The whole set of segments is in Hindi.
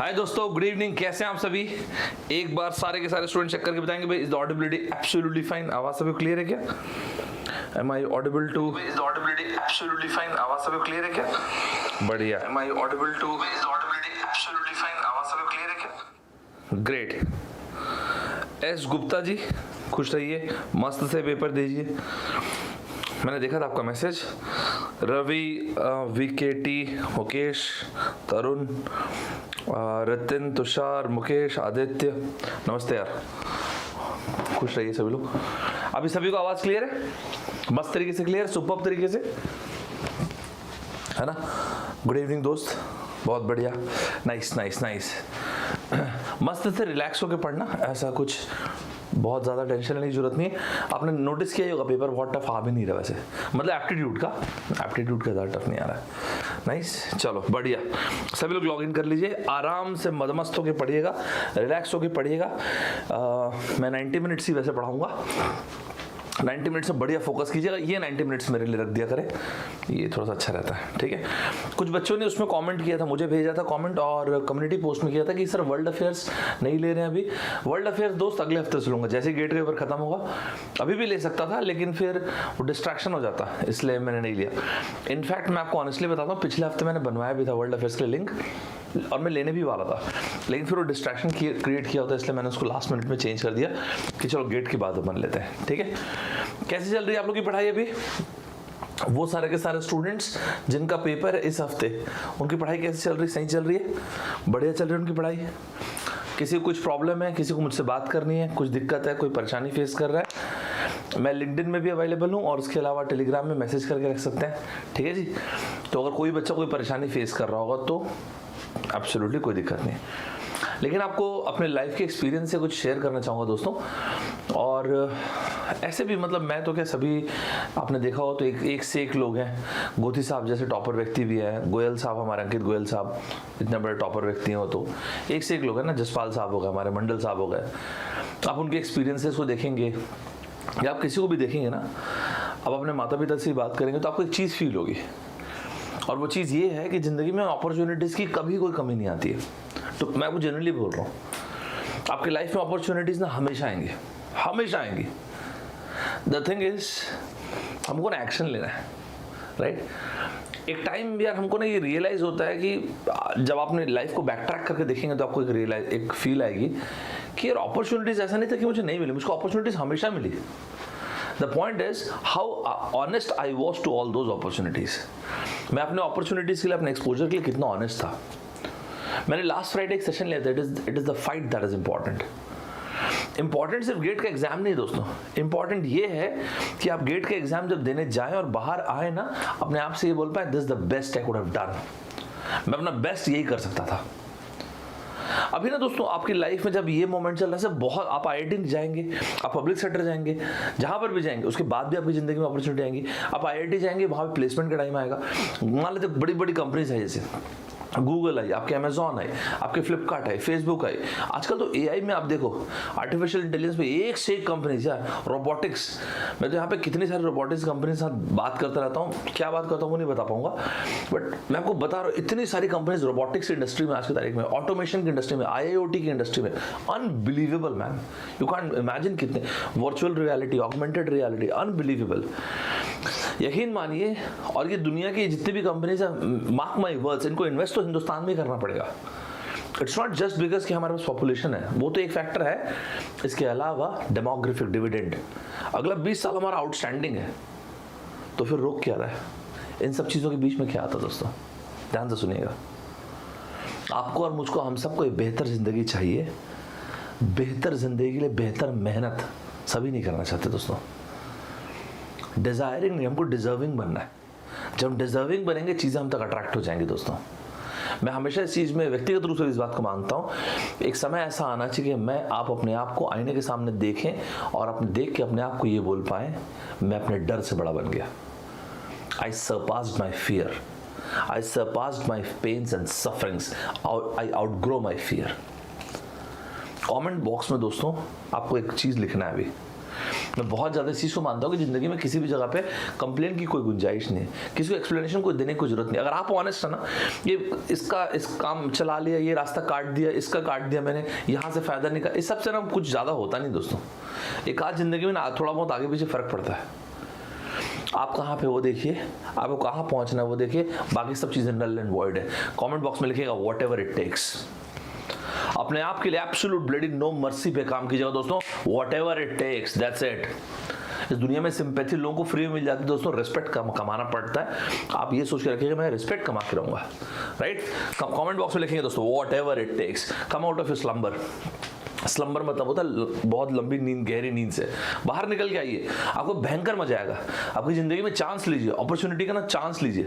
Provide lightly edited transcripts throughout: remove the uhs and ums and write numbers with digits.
हाय दोस्तों, गुड इवनिंग। कैसे हैं आप सभी? एक बार सारे के सारे स्टूडेंट चेक करके बताएंगे भाई, is the audibility absolutely fine? आवाज सभी क्लियर है क्या? Am I audible to? Is the audibility absolutely fine? आवाज सभी क्लियर है क्या? बढ़िया। Am I audible to? Is the audibility absolutely fine? आवाज सभी क्लियर है क्या? ग्रेट। एस गुप्ता जी, खुश रहिए, मस्त से पेपर दीजिए। मैंने देखा था आपका मैसेज। रवि, वीकेटी, मुकेश, तरुण, रतिन, तुषार, मुकेश, आदित्य, नमस्ते यार, खुश रहिए सभी लोग। अभी सभी को आवाज क्लियर है? मस्त तरीके से क्लियर, सुपर्ब तरीके से, है ना? गुड इवनिंग दोस्त, बहुत बढ़िया, नाइस नाइस नाइस। मस्त से रिलैक्स होकर पढ़ना, ऐसा कुछ बहुत ज़्यादा टेंशन लेने की जरूरत नहीं है। आपने नोटिस किया होगा पेपर बहुत टफ आ भी नहीं रहा वैसे, मतलब एप्टीट्यूड का ज़्यादा टफ नहीं आ रहा है। नाइस, चलो बढ़िया। सभी लोग लॉग इन कर लीजिए, आराम से मदमस्त होकर पढ़िएगा, रिलैक्स होकर पढ़िएगा। मैं 90 मिनट्स ही वैसे पढ़ाऊँगा, 90 मिनट्स में बढ़िया फोकस कीजिएगा। ये 90 मिनट्स मेरे लिए रख दिया करें, ये थोड़ा सा अच्छा रहता है, ठीक है? कुछ बच्चों ने उसमें कमेंट किया था, मुझे भेजा था कमेंट, और कम्युनिटी पोस्ट में किया था कि सर वर्ल्ड अफेयर्स नहीं ले रहे हैं अभी। वर्ल्ड अफेयर्स दोस्त अगले हफ्ते से लूँगा, जैसे गेट पेपर खत्म होगा। अभी भी ले सकता था, लेकिन फिर वो डिस्ट्रैक्शन हो जाता, इसलिए मैंने नहीं लिया। इनफैक्ट मैं आपको ऑनेस्टली बताता हूँ, पिछले हफ्ते मैंने बनवाया भी था वर्ल्ड अफेयर्स के लिए लिंक, और मैं लेने भी वाला था, लेकिन फिर वो डिस्ट्रैक्शन क्रिएट किया होता है, इसलिए मैंने उसको लास्ट मिनट में चेंज कर दिया कि चलो गेट के बाद बन लेते हैं, ठीक है? कैसी चल रही है आप लोग की पढ़ाई अभी? वो सारे के सारे स्टूडेंट्स जिनका पेपर है इस हफ्ते, उनकी पढ़ाई कैसी चल रही? सही चल रही है? बढ़िया चल रही है उनकी पढ़ाई? किसी को कुछ प्रॉब्लम है, किसी को मुझसे बात करनी है, कुछ दिक्कत है, कोई परेशानी फेस कर रहा है, मैं लिंक्डइन में भी अवेलेबल हूँ, और उसके अलावा टेलीग्राम में मैसेज करके रख सकते हैं, ठीक है जी? तो अगर कोई बच्चा कोई परेशानी फेस कर रहा होगा तो एब्सोल्युटली कोई दिक्कत नहीं। लेकिन आपको अपने लाइफ के एक्सपीरियंस से कुछ शेयर करना चाहूँगा दोस्तों। और ऐसे भी मतलब मैं तो क्या, सभी आपने देखा हो तो एक से एक लोग हैं। गोथी साहब जैसे टॉपर व्यक्ति भी हैं, गोयल साहब, हमारे अंकित गोयल साहब इतने बड़े टॉपर व्यक्ति हो, तो एक से एक लोग हैं ना। जसपाल साहब हो गए, हमारे मंडल साहब हो गए। आप उनके एक्सपीरियंसेस को देखेंगे, या आप किसी को भी देखेंगे ना, अब अपने माता पिता से बात करेंगे तो आपको एक चीज़ फील होगी, और वो चीज़ ये है कि ज़िंदगी में अपॉर्चुनिटीज़ की कभी कोई कमी नहीं आती है। तो मैं आपको जनरली बोल रहा हूँ, आपकी लाइफ में अपॉर्चुनिटीज़ ना हमेशा आएंगी, हमेशा आएंगी। द थिंग इज, हमको ना एक्शन लेना है, राइट? एक टाइम यार हमको ना ये रियलाइज़ होता है कि जब आपने लाइफ को बैक ट्रैक करके देखेंगे तो आपको एक फील आएगी कि यार अपॉर्चुनिटीज़ ऐसा नहीं था कि मुझे नहीं मिली, मुझको अपॉर्चुनिटीज़ हमेशा मिली। The point is how honest I was to all those opportunities. मैं अपने अपॉर्चुनिटीज़ के लिए, अपने एक्सपोजर के लिए कितना ऑनेस्ट था। मैंने लास्ट फ्राइडे एक सेशन लिया था, it is the fight that is important. Important सिर्फ गेट का एग्जाम नहीं दोस्तों, इंपॉर्टेंट ये है कि आप गेट का एग्जाम जब देने जाएं और बाहर आए ना, अपने आप से ये बोल पाए, this is the best I could have done. मैं अपना बेस्ट यही कर सकता था। अभी ना दोस्तों, आपकी लाइफ में जब ये मोमेंट चल रहा है, बहुत, आप IIT जाएंगे, आप पब्लिक सेक्टर जाएंगे, जहां पर भी जाएंगे, उसके बाद भी आपकी जिंदगी में अपॉर्चुनिटी आएंगी। आप IIT जाएंगे, वहां पे प्लेसमेंट का टाइम आएगा। मान लेते बड़ी बड़ी कंपनीज है, जैसे गूगल आई, आपके अमेजॉन आई, आपके फ्लिपकार्ट आई, फेसबुक आई। आजकल तो AI में आप देखो, आर्टिफिशियल इंटेलिजेंस में एक से एक कंपनीज है। रोबोटिक्स, मैं तो यहाँ पे कितनी सारी रोबोटिक्स कंपनी के साथ बात करता रहता हूँ, क्या बात करता हूँ वो नहीं बता पाऊंगा, बट मैं आपको बता रहा हूँ, इतनी सारी कंपनीज रोबोटिक्स इंडस्ट्री में आज की तारीख में, ऑटोमेशन की इंडस्ट्री में, IIoT की इंडस्ट्री में, unbelievable man, you can't imagine कितने, virtual reality, augmented reality, unbelievable. यकीन मानिए, और ये दुनिया की जितनी भी कंपनीज है, मार्क माई वर्ड्स, इनको इन्वेस्ट तो हिंदुस्तान में करना पड़ेगा। इट्स नॉट जस्ट बिकॉज कि हमारे पास पॉपुलेशन है, वो तो एक फैक्टर है, इसके अलावा डेमोग्राफिक डिविडेंड, अगला 20 साल हमारा आउटस्टैंडिंग है, तो फिर रोक क्या रहा है? इन सब चीज़ों के बीच में क्या आता दोस्तों? ध्यान से सुनिएगा। आपको और मुझको, हम सबको एक बेहतर जिंदगी चाहिए। बेहतर जिंदगी के लिए बेहतर मेहनत सभी नहीं करना चाहते दोस्तों। डिजायरिंग नहीं, हमको डिजर्विंग बनना है। जब हम डिजर्विंग बनेंगे, चीज़ें हम तक अट्रैक्ट हो जाएंगी दोस्तों। मैं हमेशा इस चीज़ में व्यक्तिगत रूप से इस बात को मानता हूँ, एक समय ऐसा आना चाहिए कि आप अपने आप को आईने के सामने देखें और अपने देख के अपने आप को ये बोल पाएं, मैं अपने डर से बड़ा बन गया। I surpassed my fear, I surpassed my pains and sufferings, I outgrow my fear. Comment box में दोस्तों आपको एक चीज़ लिखना है अभी, मैं बहुत ज़्यादा इस चीज़ को मानता हूँ कि ज़िंदगी में किसी भी जगह पे कंप्लेन की कोई गुंजाइश नहीं है, किसी को एक्सप्लेनेशन को देने की कोई जरूरत नहीं। अगर आप ऑनेस्ट है ना, ये इस काम चला लिया, ये रास्ता काट दिया, इसका काट दिया मैंने, यहाँ से फ़ायदा नहीं, इस सब से ना कुछ ज़्यादा होता नहीं दोस्तों। एक आध ज़िंदगी में ना थोड़ा बहुत आगे पीछे फ़र्क पड़ता है। आप कहाँ पे वो देखिए, आपको कहाँ पहुँचना है वो देखिए, बाकी सब चीज़ें नल एंड वॉइड है। कमेंट बॉक्स में लिखिएगा वॉट एवर इट टेक्स। अपने आप के लिए एब्सोल्यूट ब्लडी नो मर्सी पे काम कीजिएगा दोस्तों, whatever it takes, that's it. इस दुनिया में सिंपैथी लोगों को फ्री में मिल जाती है दोस्तों, रिस्पेक्ट कमाना पड़ता है। आप ये सोच के रखिएगा मैं रिस्पेक्ट कमा के रहूंगा, राइट। कमेंट बॉक्स में लिखेंगे दोस्तों whatever it takes, come out of your slumber. Slumber मतलब होता है बहुत लंबी नींद, गहरी नींद से बाहर निकल के आइए, आपको भयंकर मजा आएगा। आपकी जिंदगी में चांस लीजिए, अपॉर्चुनिटी का ना चांस लीजिए।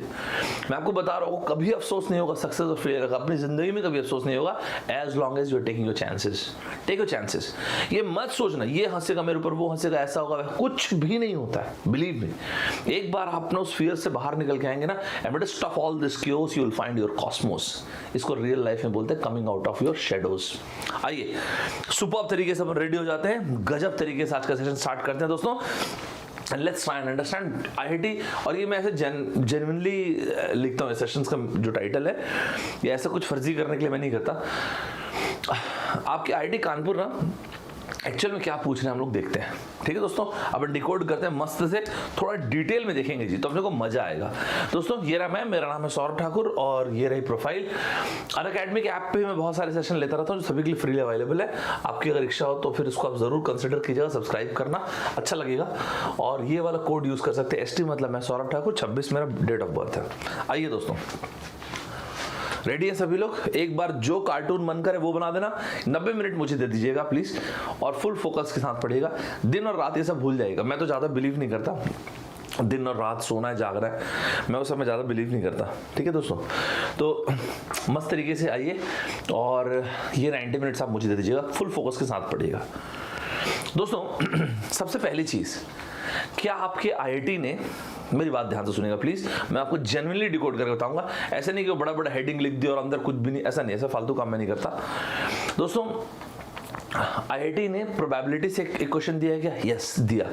मैं आपको बता रहा हूँ कभी अफसोस नहीं होगा सक्सेस और फेलियर का, अपनी जिंदगी में कभी अफसोस नहीं होगा, as long as you are taking your chances. Take your chances. ये मत सोचना ये हंसेगा मेरे ऊपर, वो हंसेगा, ऐसा होगा, कुछ भी नहीं होता है। बिलीव मी, एक बार आप अपने उस फियर से बाहर निकल के आएंगे ना, and stop all this chaos, you will find your Cosmos. इसको रियल लाइफ में बोलते हैं coming out of your shadows. आइए सुपर तरीके से अपन रेडी हो जाते हैं, गजब तरीके से आज का सेशन स्टार्ट करते हैं दोस्तों। Let's try and understand IIT. और ये मैं ऐसे जेन्युइनली लिखता हूँ सेशंस का जो टाइटल है, ये ऐसा कुछ फर्जी करने के लिए मैं नहीं करता। आपके आईआईटी कानपुर ना एक्चुअल में क्या पूछ रहे हैं हम लोग देखते हैं, ठीक है दोस्तों। अब डिकोड करते हैं मस्त से, थोड़ा डिटेल में देखेंगे जी, तो अपने को मजा आएगा दोस्तों। ये रहा मैं, मेरा नाम है सौरभ ठाकुर और ये रही प्रोफाइल। अनअकैडमी के ऐप पे मैं बहुत सारे सेशन लेता रहता हूँ जो सभी के लिए फ्रीली अवेलेबल है। आपकी अगर इच्छा हो तो फिर इसको आप जरूर कंसिडर कीजिएगा, सब्सक्राइब करना अच्छा लगेगा। और ये वाला कोड यूज कर सकते हैं, ST मतलब मैं सौरभ ठाकुर, 26 मेरा डेट ऑफ बर्थ है। आइए दोस्तों, रेडी है सभी लोग? एक बार जो कार्टून मन करे वो बना देना, 90 मिनट मुझे दे दीजिएगा प्लीज, और फुल फोकस के साथ पढ़िएगा। दिन और रात ये सब भूल जाएगा। मैं तो ज़्यादा बिलीव नहीं करता दिन और रात सोना है जाग रहा है, मैं उस समय ज़्यादा बिलीव नहीं करता, ठीक है दोस्तों। तो मस्त तरीके से आइए और ये 90 मिनट्स आप मुझे दे दीजिएगा, फुल फोकस के साथ पढ़िएगा दोस्तों। सबसे पहली चीज़, क्या आपके आईआईटी ने, मेरी बात ध्यान से सुनिएगा प्लीज, मैं आपको जेन्युइनली डिकोड करके बताऊंगा। ऐसे नहीं कि बड़ा बड़ा हेडिंग लिख दिया और अंदर कुछ भी नहीं, ऐसा नहीं, ऐसा फालतू काम मैं नहीं करता दोस्तों। आईआईटी ने प्रोबेबिलिटी से एक क्वेश्चन दिया है क्या? यस दिया।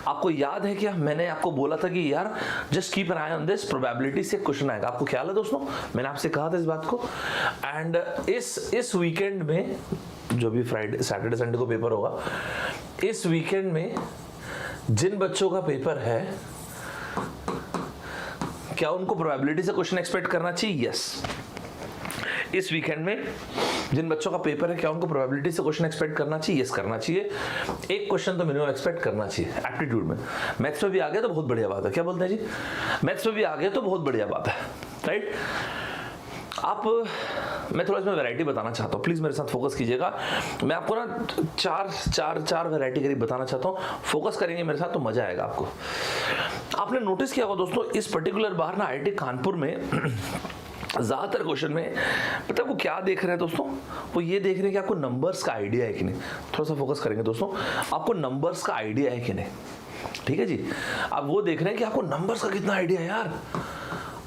आपको याद है क्या मैंने आपको बोला था कि यार just keep an I on this, probability से क्वेश्चन आएगा। आपको ख्याल है दोस्तों, मैंने आपसे कहा था इस बात को। एंड इस वीकेंड में, जो भी फ्राइडे सैटरडे संडे को पेपर होगा, इस वीकेंड में जिन बच्चों का पेपर है, क्या उनको प्रोबेबिलिटी से क्वेश्चन एक्सपेक्ट करना चाहिए? यस। इस वीकेंड में जिन बच्चों का पेपर है, क्या उनको प्रोबेबिलिटी से क्वेश्चन एक्सपेक्ट करना चाहिए? यस करना चाहिए। एक क्वेश्चन तो मिनिमम एक्सपेक्ट करना चाहिए एप्टीट्यूड में। मैथ्स में भी आ गया तो बहुत बढ़िया बात है। क्या बोलते हैं जी? मैथ्स में भी आ गया तो बहुत बढ़िया बात है, राइट। मैं थोड़ा इसमें वैरायटी बताना चाहता हूँ, प्लीज़ मेरे साथ फोकस कीजिएगा। मैं आपको ना चार वैरायटी करीब बताना चाहता हूँ, फोकस करेंगे मेरे साथ तो मजा आएगा आपको। आपने नोटिस किया होगा दोस्तों, इस पर्टिकुलर बार ना आईआईटी कानपुर में ज़्यादातर क्वेश्चन में पता है वो क्या देख रहे हैं दोस्तों? वो ये देख रहे हैं कि आपको नंबर्स का आइडिया है कि नहीं। थोड़ा सा फोकस करेंगे दोस्तों, आपको नंबर्स का आइडिया है कि नहीं, ठीक है जी। आप वो देख रहे हैं कि आपको नंबर्स का कितना आइडिया है यार।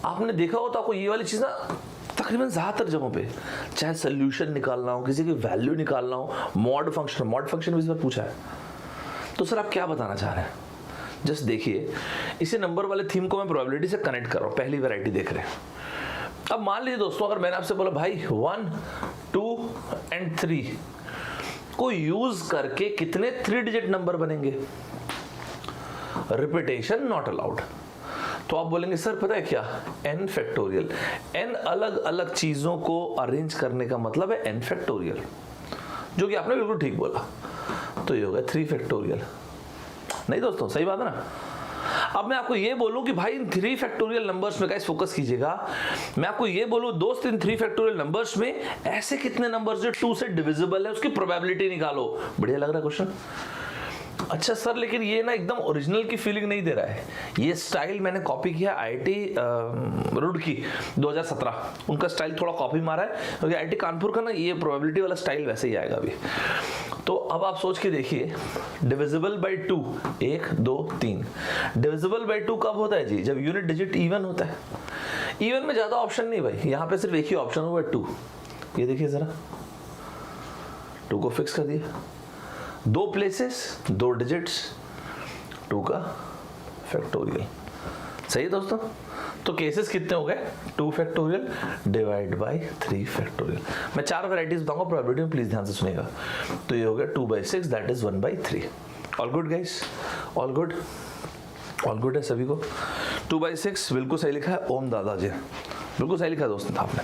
आपने देखा हो तो आपको ये वाली चीज़ ना तकरीबन ज़्यादातर जगहों पे, चाहे सोल्यूशन निकालना हो, किसी की वैल्यू निकालना हो, मॉड फंक्शन भी इस बार पूछा है। तो सर आप क्या बताना चाह रहे हैं? जस्ट देखिए, इसी नंबर वाले थीम को मैं प्रोबेबिलिटी से कनेक्ट कर रहा हूँ, पहली वैरायटी देख रहे हैं। अब मान लीजिए दोस्तों, अगर मैंने आपसे बोला भाई 1, 2 and 3 को यूज करके कितने 3 डिजिट नंबर बनेंगे? Repetition not allowed. तो आप बोलेंगे सर पता है क्या, n फैक्टोरियल। n अलग अलग चीजों को अरेंज करने का मतलब है n फैक्टोरियल, जो कि आपने बिल्कुल ठीक बोला। तो ये हो गया 3 फैक्टोरियल। नहीं दोस्तों, सही बात है ना। अब मैं आपको ये बोलूं कि भाई इन 3 फैक्टोरियल नंबर्स में, गाइस फोकस कीजिएगा, मैं आपको ये बोलूं दोस्त, इन 3 फैक्टोरियल नंबर्स में ऐसे कितने नंबर्स जो 2 से डिविजिबल है, उसकी प्रोबेबिलिटी निकालो। बढ़िया लग रहा है क्वेश्चन। अच्छा सर, लेकिन ये ना एकदम ओरिजिनल की फीलिंग नहीं दे रहा है। ये स्टाइल मैंने कॉपी किया आईआईटी रुड़की 2017, उनका स्टाइल थोड़ा कॉपी मारा है, क्योंकि आईआईटी कानपुर का ना ये प्रोबेबिलिटी वाला स्टाइल वैसे ही आएगा अभी। तो अब आप सोच के देखिए, डिविजिबल बाई 2, 1, 2, 3। डिविजिबल बाई 2 कब होता है जी? जब यूनिट डिजिट इवन होता है। इवन में ज्यादा ऑप्शन नहीं भाई, यहाँ पे सिर्फ एक ही ऑप्शन हुआ 2। ये देखिए जरा, 2 को फिक्स कर दिया, 2 प्लेसेस 2 डिजिट्स, 2 का फैक्टोरियल। सही है दोस्तों। तो केसेस कितने हो गए, 2 फैक्टोरियल डिवाइड बाई 3 फैक्टोरियल। मैं 4 वैराइटीज बताऊंगा प्रोबेबिलिटी में, प्लीज ध्यान से सुनिएगा। तो ये हो गया 2/6, that is 1/3। All good guys, all good, all good है सभी को। 2/6 बिल्कुल सही लिखा है ओम दादाजी, बिल्कुल सही लिखा है दोस्तों आपने।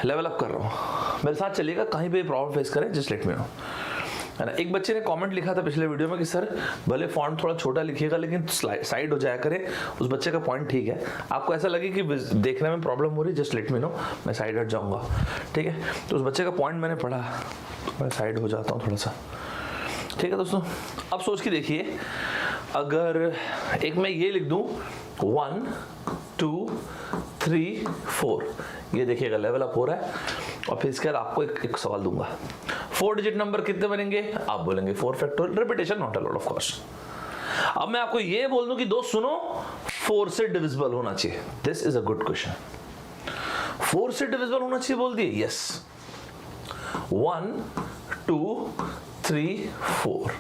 लेवल अप कर रहा हूँ, मेरे साथ चलिएगा, कहीं पे प्रॉब्लम फेस करें जस्ट लेट मी नो, है ना। एक बच्चे ने कमेंट लिखा था पिछले वीडियो में कि सर भले फॉन्ट थोड़ा छोटा लिखिएगा लेकिन साइड हो जाया करे। उस बच्चे का पॉइंट ठीक है, आपको ऐसा लगे कि देखने में प्रॉब्लम हो रही है जस्ट लेट मी नो, मैं साइड हट जाऊंगा, ठीक है। तो उस बच्चे का पॉइंट मैंने पढ़ा, मैं साइड हो जाता हूँ थोड़ा सा, ठीक है दोस्तों। अब सोच के देखिए, अगर एक मैं ये लिख दूं 1 2 3 4, ये देखिएगा लेवल अप हो रहा है। और फिर इसके बाद आपको एक सवाल दूंगा, 4 डिजिट नंबर कितने बनेंगे, आप बोलेंगे 4 factorial, repetition not allowed of course. अब मैं आपको ये बोल दूं कि दोस्त सुनो, 4 से डिविजिबल होना चाहिए, this is a good question. 4 से डिविजिबल होना चाहिए बोल दिए, यस। 1 2 3 4।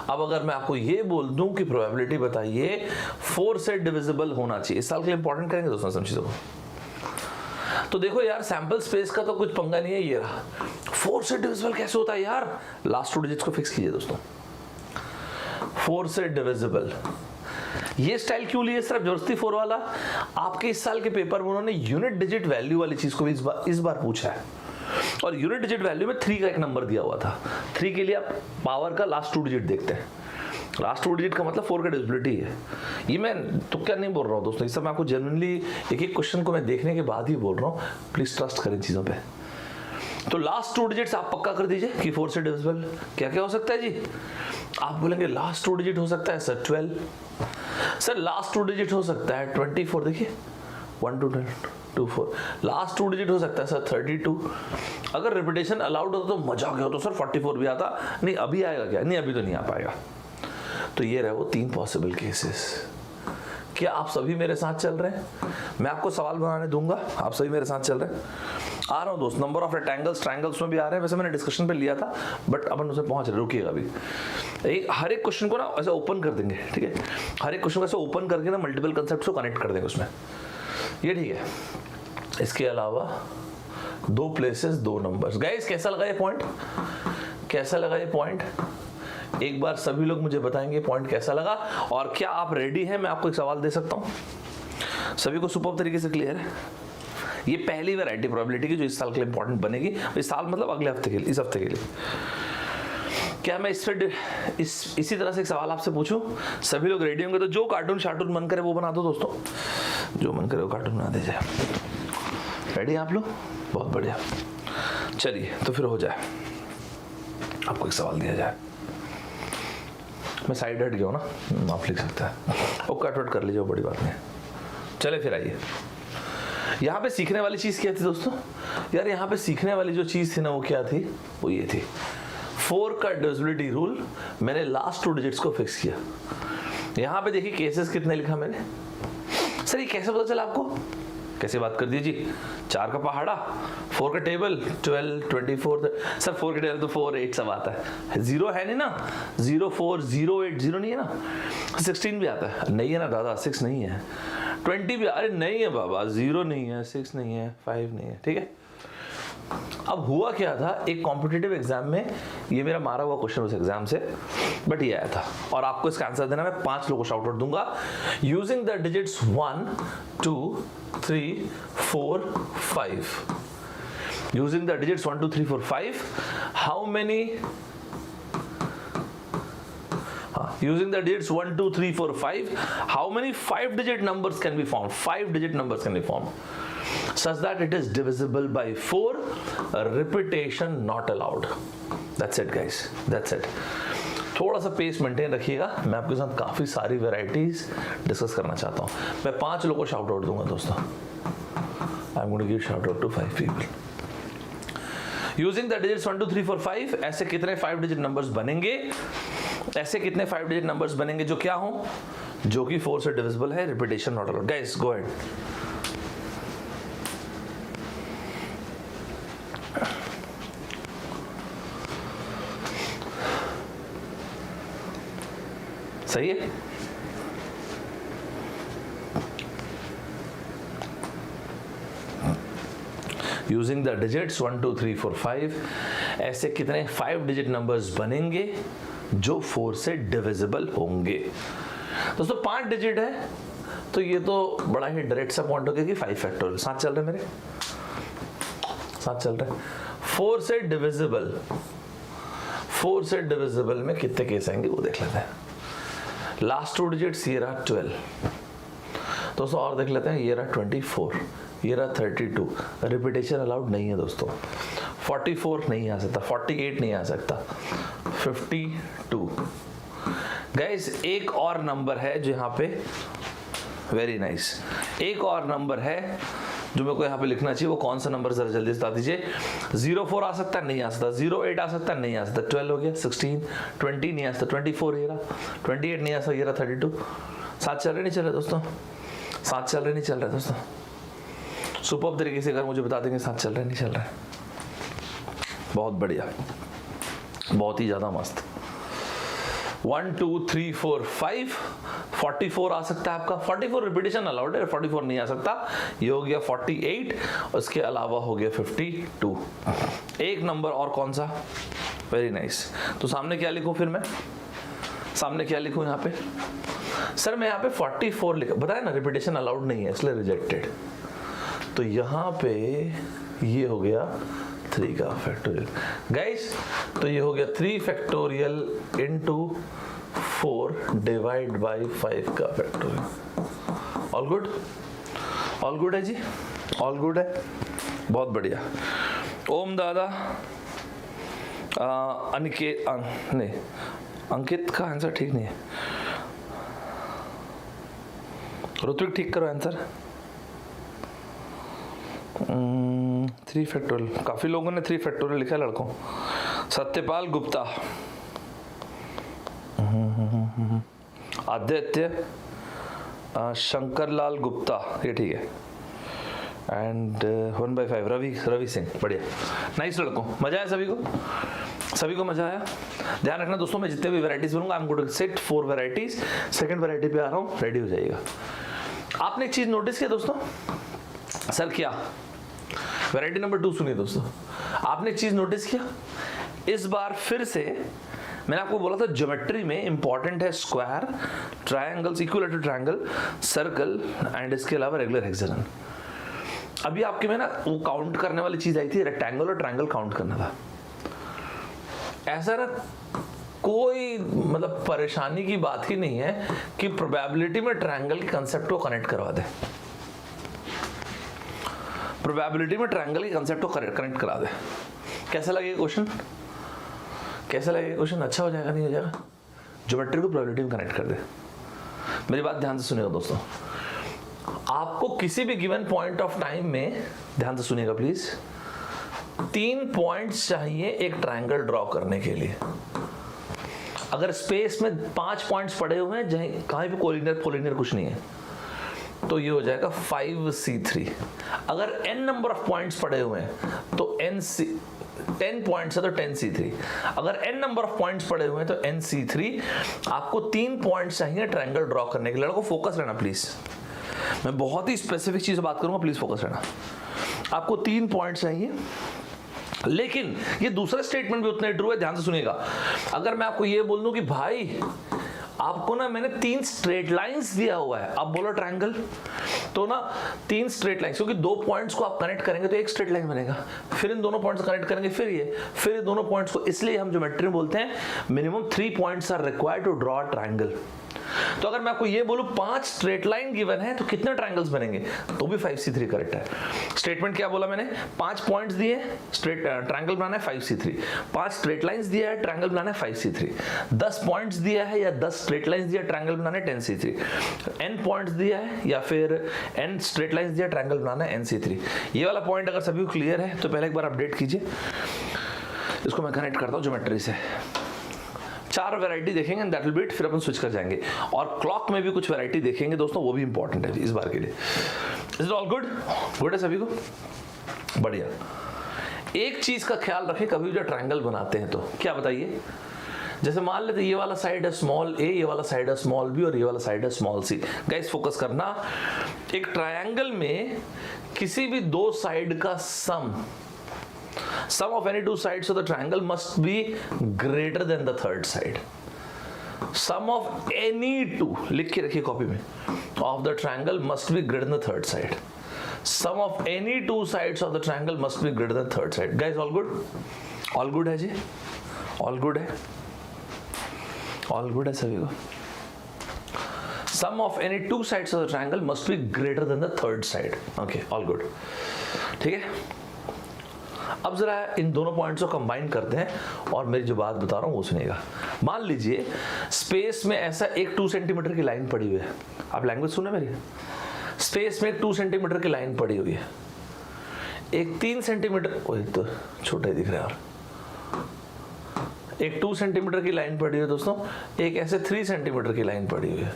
अब अगर मैं आपको ये बोल दूं कि प्रोबेबिलिटी बताइए 4 से डिविजिबल होना चाहिए, इस साल के लिए इंपॉर्टेंट करेंगे दोस्तों सब चीजों को। तो देखो यार, सैंपल स्पेस का तो कुछ पंगा नहीं है, ये रहा। 4 से डिविजिबल कैसे होता है यार, लास्ट 2 डिजिट्स को फिक्स कीजिए दोस्तों। 4 से डिविजिबल, ये स्टाइल क्यों लिए सिर्फ जबरदस्ती 4 वाला, आपके इस साल के पेपर में उन्होंने यूनिट डिजिट वैल्यू वाली चीज को भी इस बार पूछा है। और यूनिट डिजिट वैल्यू में 3 का एक नंबर दिया हुआ था। 3 के लिए आप पावर का लास्ट 2 डिजिट देखते हैं, लास्ट 2 डिजिट का मतलब 4 का डिविजिबिलिटी है। ये मैं तो क्या नहीं बोल रहा हूँ दोस्तों, इस सब मैं आपको जनरली एक एक क्वेश्चन को मैं देखने के बाद ही बोल रहा हूँ, प्लीज ट्रस्ट करें चीजों पे। तो लास्ट 2 डिजिट्स आप पक्का कर दीजिए कि 4 से डिविजिबल क्या क्या हो सकता है जी। आप बोलेंगे लास्ट 2 डिजिट हो सकता है सर 12, सर लास्ट 2 डिजिट हो सकता है 24, देखिए 1 2 2 4, लास्ट 2 डिजिट हो सकता है सर 32। अगर रिपीटेशन अलाउड होता तो मजा आ गया, तो सर 44 भी आता। नहीं अभी आएगा क्या, नहीं अभी तो नहीं आ पाएगा। तो ये रहे वो 3 पॉसिबल केसेस। क्या आप सभी मेरे साथ चल रहे हैं, मैं आपको सवाल बनाने दूंगा, आप सभी मेरे साथ चल रहे हैं। आ रहा हूँ दोस्त, नंबर ऑफ रेक्टेंगल्स ट्रायंगल्स में भी आ रहे हैं, वैसे मैंने डिस्कशन पे लिया था बट अपन उसे पहुंच रहे, रुकिएगा अभी। हर एक क्वेश्चन को ना ऐसे ओपन कर देंगे, ठीक है। हर एक क्वेश्चन को ऐसे ओपन करके ना मल्टीपल कंसेप्ट को कनेक्ट कर देंगे उसमें, ये ठीक है। इसके अलावा 2 प्लेसेस 2 नंबर्स। गाइस कैसा लगा ये पॉइंट, कैसा लगा ये पॉइंट, एक बार सभी लोग मुझे बताएंगे पॉइंट कैसा लगा। और क्या आप रेडी हैं, मैं आपको एक सवाल दे सकता हूं, सभी को सुपर तरीके से क्लियर है। ये पहली वैरायटी प्रोबेबिलिटी की जो इस साल के लिए इंपॉर्टेंट बनेगी, इस साल मतलब अगले हफ्ते के लिए, इस हफ्ते के लिए। क्या मैं इसी तरह से एक सवाल आपसे पूछूं, सभी लोग रेडी होंगे तो जो कार्टून शार्टून मन करे वो बना दो दोस्तों, जो मन करे वो कार्टून बना दीजिए। रेडी आप लोग, बहुत बढ़िया। चलिए तो फिर हो जाए, आपको एक सवाल दिया जाए। मैं साइड हट गया हूँ ना, आप लिख सकते हैं, और कट वट कर लीजिए, बड़ी बात नहीं। चले फिर आइए, यहाँ पे सीखने वाली चीज क्या थी दोस्तों यार, यहाँ पे सीखने वाली जो चीज थी ना वो क्या थी, वो ये थी 4 का डिविजिबिलिटी रूल। मैंने लास्ट 2 डिजिट्स को फिक्स किया। यहाँ पे देखिए केसेस कितने लिखा मैंने, सर ये कैसे पता चला आपको, कैसे बात कर दीजिए। 4 का पहाड़ा, 4 का टेबल 12 24, सर 4 का टेबल तो 4 8 सब आता है, 0 है नहीं ना, 0 4 0 8 0 नहीं है ना, 16 भी आता है, नहीं है ना दादा 6 नहीं है, 20 भी, अरे नहीं है बाबा, 0 नहीं है, 6 नहीं है, 5 नहीं है, ठीक है। अब हुआ क्या था, एक कॉम्पिटिटिव एग्जाम में ये मेरा मारा हुआ क्वेश्चन उस एग्जाम से, बट ये आया था और आपको इसका आंसर देना, मैं 5 लोगों को शाउट आउट दूंगा। Using the digits 1 2 3 4 5, using the digits 1 2 3 4 5, how many, using the digits 1 2 3 4 5, how many 5 digit numbers can be formed, 5 digit numbers can be formed such that it is divisible by 4, repetition not allowed. That's it guys, that's it. थोड़ा सा पेस मेंटेन रखिएगा, मैं आपके साथ काफी सारी वैरायटीज डिस्कस करना चाहता हूँ। मैं 5 लोगों को शाउट आउट दूंगा दोस्तों, I am going to give shout out to 5 people. Using the digits 1 2 3 4 5, ऐसे कितने 5 डिजिट नंबर्स बनेंगे, ऐसे कितने 5 डिजिट नंबर्स बनेंगे जो क्या हो, जो कि 4 से डिविजिबल है, repetition not allowed. Guys go ahead. सही है। यूजिंग द डिजिट्स 1 2 3 4 5, ऐसे कितने 5 डिजिट नंबर्स बनेंगे जो 4 से डिविजिबल होंगे। दोस्तों 5 डिजिट है तो ये तो बड़ा ही डायरेक्ट सा पॉइंट हो गया कि 5 फैक्टोरियल। साथ चल रहे मेरे, साथ चल रहे। 4 से डिविजिबल, 4 से डिविजिबल में कितने केस आएंगे वो देख लेते हैं। लास्ट 2 डिजिट्स ये रहा 12, दोस्तों और देख लेते हैं। ये रहा 24, ये रहा 32, रिपीटेशन अलाउड नहीं है दोस्तों। 44 नहीं आ सकता, 48 नहीं आ सकता, 52। गाइस एक और नंबर है जो यहाँ पे, वेरी नाइस, एक और नंबर है जो मेरे को यहाँ पे लिखना चाहिए। वो कौन सा नंबर जरा जल्दी बता दीजिए। 04 आ सकता है, नहीं आ सकता। 08 आ सकता है, नहीं आ सकता। 12 हो गया, 16, 20 नहीं आ सकता, 24 ये रहा, 28 नहीं आ सकता, ये रहा 32। साथ चल रहे नहीं चल रहे दोस्तों, साथ चल रहे नहीं चल रहे दोस्तों। सुपर्ब तरीके से अगर मुझे बता देंगे साथ चल रहे नहीं चल रहे, बहुत बढ़िया, बहुत ही ज्यादा मस्त। 1 2 3 4 5, 44 आ सकता है आपका। 44 रिपीटेशन अलाउड है, 44 नहीं आ सकता। ये हो गया 48, उसके अलावा हो गया 52। एक नंबर और कौन सा, वेरी नाइस। तो सामने क्या लिखूं फिर मैं, सामने क्या लिखूं यहाँ पे? सर मैं यहाँ पे 44 लिखा, बताया ना रिपीटेशन अलाउड नहीं है इसलिए रिजेक्टेड। तो यहाँ पे ये हो गया 3 का फैक्टोरियल गाइस। तो ये हो गया 3 फैक्टोरियल इंटू 4 डिवाइड बाई 5 का factorial. All good, all good है जी, ऑल गुड है, बहुत बढ़िया। ओम दादा, अनिकेत नहीं, अंकित का आंसर ठीक नहीं है। ऋत्विक ठीक करो आंसर। 3 फैक्टोरियल, काफी लोगों ने 3 फैक्टोरियल लिखा है लड़कों। सत्यपाल गुप्ता, आदित्य, शंकरलाल गुप्ता, ये ठीक है। एंड 1/5 रवि सिंह, बढ़िया, नाइस लड़कों, मजा आया सभी को, सभी को मजा आया। ध्यान रखना दोस्तों, मैं जितने भी वैरायटीज बोलूंगा I am going to set 4 varieties. Second variety पे आ रहा हूँ, रेडी हो जाइएगा। आपने एक चीज नोटिस किया दोस्तों, सर क्या, वैरायटी नंबर 2 सुनिए दोस्तों। आपने एक चीज नोटिस किया, इस बार फिर से मैंने आपको बोला था ज्योमेट्री में इंपॉर्टेंट है square, triangles, equilateral triangle, circle and इसके अलावा रेगुलर हेक्सागन। अभी आपके में ना वो काउंट करने वाली चीज आई थी, रेक्टेंगल और ट्रायंगल काउंट करना था। ऐसा ना कोई मतलब परेशानी की बात ही नहीं है कि प्रोबेबिलिटी में ट्रायंगल के कंसेप्ट को कनेक्ट करवा दे, प्रोबेबिलिटी में ट्रायंगल के कंसेप्ट को कनेक्ट करा दे। कैसा लगेगा क्वेश्चन, कैसा लगेगा क्वेश्चन, अच्छा हो जाएगा नहीं हो जाएगा? ज्योमेट्री को प्रोबेबिलिटी में कनेक्ट कर दे। मेरी बात ध्यान से सुनिएगा दोस्तों, आपको किसी भी गिवन पॉइंट ऑफ टाइम में, ध्यान से सुनिएगा प्लीज, 3 पॉइंट्स चाहिए एक ट्रायंगल ड्रॉ करने के लिए। अगर स्पेस में 5 पॉइंट्स पड़े हुए हैं जहां कहीं पे कोलिनियर कुछ नहीं है, तो ये हो जाएगा 5C3। अगर n नंबर ऑफ पॉइंट्स पड़े हुए हैं तो 10 पॉइंट्स है तो 10C3। अगर n नंबर ऑफ पॉइंट्स पड़े हुए हैं तो NC3। आपको 3 पॉइंट्स चाहिए ट्रायंगल ड्रॉ करने के लिए। लड़कों फोकस रहना प्लीज, मैं बहुत ही स्पेसिफिक चीज बात करूंगा, प्लीज फोकस रहना। आपको 3 पॉइंट्स चाहिए, लेकिन ये दूसरा स्टेटमेंट भी उतना ट्रू है, ध्यान से सुनिएगा। अगर मैं आपको ये बोल दूं कि भाई आपको ना मैंने 3 स्ट्रेट लाइंस दिया हुआ है, आप बोलो ट्रायंगल, तो ना 3 स्ट्रेट लाइंस, क्योंकि 2 पॉइंट्स को आप कनेक्ट करेंगे तो एक स्ट्रेट लाइन बनेगा, फिर इन दोनों पॉइंट्स को कनेक्ट करेंगे फिर ये दोनों पॉइंट्स को, इसलिए हम ज्योमेट्री में बोलते हैं minimum 3 points are required to draw a triangle. तो अगर मैं आपको ये बोलूं 5 स्ट्रेट लाइन गिवन है तो कितने ट्रायंगल्स बनेंगे, तो भी 5C3 करेक्ट है। स्टेटमेंट क्या बोला मैंने, 5 पॉइंट्स दिए, स्ट्रेट ट्रायंगल बनाना है 5C3, 5 स्ट्रेट लाइंस दिया है, ट्रायंगल बनाना है 5C3, 10 पॉइंट्स दिया है या 10 स्ट्रेट लाइंस दिया, ट्रायंगल बनाना है 10C3, n पॉइंट्स दिया है या फिर n स्ट्रेट लाइंस दिया, ट्रायंगल बनाना है NC3। ये वाला पॉइंट अगर सभी को क्लियर है तो पहले एक बार अपडेट कीजिए। इसको मैं कनेक्ट करता हूं ज्योमेट्री से। 4 वैरायटी देखेंगे दैट विल बी इट, फिर अपन स्विच कर जाएंगे। और क्लॉक में भी कुछ वैरायटी देखेंगे दोस्तों, वो भी इंपॉर्टेंट है इस बार के लिए। Is it all good, good है सभी को, बढ़िया। एक चीज का ख्याल रखें, कभी जो ट्रायंगल बनाते हैं तो क्या बताइए, जैसे मान लेते ये वाला साइड है स्मॉल ए, ये वाला साइड है स्मॉल बी और ये वाला साइड है स्मॉल सी। गाइस फोकस करना, एक ट्रायंगल में किसी भी दो साइड का sum of any two sides of the triangle must be greater than the third side. Sum of any two, लिख के रखिए कॉपी में, of the triangle must be greater than the third side. Sum of any two sides of the triangle must be greater than the third side. Guys, all good? All good है जी? All good है? All good है सभी को? Sum of any two sides of the triangle must be greater than the third side. Okay, all good. ठीक है? अब जरा इन दोनों पॉइंट्स को कंबाइन करते हैं और मेरी जो बात बता रहा हूं वो सुनिएगा। मान लीजिए स्पेस में ऐसा एक 2 सेंटीमीटर की लाइन पड़ी हुई है। आप लैंग्वेज सुने मेरी? स्पेस में एक 2 सेंटीमीटर की लाइन पड़ी हुई है, एक 3 सेंटीमीटर, वही तो छोटा ही दिख रहा है यार, एक 2 सेंटीमीटर की लाइन पड़ी हुई है दोस्तों, एक ऐसे 3 सेंटीमीटर की लाइन पड़ी हुई है,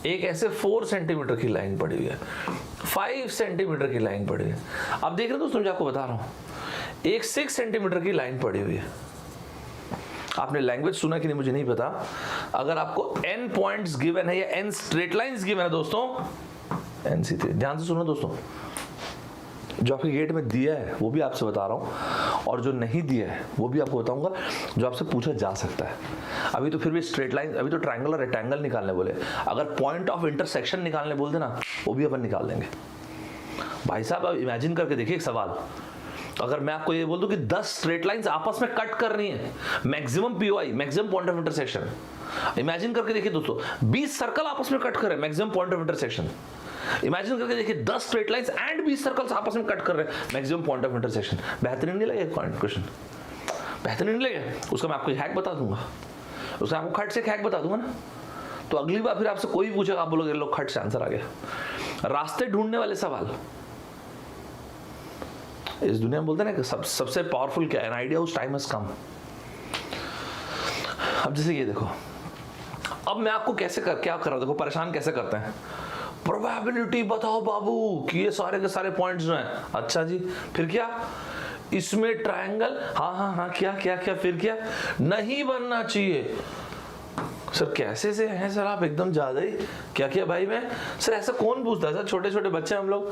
एक ऐसे 4 सेंटीमीटर की लाइन पड़ी हुई है, 5 सेंटीमीटर की लाइन पड़ी हुई है। अब देख रहे हो दोस्तों, मैं आपको बता रहा हूं, एक 6 सेंटीमीटर की लाइन पड़ी हुई है। आपने लैंग्वेज सुना कि नहीं मुझे नहीं पता। अगर आपको n पॉइंट्स गिवन है या n स्ट्रेट लाइंस गिवन है दोस्तों, NC3, ध्यान से सुनो दोस्तों, जो आपके गेट में दिया है वो भी आपसे बता रहा हूं और जो नहीं दिया है वो भी आपको बताऊंगा, जो आपसे पूछा जा सकता है। अभी तो फिर भी स्ट्रेट लाइन, अभी तो ट्रायंगल और रेक्टेंगल निकालने बोले, अगर पॉइंट ऑफ इंटरसेक्शन निकालने बोलते ना वो भी अपन निकाल देंगे। भाई साहब अब इमेजिन करके देखिए एक सवाल, अगर मैं आपको ये बोल दूं कि 10 स्ट्रेट लाइंस आपस में कट करनी है, maximum POI, maximum point of intersection, imagine करके देखिए दोस्तों, 20 सर्कल आपस में कट कर रहे हैं, maximum point of intersection. Imagine करके देखिए 10 स्ट्रेट लाइंस एंड 20 सर्कल्स आपस में कट कर रहे हैं, मैक्सिमम पॉइंट ऑफ इंटरसेक्शन। बेहतरीन नहीं लगेगा क्वेश्चन? बेहतरीन नहीं लगेगा? उसका मैं आपको हैक बता दूंगा, उसका आपको खट से हैक बता दूंगा ना, तो अगली बार फिर आपसे कोई पूछेगा आप बोलोगे लो खट से आंसर आ गया। रास्ते ढूंढने वाले सवाल इस दुनिया में बोलते हैं ना कि सबसे पावरफुल क्या है? An idea whose time has come. अब जैसे ये देखो, अब मैं आपको कैसे क्या कर रहा हूं, देखो परेशान कैसे करते हैं, प्रोबेबिलिटी बताओ बाबू कि ये सारे के सारे पॉइंट्स जो हैं। अच्छा जी, फिर क्या इसमें ट्रायंगल? हाँ, क्या फिर क्या नहीं बनना चाहिए? सर कैसे से हैं सर आप, एकदम ज्यादा ही क्या भाई मैं, सर ऐसा कौन पूछता है? सर छोटे छोटे बच्चे हम लोग,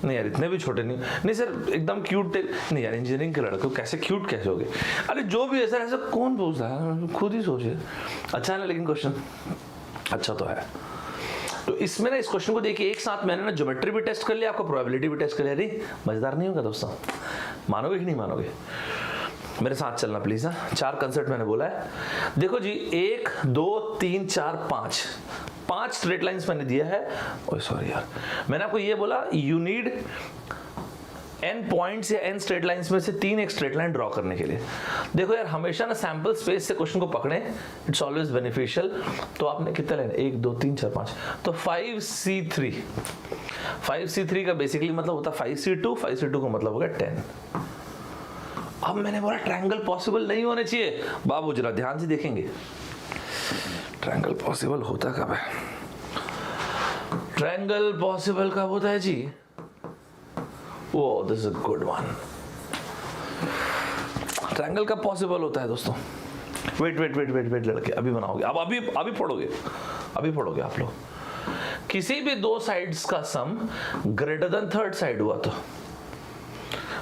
नहीं यार इतने भी छोटे नहीं सर, एकदम क्यूट नहीं यार, इंजीनियरिंग के लड़के कैसे क्यूट कैसे हो गए? अरे जो भी है सर, ऐसा कौन पूछता है, खुद ही सोचिए। अच्छा है ना लेकिन क्वेश्चन अच्छा तो है। तो इसमें ना इस क्वेश्चन को देखिए, एक साथ मैंने ना ज्योमेट्री भी टेस्ट कर लिया, आपको प्रोबेबिलिटी भी टेस्ट कर लिया। अरे मजेदार नहीं होगा दोस्तों? मानोगे कि नहीं मानोगे? मेरे साथ चलना प्लीज। 4 कंसेप्ट मैंने बोला है। देखो जी, 1 2 3 4 5 स्ट्रेट लाइंस मैंने दिया है। ओह सॉरी यार, मैंने आपको ये बोला यू नीड n पॉइंट्स या n स्ट्रेट लाइंस में से 3 एक स्ट्रेट लाइन ड्रॉ करने के लिए। देखो यार, हमेशा ना सैंपल स्पेस से क्वेश्चन को पकड़े, इट्स ऑलवेज बेनिफिशियल। तो आपने कितने लेने? 1 2 3 4 5, तो 5C3। 5C3 का बेसिकली मतलब होता है 5C2, 5C2 का मतलब हो गया 10। अब मैंने बोला ट्रायंगल पॉसिबल नहीं होने चाहिए। बाबू जरा ध्यान से देखेंगे, ट्रायंगल पॉसिबल होता कब है? ट्रायंगल पॉसिबल कब होता है जी? वो this is a good one. Triangle कब पॉसिबल होता है दोस्तों? वेट लड़के, अभी बनाओगे, अब अभी पढ़ोगे आप लोग। किसी भी दो साइड्स का सम ग्रेटर देन थर्ड साइड हुआ तो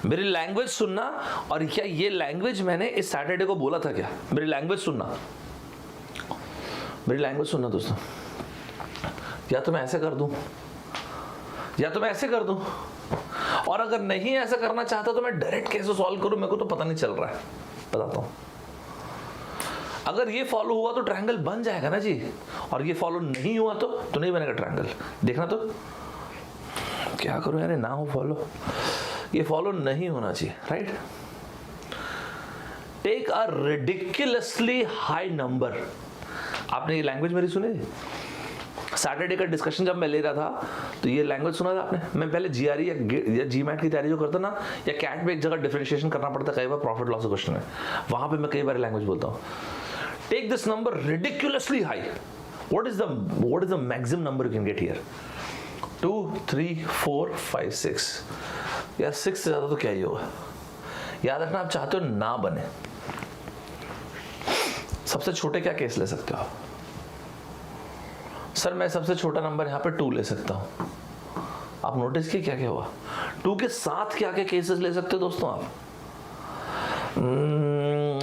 मेरी लैंग्वेज सुनना। और क्या ये लैंग्वेज मैंने इस सैटरडे को बोला था क्या? मेरी लैंग्वेज सुनना दोस्तों। या तो मैं ऐसे कर दूं या तो मैं ऐसे कर दूं, और अगर नहीं ऐसा करना चाहता तो मैं डायरेक्ट कैसे सॉल्व करूं, मेरे को तो पता नहीं चल रहा है, बताता हूं। अगर ये फॉलो हुआ तो ट्रायंगल बन जाएगा ना जी, और ये फॉलो नहीं हुआ तो नहीं बनेगा ट्रायंगल। देखना तो क्या करूं यार, ना हो फॉलो, ये फॉलो नहीं होना चाहिए, right? Take a ridiculously high number. आपने ये लैंग्वेज मेरी सुनी? सैटरडे का डिस्कशन जब मैं ले रहा था तो ये लैंग्वेज सुना था आपने? मैं पहले जीआरई या जीमैट की तैयारी जो करता ना, या कैट में एक जगह डिफरेंशिएशन करना पड़ता कई बार प्रॉफिट लॉस क्वेश्चन में, वहां पे मैं कई बार लैंग्वेज बोलता हूं। Take this number ridiculously high. What is the maximum number you can get here? 2 3 4 5 6 या 6 से ज्यादा तो क्या ही होगा? याद रखना, आप चाहते हो ना बने, सबसे छोटे क्या केस ले सकते हो आप? सर मैं सबसे छोटा नंबर यहाँ पे 2 ले सकता हूँ। आप नोटिस किए क्या क्या हुआ? 2 के साथ क्या क्या केसेस ले सकते हो दोस्तों आप?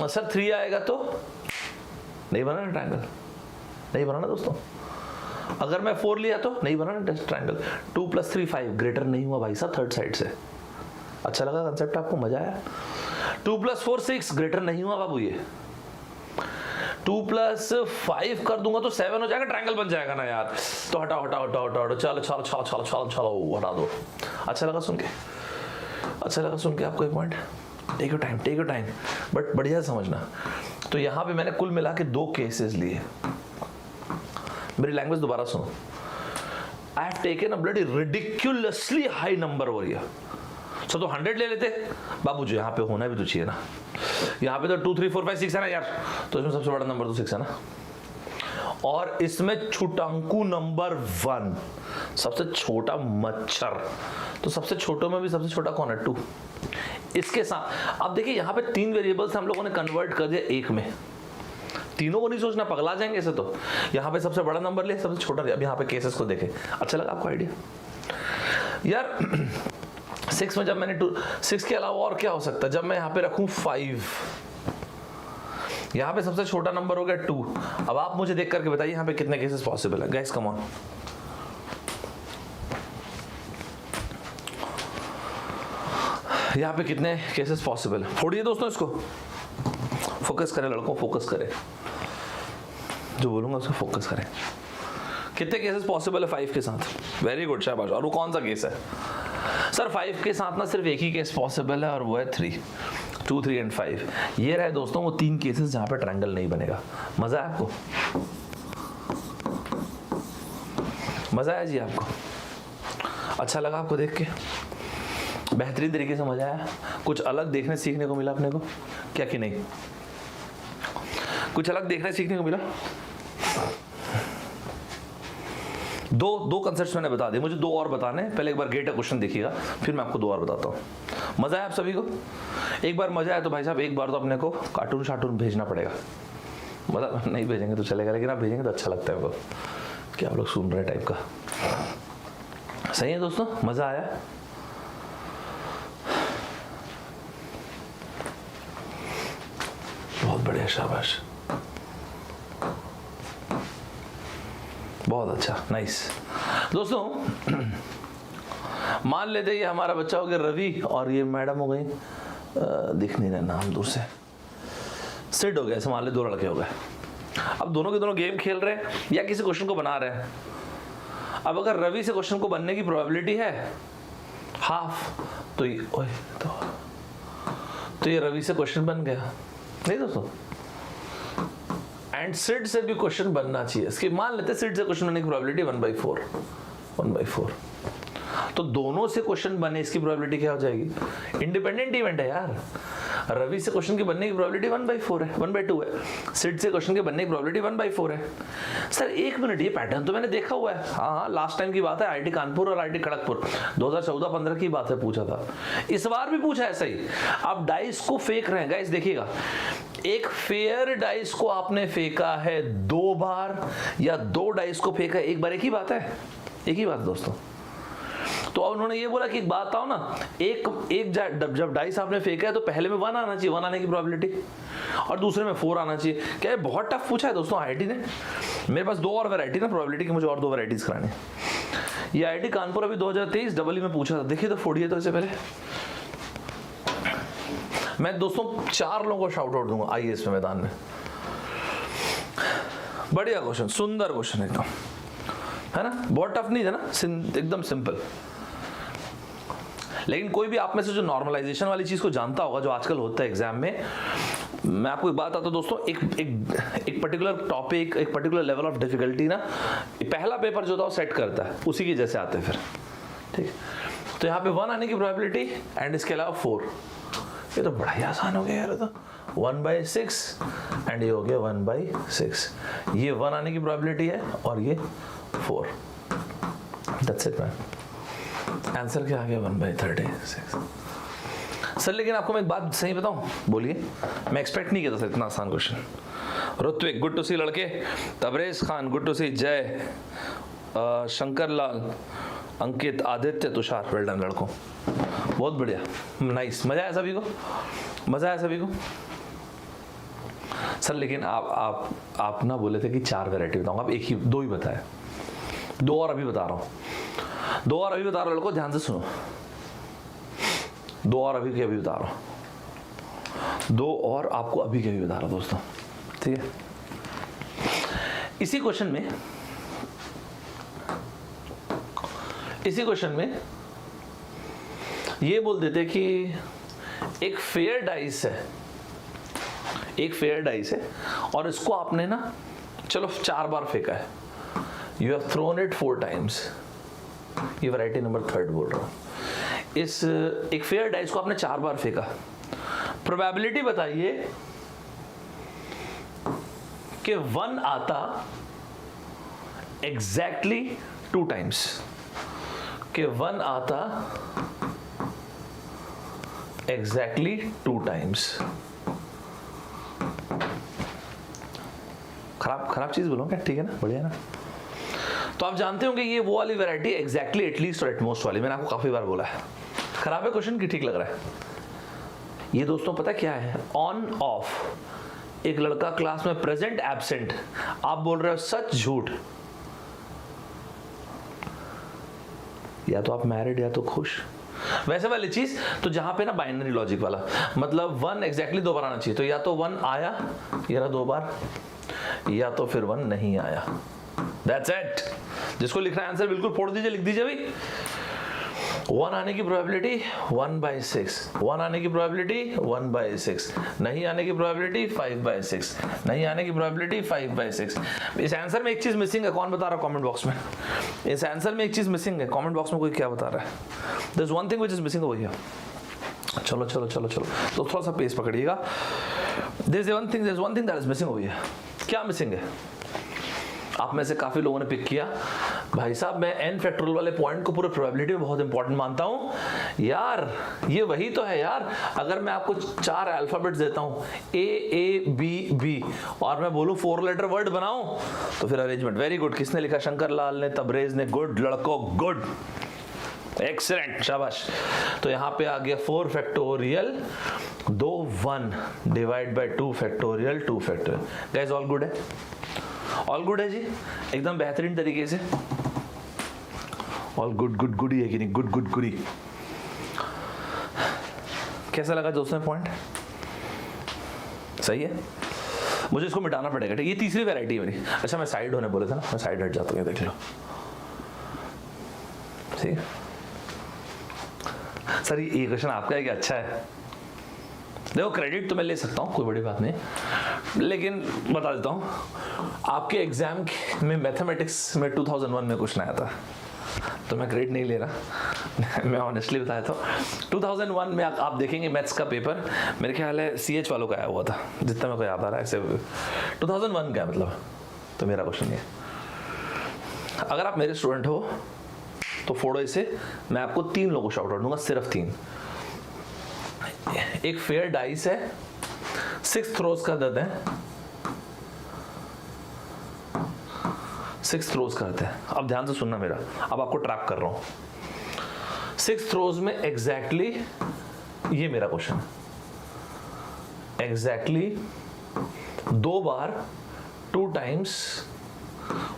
सर 3 आएगा तो नहीं बना ना ट्रायंगल, नहीं बना ना दोस्तों। अगर मैं 4 लिया तो नहीं बना ना ट्रायंगल। 2 + 3 5 ग्रेटर नहीं हुआ भाई साहब थर्ड साइड से। अच्छा लगा कंसेप्ट आपको, मजा आया? 2 + 4 6 ग्रेटर नहीं हुआ बाबू। ये 2 + 5 कर दूंगा तो 7 हो जाएगा, ट्रायंगल बन जाएगा ना यार। तो हटाओ हटाओ हटाओ हटाओ, चलो चलो चलो चलो चलो चलो हटा दो। अच्छा लगा सुन के, अच्छा लगा सुन के आपको एक point. Take your time but बढ़िया समझना। तो यहाँ पे मैंने कुल मिला के 2 केसेस लिए। मेरी लैंग्वेज दोबारा सुनो। I have taken a bloody ridiculously high number over here. So तो 100 ले लेते बाबूजी, यहाँ पे होना भी तो चाहिए ना। यहाँ पे तो 2 3 4 5 6 है ना यार, तो इसमें सबसे बड़ा नंबर तो 6 है ना। और इसमें छुटांकू नंबर 1, सबसे छोटा मच्छर। तो सबसे छोटों में भी सबसे छोटा कौन है? 2। इसके साथ अब देखिए यहाँ पे 3 वेरिएबल्स हम लोगों ने कन्वर्ट कर दिया एक में। तीनों को नहीं सोचना, पगला जाएंगे ऐसे तो। यहाँ पे सबसे बड़ा नंबर ले, सबसे छोटा ले। अब यहाँ पे केसेस को देखें। अच्छा लगा आपको आइडिया यार? 6 में जब मैंने 6 के अलावा और क्या हो सकता है? जब मैं यहाँ पे रखूं 5, यहाँ पे सबसे छोटा नंबर हो गया 2। अब आप मुझे देख करके बताइए यहाँ पे कितने केसेस पॉसिबल है गाइस, कम ऑन। यहाँ पे कितने केसेस पॉसिबल है? फोड़िए दोस्तों इसको, फोकस करें लड़कों, फोकस करें, जो बोलूंगा उसको फोकस करें। कितने केसेस पॉसिबल है 5 के साथ? वेरी गुड, शाबाश। और वो कौन सा केस है? सर 5 के साथ ना सिर्फ एक ही केस पॉसिबल है और वो है 3, 2 3 एंड 5। ये रहे दोस्तों वो 3 केसेस जहां पे ट्रायंगल नहीं बनेगा। मजा है आपको? मजा आया जी आपको? अच्छा लगा आपको देख के? बेहतरीन तरीके से मजा आया? कुछ अलग देखने सीखने को मिला अपने को क्या कि नहीं? कुछ अलग देखने सीखने को मिला? दो कंसेप्ट्स मैंने बता दिए, मुझे 2 और बताने। पहले एक बार गेट का क्वेश्चन देखिएगा, फिर मैं आपको 2 और बताता हूँ। मजा आया आप सभी को? एक बार मजा आया तो भाई साहब एक बार तो अपने को कार्टून शार्टून भेजना पड़ेगा। मतलब नहीं भेजेंगे तो चलेगा, लेकिन आप भेजेंगे तो अच्छा लगता है हमको कि आप लोग सुन रहे टाइप का। सही है दोस्तों? मजा आया? बहुत बढ़िया, शाबाश, बहुत अच्छा, नाइस। दोस्तों मान लेते ये हमारा बच्चा हो गया रवि और ये मैडम हो गई, दिख नहीं रहा नाम दूर से, सिड हो गया। ऐसे मान ले 2 लड़के हो गए। अब दोनों के दोनों गेम खेल रहे हैं या किसी क्वेश्चन को बना रहे हैं। अब अगर रवि से क्वेश्चन को बनने की प्रोबेबिलिटी है हाफ, तो ये रवि से क्वेश्चन बन गया नहीं दोस्तों। एंड सिड से भी क्वेश्चन बनना चाहिए। इसकी मान लेते सिड से क्वेश्चन बनने की प्रोबेबिलिटी 1/4। तो दोनों से क्वेश्चन बने इसकी प्रोबेबिलिटी क्या हो जाएगी? इंडिपेंडेंट इवेंट है यार। रवि से क्वेश्चन के बनने की प्रोबेबिलिटी 1/4 है, 1/2 है। सिड से क्वेश्चन के बनने की प्रोबेबिलिटी 1/4 है। सर 1 मिनट, ये पैटर्न तो मैंने देखा हुआ है। हाँ, लास्ट टाइम की बात है, IIT कानपुर और IIT खड़गपुर 2014-15 की बात है, पूछा था। इस बार भी पूछा है सही। आप डाइस को फेंक रहे हैं गाइस, देखिएगा। एक फेयर डाइस को आपने फेंका है 2 बार या 2 डाइस को फेंका 1 बार, एक ही बात है, एक ही बात दोस्तों। तो अब उन्होंने ये बोला कि एक बात आओ ना, जब डाइस आपने फेंका है तो पहले में 1 आना चाहिए, 1 आने की प्रोबेबिलिटी, और दूसरे में 4 आना चाहिए। क्या ये बहुत टफ पूछा है दोस्तों IIT ने? मेरे पास 2 और वैरायटी ना प्रोबेबिलिटी की, मुझे और 2 वैरायटीज करानी। ये IIT कानपुर अभी 2023 डबल में पूछा था। देखिए तो फोड़िए तो इससे पहले। मैं दोस्तों 4 लोगों को शाउट आउट दूंगा IAS में मैदान में। बढ़िया क्वेश्चन, सुंदर क्वेश्चन एकदम, है ना? बहुत टफ नहीं था ना, एकदम सिंपल। लेकिन कोई भी आप में से जो नॉर्मलाइजेशन वाली चीज को जानता होगा, जो आजकल होता है एग्जाम में, मैं आपको एक बात आता हूं दोस्तों। एक पर्टिकुलर टॉपिक, एक पर्टिकुलर लेवल ऑफ डिफिकल्टी ना, पहला पेपर जो था वो सेट करता है, उसी की जैसे आते हैं फिर, ठीक। तो यहाँ पे 1 आने की प्रोबेबिलिटी एंड इसके अलावा 4। ये तो बड़ा ही आसान हो गया यार। तो 1/6 एंड ये हो गया 1/6। ये 1 आने की प्रोबेबिलिटी है और ये 4। That's it man. आंसर क्या आ गया? 1/36। सर लेकिन आपको मैं एक बात सही बताऊं, बोलिए। मैं एक्सपेक्ट नहीं किया था सर इतना आसान क्वेश्चन। ऋत्विक गुड टू सी लड़के, तबरेज खान गुड टू सी, जय, शंकर लाल, अंकित, आदित्य, तुषार, वेल डन लड़कों, बहुत बढ़िया, नाइस, मजा आया सभी को, मजा आया सभी को सर। लेकिन आप ना बोले थे कि 4 वैरायटी बताऊंगा, आप 2 ही बताए, 2 और अभी बता रहा हूँ, 2 और अभी बता रहा हूँ लड़कों, ध्यान से सुनो, 2 और अभी के अभी बता रहा हूँ, 2 और आपको अभी के अभी बता रहा हूँ दोस्तों, ठीक है। इसी क्वेश्चन में ये बोल देते कि एक फेयर डाइस है, और इसको आपने ना चलो 4 बार फेंका है, you have thrown it 4 times, ये वैरायटी नंबर 3 बोल रहा हूं। इस एक फेयर डाइस को आपने 4 बार फेंका, प्रोबेबिलिटी बताइए कि 1 आता एग्जैक्टली 2 टाइम्स, कि 1 आता एग्जैक्टली 2 टाइम्स। खराब चीज बोलो क्या, ठीक है ना, बढ़िया ना। तो आप जानते होंगे ये वो वाली वैरायटी एग्जैक्टली, एटलीस्ट और एटमोस्ट वाली, मैंने आपको काफी बार बोला है। खराब है क्वेश्चन की ठीक लग रहा है? ये दोस्तों पता क्या है, ऑन ऑफ, एक लड़का क्लास में प्रेजेंट एब्सेंट, आप बोल रहे हो सच झूठ, या तो आप मैरिड या तो खुश, वैसे वाली चीज। तो जहां पे ना बाइनरी लॉजिक वाला, मतलब 1 एग्जैक्टली 2 बार आना चाहिए, तो या तो 1 आया या 2 बार, या तो फिर 1 नहीं आया, दैट्स इट। जिसको लिखना है आंसर बिल्कुल फोड़ दीजिए, लिख दीजिए भाई। 1 आने की प्रोबेबिलिटी 1/6, 1 आने की प्रोबेबिलिटी 1/6, नहीं आने की प्रोबेबिलिटी 5/6, नहीं आने की प्रोबेबिलिटी 5/6। इस आंसर में एक चीज मिसिंग है, कौन बता रहा है कमेंट बॉक्स में? इस आंसर में एक चीज मिसिंग है, कमेंट बॉक्स में कोई क्या बता रहा है? There is one thing which is missing over here. चलो तो थोड़ा सा पेस पकड़िएगा। There is one thing that is missing over here. क्या मिसिंग है? आप में से काफी लोगों ने पिक किया, भाई साहब मैं n फैक्टोरियल वाले पॉइंट को पूरे प्रोबेबिलिटी में बहुत इंपॉर्टेंट मानता हूं। यार ये वही तो है यार, अगर मैं आपको 4 अल्फाबेट्स देता हूं A, और मैं बोलूं 4 लेटर वर्ड बनाऊं, तो फिर अरेंजमेंट। वेरी गुड, किसने लिखा? शंकर लाल ने, तबरेज ने, गुड लड़कों, गुड, एक्सीलेंट, शाबाश। तो यहाँ पे आ गया 4 factorial 2 1 divide by 2 factorial 2 factorial. Guys all good है? ऑल गुड है जी, एकदम बेहतरीन तरीके से। ऑल गुड ही है कि नहीं? गुडी। कैसा लगा दोस्तों पॉइंट? सही है? मुझे इसको मिटाना पड़ेगा, ठीक? ये तीसरी वैरायटी है मेरी। अच्छा मैं साइड होने बोले था ना, मैं साइड हट जाता हूँ, देख लो। ठीक सर, ये क्वेश्चन आपका है कि अच्छा है? देखो क्रेडिट तो मैं ले सकता हूँ, कोई बड़ी बात नहीं, लेकिन बता देता हूँ, आपके एग्जाम में मैथमेटिक्स में 2001 में क्वेश्चन आया था, तो मैं क्रेडिट नहीं ले रहा मैं ऑनेस्टली बताया था। 2001 में आप देखेंगे मैथ्स का पेपर, मेरे ख्याल है CH वालों का आया हुआ था, जितना मेरे को याद आ रहा है ऐसे। 2001 का मतलब, तो मेरा क्वेश्चन ये, अगर आप मेरे स्टूडेंट हो तो फोड़ो इसे। मैं आपको 3 लोगों को शाउट आउट दूंगा, सिर्फ 3। एक फेयर डाइस है, 6 थ्रोज का दर्द है, 6 थ्रोज करते हैं। अब ध्यान से सुनना मेरा, अब आपको ट्रैप कर रहा हूं। 6 थ्रोज में एग्जैक्टली ये मेरा क्वेश्चन, एग्जैक्टली 2 बार 2 टाइम्स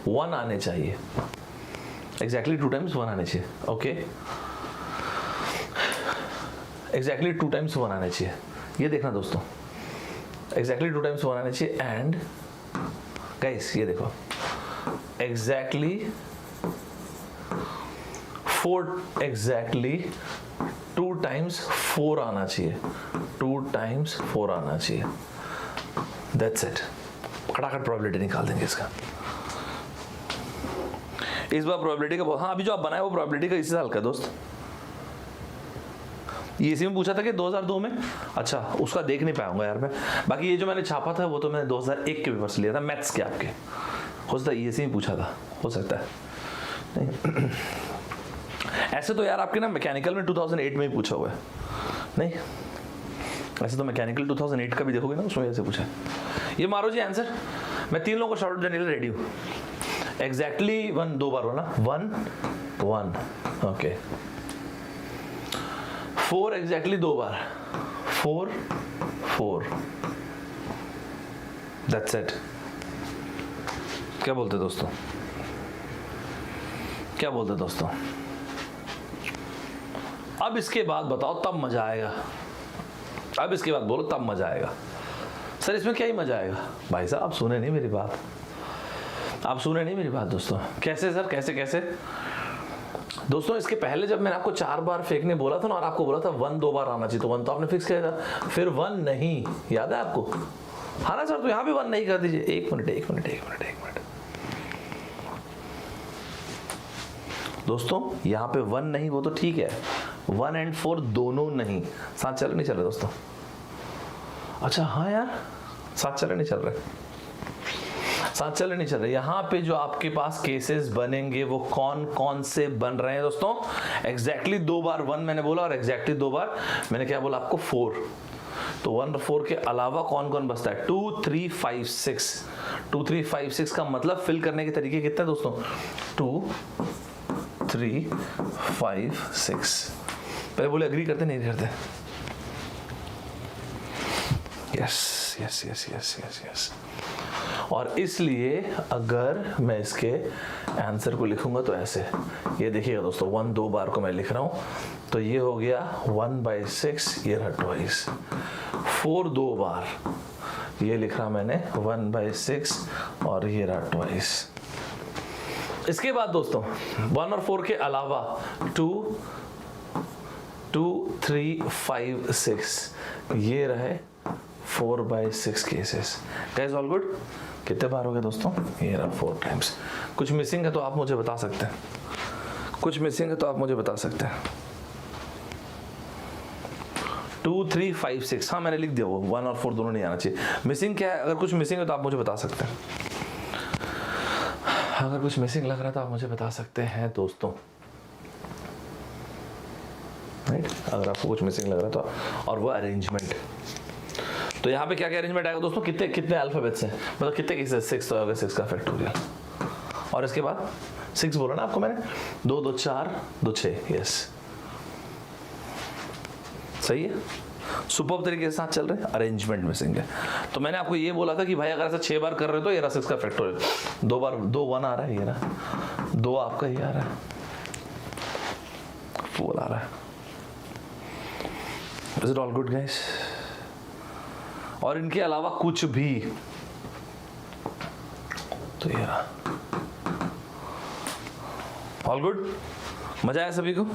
1 आने चाहिए, एग्जैक्टली 2 टाइम्स 1 आने चाहिए। ओके, एग्जैक्टली 2 टाइम्स 1 आने चाहिए, ये देखना दोस्तों, एग्जैक्टली 2 टाइम्स 1 आने चाहिए। एंड गाइस ये देखो, एग्जैक्टली 2 टाइम्स 4 आना चाहिए, 2 टाइम्स 4 आना चाहिए। दैट्स इट, खटाखट प्रोबेबिलिटी निकाल देंगे इसका। इस बार प्रोबेबिलिटी का, हाँ अभी जो आप बनाए वो प्रोबेबिलिटी का इसी साल का दोस्त, ये इसी में पूछा था कि 2002 में, अच्छा उसका देख नहीं पाऊंगा यार मैं। बाकी ये जो मैंने छापा था वो तो मैंने 2001 के पेपर से लिया था, मैथ्स के आपके, हो सकता है इसी में पूछा था, हो सकता है नहीं ऐसे तो यार आपके ना मैकेनिकल में 2008 में ही पूछा हुआ है, नहीं ऐसे तो मैकेनिकल 2008 का भी देखोगे ना, उसमें ऐसे पूछा है। ये मारो जी आंसर। मैं 3 लोगों को शॉर्ट देने के लिए रेडी हूँ। एग्जैक्टली 1 2 बार बोला, 1 1 okay. 4 exactly 2 bar, 4 4 that's it. क्या बोलते दोस्तों, क्या बोलते दोस्तों? अब इसके बाद बताओ, तब मजा आएगा। अब इसके बाद बोलो तब मजा आएगा। सर इसमें क्या ही मजा आएगा? भाई साहब आप सुने नहीं मेरी बात, आप सुने नहीं मेरी बात दोस्तों। कैसे सर, कैसे कैसे दोस्तों? इसके पहले जब मैंने आपको 4 बार फेंकने बोला था ना, और आपको बोला था 1 2 बार आना चाहिए, तो 1 तो आपने फिक्स किया था, फिर 1 नहीं, याद है आपको? हाँ ना सर, तो यहाँ भी 1 नहीं कर दीजिए। एक मिनट दोस्तों, यहाँ पे 1 नहीं, वो तो ठीक है, 1 और 4 दोनों नहीं, साथ चल नहीं चल रहे दोस्तों। अच्छा हाँ यार, साथ चले नहीं चल रहे, साथ चले नहीं चल रहे। यहाँ पे जो आपके पास केसेस बनेंगे वो कौन कौन से बन रहे हैं दोस्तों? एग्जैक्टली 2 बार 1 मैंने बोला, और एग्जैक्टली 2 बार मैंने क्या बोला आपको? 4। तो 1 और 4 के अलावा कौन कौन बचता है? 2 3 5 6। 2 3 5 6 का मतलब फिल करने के तरीके कितने दोस्तों? 2 3 5 6। पहले बोले एग्री करते नहीं करते? Yes yes yes yes yes yes. और इसलिए अगर मैं इसके आंसर को लिखूंगा तो ऐसे, ये देखिएगा दोस्तों, 1 2 बार को मैं लिख रहा हूं, तो ये हो गया 1/6, ये रहा ट्वाइस। 4 2 बार, ये लिख रहा मैंने 1/6, और ये रहा ट्वाइस। इसके बाद दोस्तों 1 और 4 के अलावा 2 2 3 5 6, ये रहे 4/6 केसेस। Guys all good? कितने बार हो गए दोस्तों? ये रहा 4 टाइम्स। कुछ मिसिंग है तो आप मुझे बता सकते हैं, कुछ मिसिंग है तो आप मुझे बता सकते हैं। 2 3 5 6, हाँ मैंने लिख दिया, वो 1 और 4 दोनों नहीं आना चाहिए। मिसिंग क्या है? अगर कुछ मिसिंग है तो आप मुझे बता सकते हैं, अगर कुछ मिसिंग लग रहा है तो आप मुझे बता सकते हैं दोस्तों, राइट? अगर आपको कुछ मिसिंग लग रहा है तो, और वो अरेंजमेंट। तो यहाँ पे क्या क्या अरेंजमेंट आएगा दोस्तों? कितने कितने अल्फाबेट्स हैं, मतलब कितने केसेस? 6 तो होगा, 6 का फैक्टोरियल, और इसके बाद 6 बोला ना आपको मैंने, 2 2 4 2 6, यस सही है। सुपर तरीके के साथ चल रहे हैं, अरेंजमेंट मिसिंग है। तो मैंने आपको ये बोला था कि भाई अगर ऐसा 6 बार कर रहे हो तो ये रहा 6 का फैक्टोरियल। 2 बार 2 1 आ रहा है, ये रहा 2 आपका ये आ रहा है, 4 आ रहा है। Is it all good guys? और इनके अलावा कुछ भी तो ये रहा। All good? मजा आया सभी को?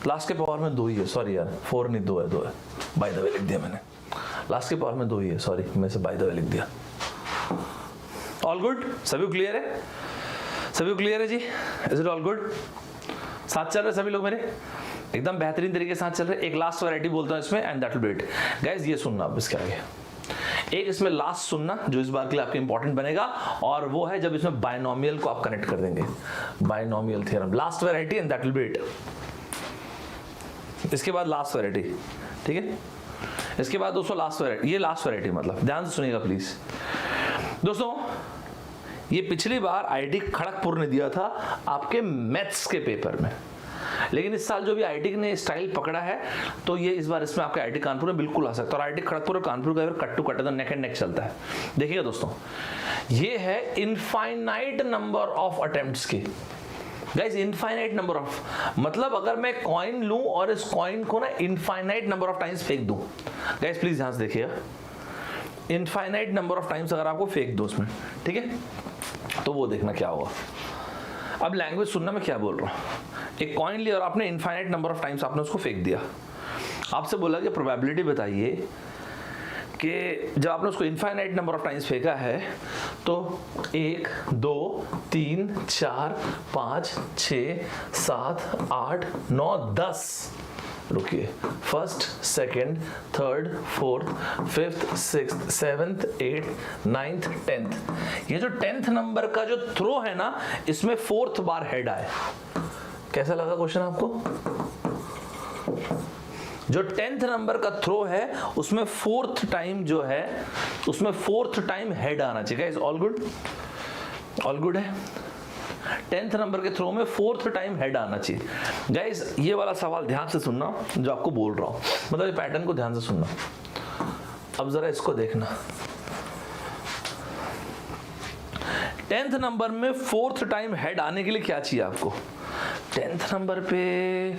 लास्ट के पावर में 2 ही है, सॉरी यार, 4 नहीं 2 है, 2 है, बाय द वे लिख दिया मैंने। लास्ट के पावर में 2 ही है, सॉरी मैं से बाय द वे लिख दिया। All good? सभी को क्लियर है? सभी को क्लियर है जी? Is it all good? साथ चल रहे सभी लोग मेरे? एकदम बेहतरीन तरीके से साथ चल रहे। एक लास्ट वैरायटी बोलता हूं इसमें, and that will be it guys. ये सुनना अब इसके आगे, एक इसमें लास्ट सुनना जो इस बार के लिए आपके इंपॉर्टेंट बनेगा, और वो है जब इसमें बायनोमियल को आप कनेक्ट कर देंगे, binomial theorem. Last variety and that will be it. इसके बाद लास्ट वैरायटी, ठीक है? इसके बाद दोस्तों लास्ट वैरायटी, ये लास्ट वैरायटी मतलब ध्यान से सुनिएगा प्लीज दोस्तों। ये पिछली बार आईआईटी खड़गपुर ने दिया था आपके मैथ्स के पेपर में, लेकिन इस साल जो भी आईआईटी ने स्टाइल पकड़ा है तो ये इस बार इसमें आपके आईआईटी कानपुर में बिल्कुल आ सकता है। और आईआईटी खड़गपुर और कानपुर का cut to cut neck and neck चलता है। देखिएगा दोस्तों, ये है इनफाइनाइट नंबर ऑफ अटेम्प्ट्स की। गाइस इनफाइनाइट नंबर ऑफ मतलब अगर मैं कॉइन लूं और इस कॉइन को ना इनफाइनाइट नंबर ऑफ टाइम्स फेंक दूं, गाइस प्लीज ध्यान से देखिएगा, इनफाइनाइट नंबर ऑफ टाइम्स अगर आपको फेंक दो उसमें, ठीक है, तो वो देखना क्या होगा। अब लैंग्वेज सुनना मैं क्या बोल रहा हूं। एक कॉइन लिया और आपने इनफाइनाइट नंबर ऑफ टाइम्स आपने उसको फेंक दिया। आपसे बोला कि प्रोबेबिलिटी बताइए कि जब आपने उसको इनफाइनाइट नंबर ऑफ टाइम्स फेंका है तो 1 2 3 4 5 6 7 8 9 10, रुकिए, first second third fourth fifth sixth seventh eighth ninth tenth. ये जो 10th नंबर का जो थ्रो है ना, इसमें 4th बार हेड आए। कैसा लगा क्वेश्चन आपको? जो 10th नंबर का थ्रो है उसमें 4th टाइम जो है उसमें 4th टाइम हेड आना चाहिए guys. All good, all good है। 10th नंबर के थ्रो में 4th टाइम हेड आना चाहिए गाइस। ये वाला सवाल ध्यान से सुनना जो आपको बोल रहा हूं, मतलब ये पैटर्न को ध्यान से सुनना। अब जरा इसको देखना, 10th नंबर में 4th टाइम हेड आने के लिए क्या चाहिए आपको? 10th नंबर पे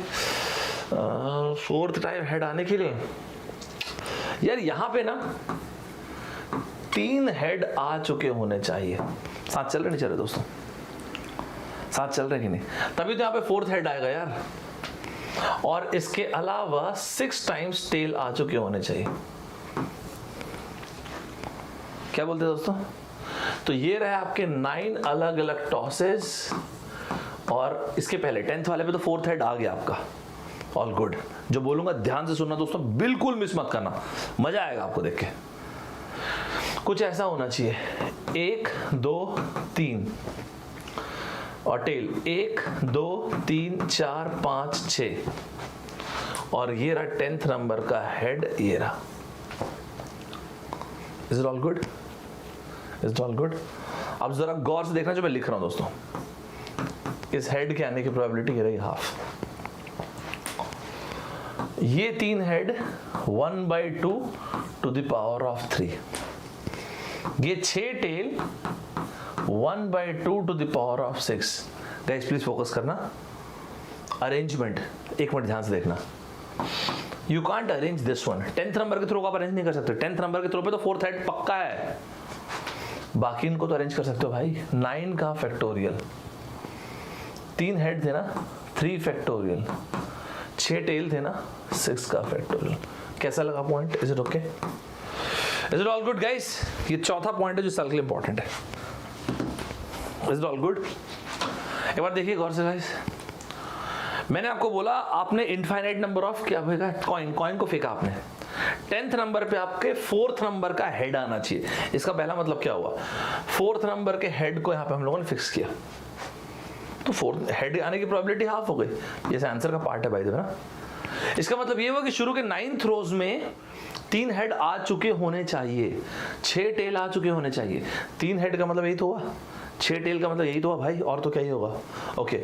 4th टाइम हेड आने के लिए यार यहां पे ना 3 हेड आ चुके होने चाहिए। साथ चल रहे नहीं चल रहे दोस्तों? साथ चल रहे कि नहीं? तभी तो यहाँ पे 4th हेड आएगा यार। और इसके अलावा 6 टाइम्स टेल आ चुके होने चाहिए। क्या बोलते हैं दोस्तों? तो ये रहे आपके 9 अलग अलग टॉसेस, और इसके पहले 10th वाले पे तो 4th हेड आ गया आपका। All good. जो बोलूंगा ध्यान से सुनना दोस्तों, बिल्कुल मिस मत करना, मजा आएगा आपको देख के। कुछ ऐसा होना चाहिए 1 2 3 और टेल 1 2 3 4 5 6 और ये रहा 10th नंबर का हेड, ये रहा। Is it all good? Is it all good? अब जरा गौर से देखना जो मैं लिख रहा हूं दोस्तों। इस हेड के आने की प्रोबेबिलिटी ये रही हाफ। ये 3 head 1/2 to the power of 3। ये 6 tail 1/2 to the power of 6। Guys please focus करना। अरेंजमेंट एक मिनट ध्यान से देखना। You can't arrange this one. 10th number के थ्रो को आप अरेंज नहीं कर सकते। 10th नंबर के थ्रो पे तो 4th हेड पक्का है, बाकी इनको तो अरेंज कर सकते हो भाई। 9 का फैक्टोरियल, 3 हेड थे ना, 3 फैक्टोरियल, 6 टेल थे ना, 6 का फैक्टोरियल। कैसा लगा point? Is it okay? Is it all good guys? ये चौथा पॉइंट है जो साल के लिए इंपॉर्टेंट है। Is it all good? एक बार देखिए गौर से गाइस। मैंने आपको बोला आपने इनफाइनाइट नंबर ऑफ क्या फेंका? कॉइन को फेंका आपने। 10th नंबर पे आपके 4th नंबर का हेड आना चाहिए। इसका पहला मतलब क्या हुआ? 4th नंबर के हेड को यहां पे हम लोगों ने फिक्स किया, तो 4th हेड आने की प्रोबेबिलिटी हाफ हो गई। ये आंसर का पार्ट है भाई ना। इसका मतलब ये हुआ कि शुरू के 9 थ्रोज में 3 हेड आ चुके होने चाहिए, 6 टेल आ चुके होने चाहिए। 3 हेड का मतलब यही तो हुआ, 6 टेल का मतलब यही तो हुआ भाई, और तो क्या ही होगा। ओके,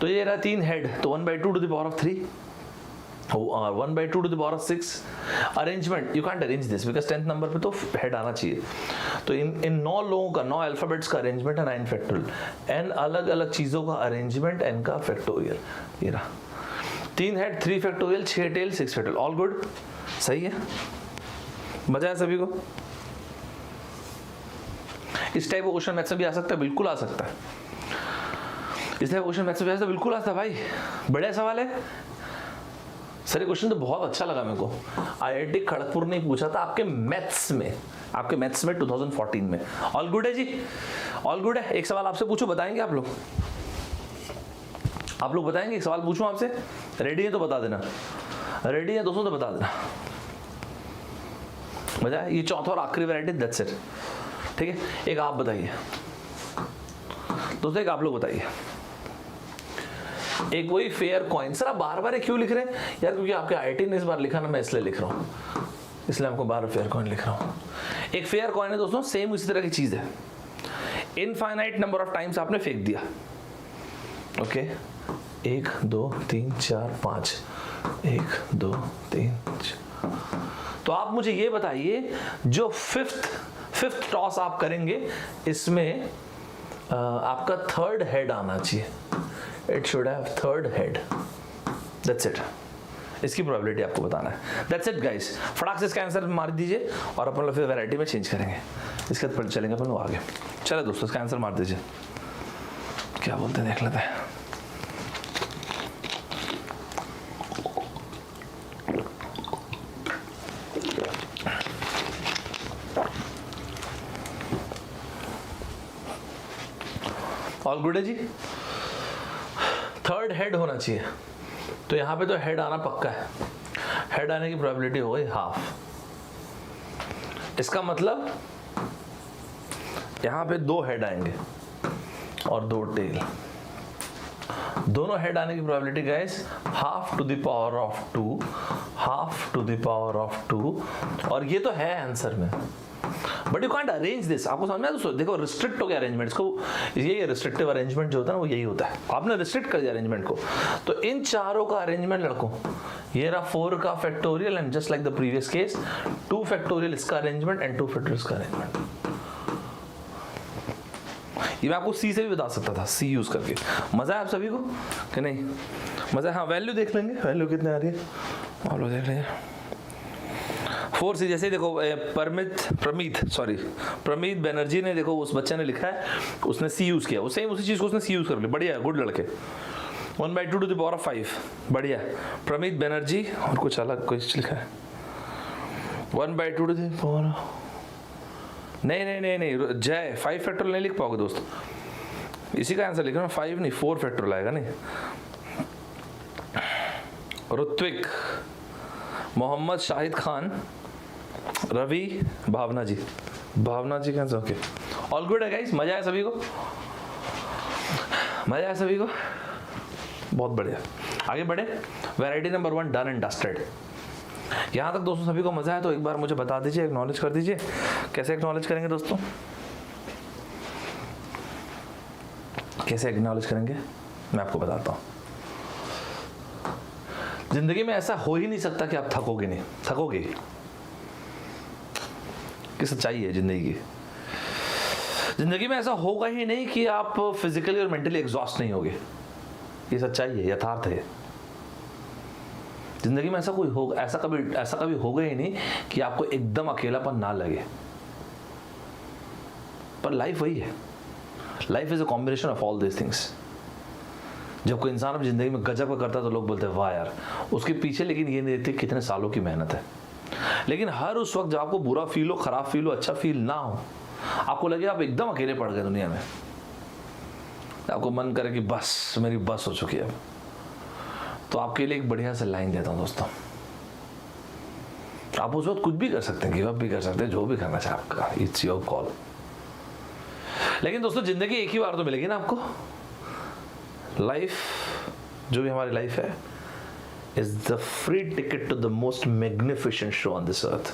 तो ये रहा 3 हेड, तो 1/2 टू द पावर ऑफ 3 और 1/2 to the power of 6। Arrangement you can't arrange this because 10th number पे तो हेड आना चाहिए। तो इन 9 लोगों का, 9 अल्फाबेट्स का अरेंजमेंट है 9 फैक्टोरियल। n अलग अलग चीजों का अरेंजमेंट n का फैक्टोरियल। ये रहा 3 head 3 factorial 6 tail 6 factorial. All good? सही है? मजा है सभी को? इस टाइप का क्वेश्चन मैथ्स में भी आ सकता है, बिल्कुल आ सकता है। इस टाइप का क्वेश्चन मैथ्स में भी बिल्कुल आता है भाई। बढ़िया सवाल है सर। ये क्वेश्चन तो बहुत अच्छा लगा मेरे को। IIT खड़गपुर ने पूछा था आपके मैथ्स में, 2014 में। ऑल गुड है जी? ऑल गुड है। एक सवाल आपसे पूछो, बताएंगे आप लोग? आप लोग बताएंगे? एक सवाल पूछूं आपसे? रेडी है तो बता देना। रेडी है दोस्तों तो बता देना। मजा है? ये चौथा और आखिरी वैरायटी, दैट्स इट। ठीक है, एक आप बताइए दोस्तों, एक आप लोग बताइए। एक वही फेयर कॉइन। सर आप बार बार क्यों लिख रहे हैं यार? क्योंकि आपके IIT ने इस बार लिखा ना, मैं इसलिए लिख रहा हूँ, इसलिए आपको बार फेयर कॉइन लिख रहा हूँ। एक फेयर कॉइन है दोस्तों, सेम इसी तरह की चीज है। इनफाइनाइट नंबर ऑफ टाइम्स आपने फेंक दिया। ओके, 1 2 3 4 5, 1 2 3 4। तो आप मुझे ये बताइए, जो फिफ्थ टॉस आप करेंगे, इसमें आपका 3rd हेड आना चाहिए। It should have 3rd head. That's it. इसकी प्रोबेबिलिटी आपको बताना है। That's it guys. फटाक से इसका आंसर मार दीजिए और अपन लोग फिर वैरायटी में चेंज करेंगे। इसके बाद चलेंगे अपन लोग आगे। चलो दोस्तों, इसका आंसर मार दीजिए। क्या बोलते हैं देख लेते हैं। ऑल गुड है जी? 3rd हेड होना चाहिए, तो यहां पे तो हेड आना पक्का है। हेड आने की प्रोबेबिलिटी हो गई हाफ। इसका मतलब यहां पे 2 हेड आएंगे और 2 टेल। दोनों हेड आने की probability guys half to the power of 2, half to the power of 2, और ये तो है आंसर में, but you can't arrange this. आपको समझ में आया दोस्तों? देखो रिस्ट्रिक्ट हो गया अरेंजमेंट को, ये रिस्ट्रिक्टिव अरेंजमेंट जो होता है ना वो यही होता है, आपने रिस्ट्रिक्ट कर दिया अरेंजमेंट को। तो इन चारों का अरेंजमेंट लड़कों, ये रहा 4 का factorial and just like the previous case 2 factorial इसका अरेंजमेंट एंड 2 फैक्टोरियल इसका अरेंजमेंट। ये मैं आपको सी से भी बता सकता था, सी यूज करके। मजा है आप सभी को कि नहीं? मजा है। हाँ वैल्यू देख लेंगे, वैल्यू कितने आ रही है आप लोग देख लेंगे। 4 सी जैसे देखो प्रमीत बनर्जी ने, देखो उस बच्चे ने लिखा है, उसने सी यूज किया, सेम उसी चीज को उसने सी यूज कर लिया, बढ़िया, गुड लड़के। 1/2 टू द पावर ऑफ 5, बढ़िया। प्रमीत बनर्जी और कुछ अलग कुछ लिखा है 1/2 टू द पावर, नहीं जय 5 फैक्टोरियल नहीं लिख पाओगे दोस्त, इसी का आंसर लिखना 5 नहीं 4 फैक्टोरियल आएगा। नहीं, ऋत्विक, मोहम्मद शाहिद खान, रवि, भावना जी का आंसर ओके। ऑल गुड है गाइस, मजा आया सभी को? मजा आया सभी को? बहुत बढ़िया, आगे बढ़े। Variety number 1 done and dusted. यहाँ तक दोस्तों सभी को मजा आया तो एक बार मुझे बता दीजिए, एक्नॉलेज कर दीजिए। कैसे एक्नॉलेज करेंगे दोस्तों? कैसे एक्नॉलेज करेंगे मैं आपको बताता हूँ। जिंदगी में ऐसा हो ही नहीं सकता कि आप थकोगे नहीं, थकोगे कि सच्चाई है जिंदगी की। जिंदगी में ऐसा होगा ही नहीं कि आप फिजिकली और मेंटली एग्जॉस्ट नहीं होगे, ये सच्चाई है, यथार्थ है। जिंदगी में ऐसा कभी होगा ही नहीं कि आपको एकदम अकेलापन ना लगे। पर लाइफ वही है, life is a combination of all this things. जब कोई इंसान अपनी जिंदगी में गजब का करता है तो लोग बोलते हैं वाह यार, उसके पीछे लेकिन ये नहीं देखते कितने सालों की मेहनत है। लेकिन हर उस वक्त जब आपको बुरा फील हो, खराब फील हो, अच्छा फील ना हो, आपको लगे आप एकदम अकेले पड़ गए दुनिया में, आपको मन करे कि बस मेरी बस हो चुकी है, तो आपके लिए एक बढ़िया सा लाइन देता हूं दोस्तों। आप उस वक्त कुछ भी कर सकते हैं, गिव अप भी कर सकते हैं, जो भी करना चाहे आपका, इट्स योर कॉल। लेकिन दोस्तों जिंदगी एक ही बार तो मिलेगी ना आपको। लाइफ जो भी हमारी लाइफ है is the free ticket to the most magnificent show on this earth.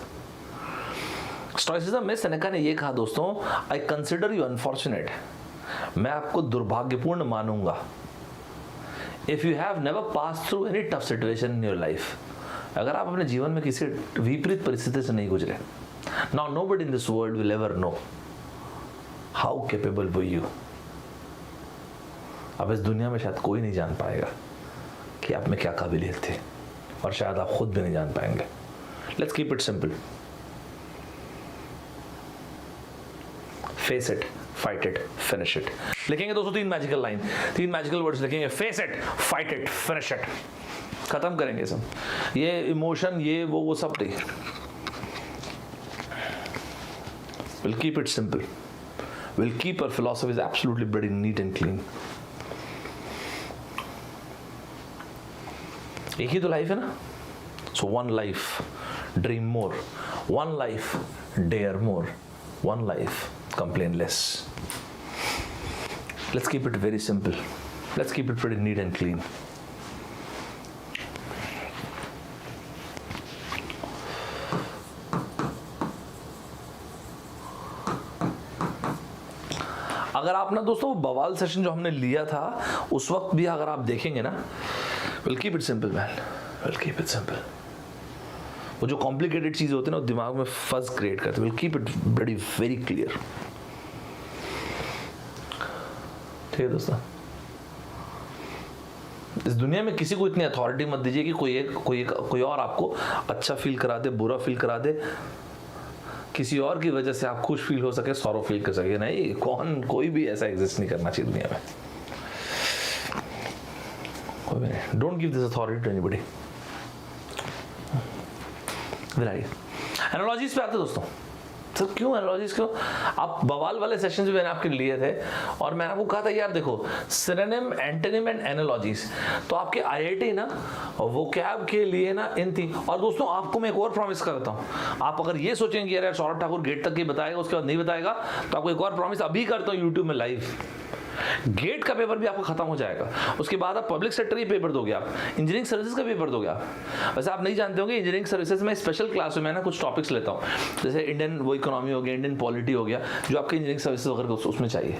Stoicism में सेनेका ने ये कहा दोस्तों, आई कंसिडर यू अनफॉर्चुनेट, मैं आपको दुर्भाग्यपूर्ण मानूंगा, if you have never pass through any tough situation in your life, अगर आप अपने जीवन में किसी विपरीत परिस्थिति से नहीं गुजरे। Now nobody in this world will ever know how capable were you. अब इस दुनिया में शायद कोई नहीं जान पाएगा कि आप में क्या काबिलियत थी, और शायद आप खुद भी नहीं जान पाएंगे। Let's keep it simple, face it, fight it, finish it. लिखेंगे दोस्तों 3 मैजिकल लाइन, 3 मैजिकल वर्ड्स लिखेंगे, face it, fight it, finish it. खत्म करेंगे सब ये इमोशन, ये वो सब नहीं। We'll keep it simple. We'll keep our philosophies absolutely pretty neat and clean. एक ही तो लाइफ है ना, so one life, dream more, one life, dare more, one life, complain less. Let's keep it very simple. Let's keep it pretty neat and clean. अगर आप ना दोस्तों बवाल सेशन जो हमने लिया था उस वक्त भी अगर आप देखेंगे ना, will keep it simple man, will keep it simple. वो जो कॉम्प्लिकेटेड चीज़ होती है ना वो दिमाग में फज क्रिएट करते, will keep it very very clear. ठीक है दोस्तों, इस दुनिया में किसी को इतनी अथॉरिटी मत दीजिए कि कोई और आपको अच्छा फील करा दे, बुरा फील करा दे, किसी और की वजह से आप खुश फील हो सके, सॉरो फील कर सके। नहीं, कोई भी ऐसा एग्जिस्ट नहीं करना चाहिए दुनिया में। Don't give this authority to anybody. Analogies पे आते दोस्तों। सर क्यों एनालॉजीज, क्यों? आप बवाल वाले सेशंस भी मैंने आपके लिए थे और मैंने आपको कहा था यार देखो, सिनोनिम, एंटोनिम एंड एनालॉजीज तो आपके आईआईटी ना वोकैब के लिए ना इन थी। और दोस्तों आपको मैं एक और प्रॉमिस करता हूँ, आप अगर ये सोचेंगे कि यार सौरभ ठाकुर गेट तक ही बताएगा उसके बाद नहीं बताएगा, तो आपको एक और प्रॉमिस अभी करता हूँ यूट्यूब में लाइव, गेट का पेपर भी आपका खत्म हो जाएगा, उसके बाद आप पब्लिक सेक्टर के पेपर दोगे, आप इंजीनियरिंग सर्विसेज का पेपर दोगे आप। वैसे आप नहीं जानते होंगे इंजीनियरिंग सर्विसेज में स्पेशल क्लास में मैं ना कुछ टॉपिक्स लेता हूँ, जैसे इंडियन वो इकोनॉमी हो गया, इंडियन पॉलिटी हो गया, जो आपके इंजीनियरिंग सर्विसेज वगैरह उसमें चाहिए।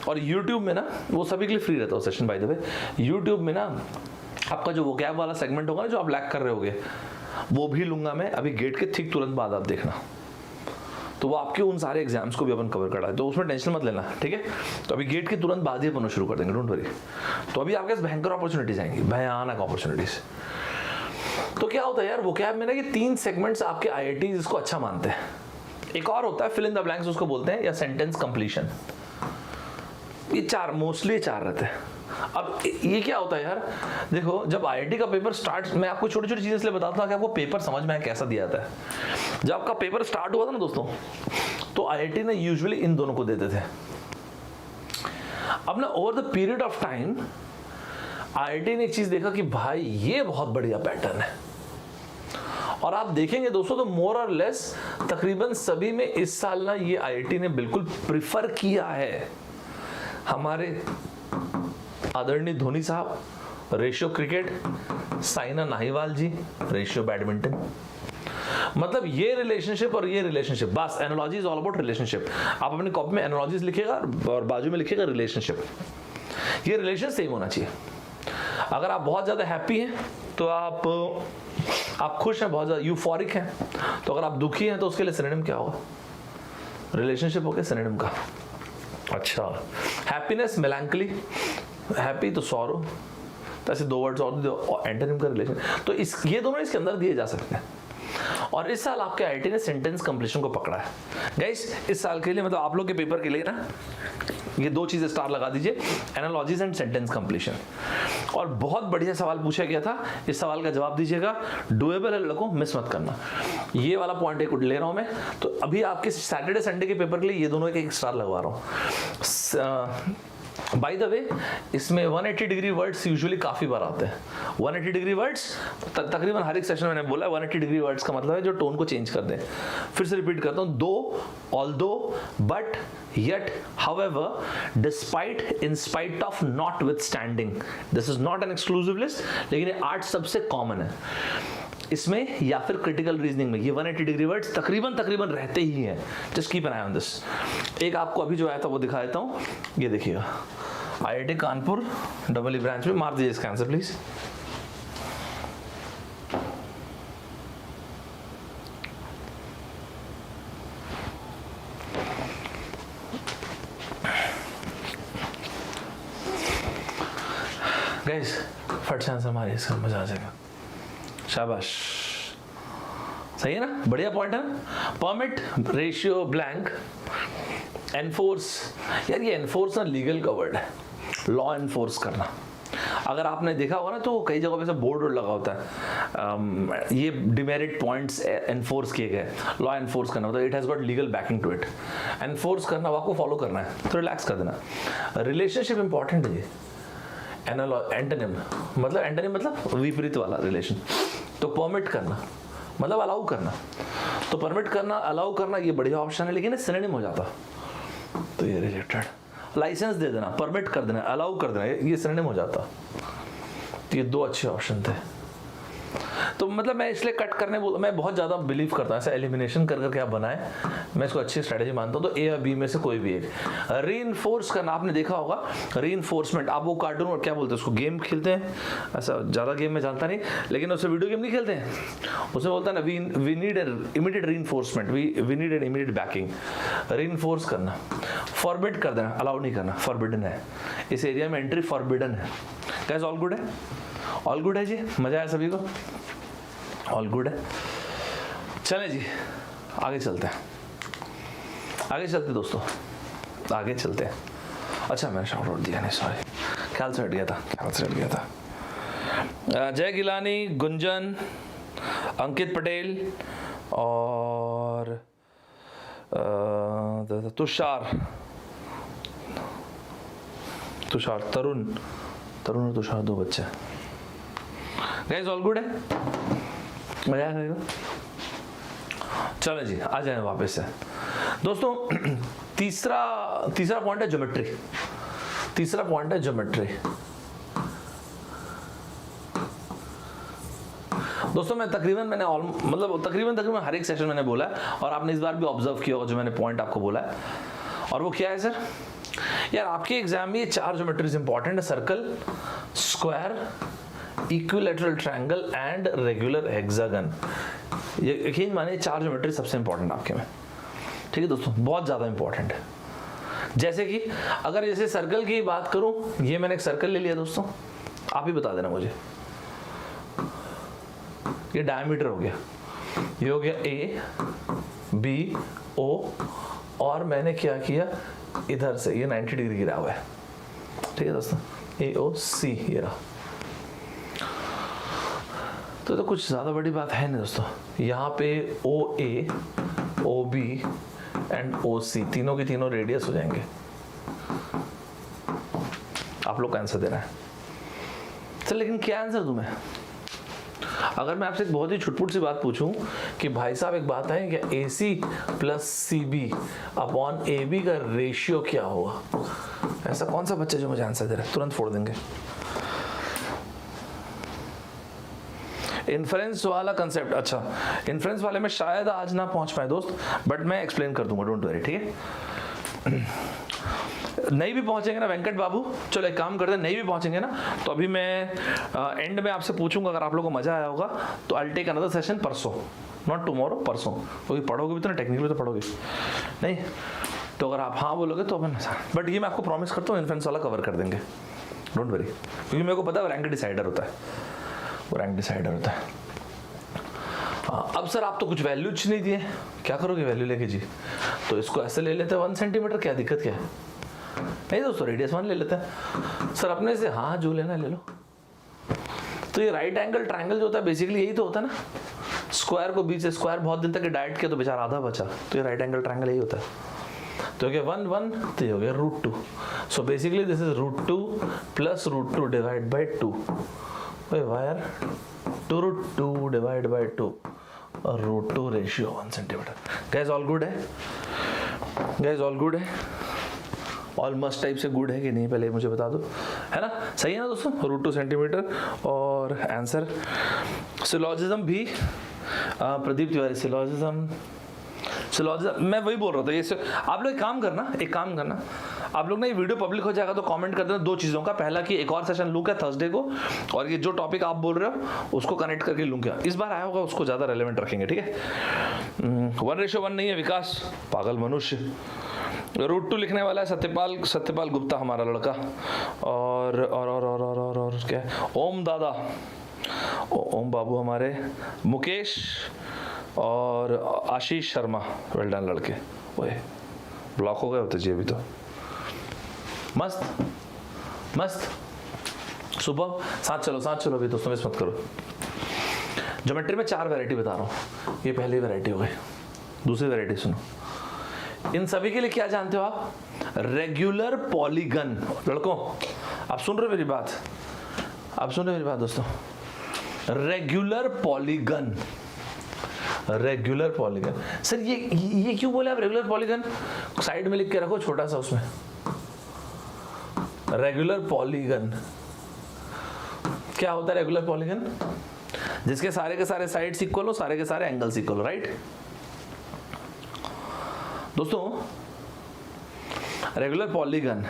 और यूट्यूब में ना वो सभी के लिए फ्री रहता है session, by the way. YouTube में ना आपका जो वोकैब वाला सेगमेंट होगा ना, जो आप लैक कर रहे होगे, वो भी लूंगा मैं अभी गेट के ठीक तुरंत बाद, आप देखना। तो वो आपके उन सारे एग्जाम्स को भी अपन कवर करा है, तो उसमें टेंशन मत लेना, ठीक है। तो अभी गेट के तुरंत बाद ही अपन शुरू कर देंगे, डोंट वरी। तो अभी आपके पास भयंकर अपॉर्चुनिटीज आएंगी, भयानक अपॉर्चुनिटीज। तो क्या होता है यार वोकैब में ना कि 3 सेगमेंट्स आपके IITs इसको अच्छा मानते हैं। एक और होता है फिल इन द ब्लैंक्स उसको बोलते हैं, या सेंटेंस कंप्लीशन। ये 4 मोस्टली 4 रहते हैं। अब ये क्या होता है यार, देखो जब IIT का पेपर स्टार्ट, मैं आपको छोटी छोटी चीजें इसलिए बताता हूँ कि आपको पेपर समझ में आए कैसा दिया जाता है। जब आपका पेपर स्टार्ट हुआ था ना दोस्तों, तो IIT ने यूजुअली इन दोनों को देते थे। अब ना over the period of time IIT ने एक चीज देखा कि भाई ये बहुत बढ़िया पैटर्न है, और आप देखेंगे दोस्तों तो मोर और लेस तकरीबन सभी में इस साल ना ये IIT ने बिल्कुल प्रिफर किया है। हमारे आदरणीय धोनी साहब रेशियो क्रिकेट, साइना नेहवाल जी रेशियो बैडमिंटन। मतलब ये रिलेशनशिप और ये रिलेशनशिप, बस analogy is all about relationship. आप अपनी कॉपी में एनालॉजीज लिखिएगा और बाजू में लिखिएगा रिलेशनशिप। ये रिलेशन सेम होना चाहिए। अगर आप बहुत ज्यादा हैप्पी हैं तो आप खुश हैं, बहुत ज्यादा यूफोरिक हैं, तो अगर आप दुखी हैं तो उसके लिए सिनोनिम क्या होगा? रिलेशनशिप हो गया सिनोनिम का। अच्छा, हैप्पीनेस मेलैंकली, हैप्पी तो सॉरो, तो ऐसे 2 वर्ड्स और एंटोनिम का रिलेशन। तो ये दोनों इसके अंदर दिए जा सकते हैं। और इस साल आपके IIT ने सेंटेंस कंप्लीशन को पकड़ा है गाइस। इस साल के लिए मतलब आप लोग के पेपर के लिए ना ये 2 चीजें स्टार लगा दीजिए, एनालॉजीज एंड सेंटेंस कंप्लीशन। और बहुत बढ़िया सवाल पूछा गया था, इस सवाल का जवाब दीजिएगा, डुएबल है लड़कों, मिस मत करना। ये वाला पॉइंट एक ले रहा हूं मैं, तो अभी आपके सैटरडे संडे के पेपर के लिए ये दोनों एक स्टार लगवा रहा हूं। बाय द वे इसमें 180 डिग्री वर्ड्स यूजुअली काफी बार आते हैं। 180 डिग्री वर्ड्स तकरीबन हर एक सेशन में मैंने बोला 180 डिग्री वर्ड्स का मतलब है जो टोन को चेंज कर दें। फिर से रिपीट करता हूं, दो, although, but, yet, however, despite, in spite of, notwithstanding, this is not an exclusive list, लेकिन ये 8 सबसे कॉमन है इसमें, या फिर क्रिटिकल रीजनिंग में ये 180 डिग्री वर्ड्स तकरीबन रहते ही हैं। Just keep an I on this. एक आपको अभी जो आया था वो दिखा देता हूँ, ये देखिएगा, IIT कानपुर EE ब्रांच में, मार दीजिए इसका आंसर प्लीज। गाइस फट से आंसर मारिए, इसका मजा आ जाएगा। शाबाश, सही है ना, बढ़िया पॉइंट है ना। Permit, ratio, blank, enforce. यार ये एनफोर्स ना लीगल का वर्ड है, लॉ एनफोर्स करना। अगर आपने देखा होगा ना तो कई जगह पे ऐसा बोर्ड लगा होता है, ये डिमेरिट पॉइंट्स एनफोर्स किए गए, लॉ एनफोर्स करना, मतलब it has got legal backing to it. Enforce करना, आपको फॉलो करना है तो रिलैक्स कर देना। रिलेशनशिप इंपॉर्टेंट है। एंटोनिम मतलब विपरीत वाला रिलेशन। तो परमिट करना मतलब अलाउ करना, तो परमिट करना, अलाउ करना ये बढ़िया ऑप्शन है, लेकिन सिनोनिम हो जाता तो ये रिजेक्टेड। लाइसेंस दे देना, परमिट कर देना, अलाउ कर देना, ये सिनोनिम हो जाता। तो ये 2 अच्छे ऑप्शन थे। तो मतलब मैं इसलिए कट करने मैं बहुत ज़्यादा बिलीव करता हूँ ऐसा एलिमिनेशन कर करके आप बनाए, मैं इसको अच्छी स्ट्रेटेजी मानता हूँ। तो ए या बी में से कोई भी एक। रीइंफोर्स करना, आपने देखा होगा रीइंफोर्समेंट, आप वो कार्टून और क्या बोलते हैं उसको, गेम खेलते हैं, ऐसा ज़्यादा गेम में जानता नहीं, लेकिन उससे वीडियो गेम नहीं खेलते हैं, उसमें बोलता है ना we need immediate reinforcement, we need an immediate backing. Reinforce करना, फॉरबिड कर देना, अलाउ नहीं करना, फॉरबिडन है, इस एरिया में एंट्री फॉरबिडन है। गाइस ऑल गुड है, ऑल गुड है जी, मजा आया सभी को, ऑल गुड है। चले जी आगे चलते हैं, आगे चलते दोस्तों, आगे चलते हैं। अच्छा मैंने शाउट आउट दिया नहीं, सॉरी, ख्याल से हट गया था, जय गिलानी, गुंजन, अंकित पटेल और तुषार, तरुण और तुषार, 2 बच्चे। गाइस ऑल गुड है, मजा आएगा। चलो जी आ जाए वापस से दोस्तों। तीसरा पॉइंट है ज्योमेट्री। तीसरा पॉइंट है ज्योमेट्री। दोस्तों मैं तकरीबन तकरीबन हर एक सेशन मैंने बोला है, और आपने इस बार भी ऑब्जर्व किया होगा जो मैंने पॉइंट आपको बोला है, और वो क्या है सर? यार आपके एग्जाम में ये 4 ज्योमेट्रीज इंपॉर्टेंट है, circle, square, equilateral triangle and regular hexagon. ये यकीन मानिए 4 ज्योमेट्री सबसे इंपॉर्टेंट आपके में, ठीक है दोस्तों, बहुत ज्यादा इंपॉर्टेंट है। जैसे कि अगर जैसे सर्कल की बात करूं, ये मैंने एक सर्कल ले लिया दोस्तों, आप ही बता देना मुझे, ये डायमीटर हो गया, ये हो गया ए बी ओ, और मैंने क्या किया इधर से ये 90 डिग्री गिरा हुआ है, ठीक है दोस्तों, ए ओ सी ये रहा। तो कुछ ज़्यादा बड़ी बात है नहीं दोस्तों, यहाँ पे ओ ए, ओ बी एंड ओ सी तीनों की तीनों रेडियस हो जाएंगे। आप लोग का आंसर देना है चल, लेकिन क्या आंसर दूं मैं? अगर मैं आपसे एक बहुत ही छुटपुट सी बात पूछूं कि भाई साहब एक बात है क्या, A C plus C B upon A B का रेशियो क्या होगा? ऐसा कौन सा बच्चा जो मुझे आंसर दे रहा है? तुरंत फोड़ देंगे। इन्फ्रेंस वाला कंसेप्ट, अच्छा इन्फ्रेंस वाले में शायद आज ना पहुंच पाए दोस्त, बट मैं एक्सप्लेन कर दूंगा, डोंट वरी, ठीक है। नहीं भी पहुंचेंगे ना वेंकट बाबू, चलो एक काम करते हैं, नहीं भी पहुंचेंगे ना तो अभी मैं एंड में आपसे पूछूंगा, अगर आप लोगों को मजा आया होगा तो I will take another session परसों, नॉट टुमारो, परसों, क्योंकि पढ़ोगे भी तो ना, टेक्निकली तो पढ़ोगे नहीं, तो अगर आप हाँ बोलोगे तो अपन, बट ये मैं आपको प्रॉमिस करता हूँ इन्फ्रेंस वाला कवर कर देंगे, डोंट वरी, क्योंकि मेरे को पता है वो रैंक डिसाइडर होता है, वो रैंक डिसाइडर होता है। अब सर आप तो कुछ वैल्यू नहीं दिए, क्या करोगे वैल्यू लेके जी? तो इसको ऐसे ले लेते हैं 1 सेंटीमीटर, क्या दिक्कत क्या है? नहीं दोस्तों रेडियस 1 ले लेते हैं सर, अपने से हाँ जो लेना ले लो। तो ये राइट एंगल ट्रायंगल जो होता है बेसिकली यही तो होता है ना, स्क्वायर को बीच से, स्क्वायर बहुत दिन तक डाइट किया तो बेचारा आधा बचा, तो ये राइट एंगल ट्रायंगल यही होता है। तो हो गया 1 1, तो ये हो गया √2, so basically this is √2 plus √2 divide by 2, wire 2√2 divide by 2 और √2 ratio 1 centimetre. Guys all good है? गाइस ऑल गुड है? ऑलमोस्ट टाइप से गुड है कि नहीं पहले मुझे बता दो, है ना? सही है ना दोस्तों? √2 सेंटीमीटर और आंसर। सिलोजिज्म भी प्रदीप तिवारी, सिलोजिज्म मैं वही बोल रहा था, ये आप लोग एक काम करना, आप लोग ना ये वीडियो पब्लिक हो जाएगा तो कमेंट कर देना 2 चीज़ों का, पहला कि एक और सेशन लूँ क्या थर्सडे को, और ये जो टॉपिक आप बोल रहे हो उसको कनेक्ट करके लूँ क्या, इस बार आया होगा उसको ज़्यादा रेलेवेंट रखेंगे, ठीक है? 1:1 नहीं है विकास, पागल मनुष्य। √2 लिखने वाला है सत्यपाल गुप्ता हमारा लड़का, और क्या है, ओम दादा, ओम बाबू हमारे, मुकेश और आशीष शर्मा, वेल डन लड़के। ओए ब्लॉक हो गए होते जी अभी तो, मस्त सुबह साथ चलो अभी दोस्तों, मिस मत करो। ज्योमेट्री में 4 वैरायटी बता रहा हूँ, ये पहली वैरायटी हो गई, दूसरी वैरायटी सुनो। इन सभी के लिए क्या जानते हो आप? Regular polygon. लड़कों आप सुन रहे हो मेरी बात? आप सुन रहे हो मेरी बात दोस्तों? Regular polygon, regular polygon. Sir ये क्यों बोले आप रेगुलर पॉलीगन? साइड में लिख के रखो छोटा सा उसमें, रेगुलर पॉलीगन। क्या होता है रेगुलर पॉलीगन? जिसके सारे के सारे साइड्स इक्वल हो, सारे के सारे एंगल्स इक्वल हो, राइट दोस्तों? रेगुलर पॉलीगन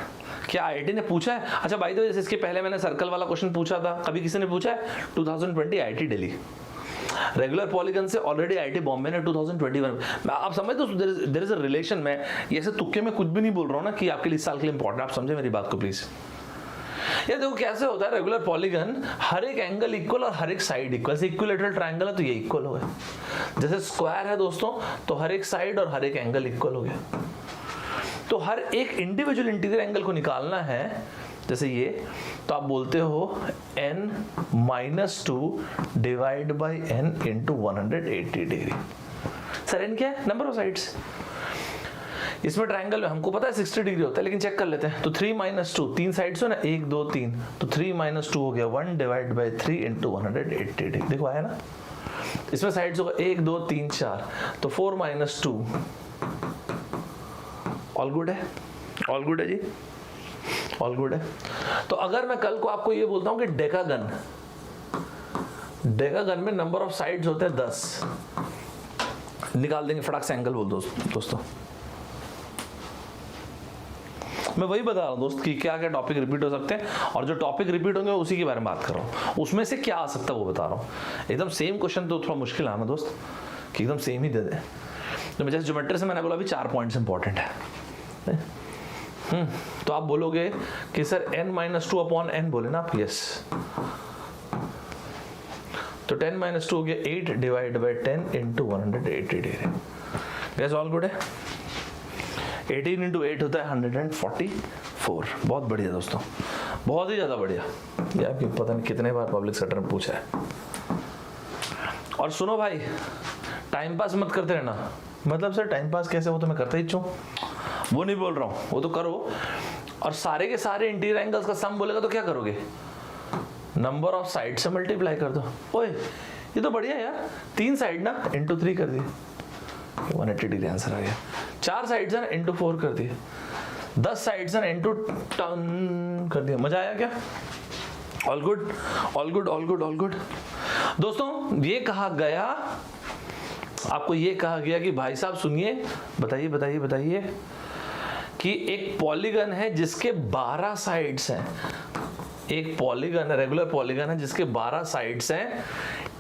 क्या आईआईटी ने पूछा है? अच्छा बाय द वे, इसके पहले मैंने सर्कल वाला क्वेश्चन पूछा था, कभी किसी ने पूछा है? 2020 आईआईटी दिल्ली। रेगुलर पॉलीगन से ऑलरेडी आईआईटी बॉम्बे ने 2021 में, आप समझते हो देयर इज अ रिलेशन। मैं ये ऐसे तुक्के में कुछ भी नहीं बोल रहा हूँ ना कि आपके लिए इस साल के लिए इंपॉर्टेंट, आप समझे मेरी बात को प्लीज। ये देखो कैसे होता है रेगुलर पॉलीगन, हर एक एंगल इक्वल और हर एक साइड इक्वल। जैसे इक्विलैटरल ट्रायंगल है तो ये इक्वल हो गया, जैसे स्क्वायर है दोस्तों तो हर एक साइड और हर एक एंगल इक्वल हो गया। तो हर एक इंडिविजुअल इंटीरियर एंगल को निकालना है, जैसे ये, तो आप बोलते हो n-2 divide by n into 180 degree. Sir n क्या है? Number of sides. इसमें ट्रायंगल में हमको पता है 60 डिग्री होता है, लेकिन चेक कर लेते हैं। तो 3 - 2, 3 साइड्स हो ना, 1 2 3, तो 3 - 2 हो गया 1 डिवाइड बाई 3 इंटू 180 डिग्री। देखो आया ना? इसमें साइड्स होगा 1 2 3 4, तो 4 - 2। ऑल गुड है? ऑल गुड है जी? ऑल गुड है। तो अगर मैं कल को आपको ये बोलता हूं कि डेकागन में नंबर ऑफ साइड्स होते हैं 10, निकाल देंगे फटाक से एंगल बोल दो दोस्तों। मैं वही बता रहा हूँ दोस्त कि क्या क्या टॉपिक रिपीट हो सकते हैं, और जो टॉपिक रिपीट होंगे उसी के बारे में बात कर रहा हूँ, उसमें से क्या आ सकता है वो बता रहा हूँ। एकदम सेम क्वेश्चन तो थोड़ा मुश्किल है ना दोस्त, कि एकदम सेम ही दे दे। तो मैं जैसे ज्योमेट्री से मैंने बोला अभी 4 पॉइंट्स इंपॉर्टेंट है। तो आप बोलोगे कि सर n-2/n बोले ना आप, यस। तो 10 - 2 हो गया 8 divide by 10 into 180 degree. Yes, all good है। 18 इंटू 8 होता है 144। बहुत बढ़िया दोस्तों, बहुत ही ज़्यादा बढ़िया। ये आपकी पता नहीं कितने बार पब्लिक सेक्टर में पूछा है। और सुनो भाई, टाइम पास मत करते रहना। मतलब सर टाइम पास कैसे, वो तो मैं करता ही हूँ, वो नहीं बोल रहा हूँ, वो तो करो। और सारे के सारे इंटीरियर एंगल्स का सम बोलेगा तो क्या करोगे, नंबर ऑफ साइड से मल्टीप्लाई कर दो। ओए ये तो बढ़िया यार, 3 साइड ना इंटू 3 कर दिए, 180 डिग्री आंसर आ गया। 4 साइड्स है ना इंटू 4 कर दिए, 10 साइड्स है ना इंटू 10 कर दिया। मजा आया क्या? All good, all good, all good, all good. दोस्तों ये कहा गया, आपको ये कहा गया कि भाई साहब सुनिए, बताइए बताइए बताइए, कि एक पॉलीगन है जिसके 12 साइड्स हैं। एक पॉलीगन है, रेगुलर पॉलीगन है जिसके 12 साइड्स हैं।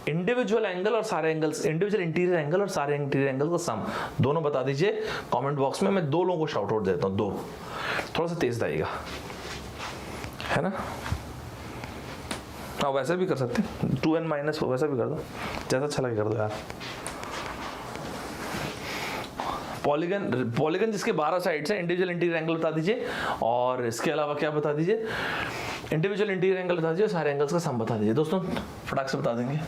इंडिविजुअल एंगल और सारे एंगल्स, इंडिविजुअल इंटीरियर एंगल और सारे इंटीरियर एंगल का सम दोनों बता दीजिए कमेंट बॉक्स में। मैं 2 लोगों को शाउट आउट देता हूँ, 2। थोड़ा सा तेज आएगा, है ना? हाँ वैसे भी कर सकते हैं, 2n- वैसा भी कर दो, जैसा अच्छा लगे कर दो यार। पॉलीगन जिसके 12 साइड्स हैं, इंडिविजुअल इंटीरियर एंगल बता दीजिए, और इसके अलावा क्या बता दीजिए, इंडिविजुअल इंटीरियर एंगल बता दीजिए, सारे एंगल्स का सम बता दीजिए। दोस्तों फटाक से बता देंगे।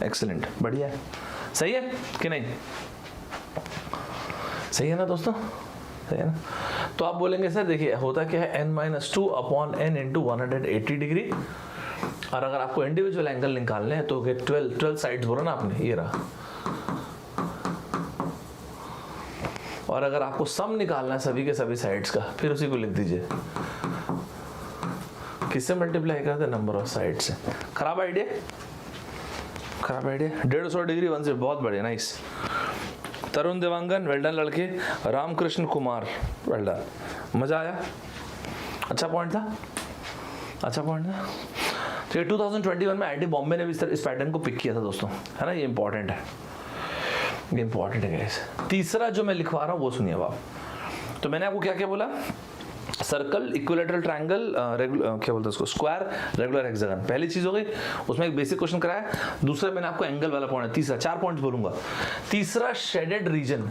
एक्सीलेंट, बढ़िया है। सही है कि नहीं? सही है ना दोस्तों, सही है ना? तो आप बोलेंगे सर देखिए होता क्या है, n-2/n इंटू 180 डिग्री। और अगर आपको इंडिविजुअल एंगल निकालने हैं तो 12 साइड्स बोला ना आपने, ये रहा। और अगर आपको सम निकालना है सभी के सभी साइड्स का, फिर उसी को लिख दीजिए, किससे मल्टीप्लाई करते हैं, नंबर ऑफ साइड से। खराब आइडिया, खराब आइडिया। 150 डिग्री 1 से, बहुत बढ़िया, नाइस। तरुण देवांगन, वेल्डन लड़के। रामकृष्ण कुमार, वेल्डन, मजा आया, अच्छा पॉइंट था, अच्छा पॉइंट था। तो 2021 में IIT बॉम्बे ने भी इस पैटर्न को पिक किया था दोस्तों, है ना? ये इंपॉर्टेंट है, ये इंपॉर्टेंट है गाइस। तीसरा जो मैं लिखवा रहा हूँ वो सुनिए आप। तो मैंने आपको क्या क्या बोला, सर्कल, इक्विलेटरल ट्रायंगल, क्या बोलते हैं उसको, स्क्वायर, रेगुलर हेक्सागन। पहली चीज हो गई, उसमें एक बेसिक क्वेश्चन कराया। दूसरा मैंने आपको एंगल वाला पॉइंट, तीसरा, 4 पॉइंट्स बोलूंगा। तीसरा शेडेड रीजन।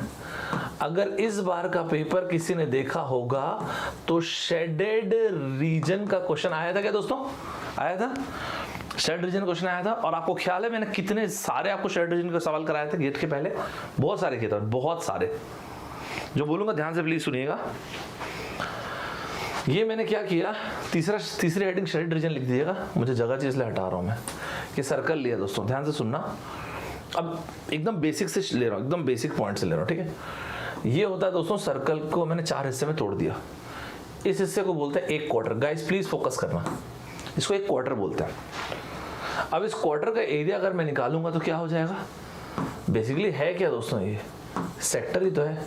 अगर इस बार का पेपर किसी ने देखा होगा तो शेडेड रीजन का क्वेश्चन आया था क्या दोस्तों? आया था, शेड रीजन क्वेश्चन आया था। और आपको ख्याल है मैंने कितने सारे आपको शेड रीजन का सवाल कराए थे गेट के पहले? बहुत सारे किए थे, बहुत सारे। जो बोलूंगा ध्यान से प्लीज सुनिएगा। ये मैंने क्या किया, तीसरी हेडिंग शेड रीजन लिख दीजिएगा, मुझे जगह चीज ले हटा रहा हूं मैं। कि सर्कल लिया दोस्तों, ध्यान से सुनना। अब एकदम बेसिक से ले रहा हूं, एकदम बेसिक पॉइंट से ले रहा हूं, ठीक है? ये होता है दोस्तों, सर्कल को मैंने 4 हिस्से में तोड़ दिया। इस हिस्से को बोलते हैं 1 क्वार्टर। गाइस प्लीज फोकस करना, इसको 1 क्वार्टर बोलते हैं। अब इस क्वार्टर का एरिया अगर मैं निकालूंगा तो क्या हो जाएगा? बेसिकली है क्या दोस्तों, ये सेक्टर ही तो है,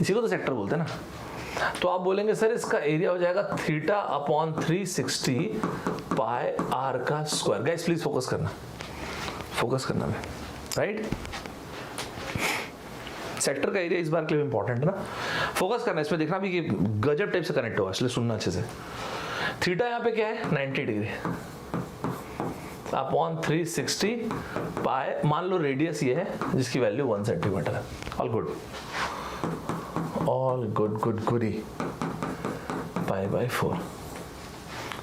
इसी को तो सेक्टर बोलते हैं ना। तो आप बोलेंगे सर इसका एरिया हो जाएगा θ/360 पाई r का स्क्वायर। गाइस प्लीज फोकस करना, फोकस करना में, राइट? सेक्टर का एरिया इस बार के लिए इंपॉर्टेंट है ना, फोकस करना। इसमें देखना भी कि गजब टाइप से कनेक्ट होगा, इसलिए सुनना अच्छे से। थीटा यहाँ पे क्या है, 90 डिग्री अपॉन 360 पाई, मान लो रेडियस ये है जिसकी वैल्यू 1 सेंटीमीटर है। All good, all good, good goody, π/4।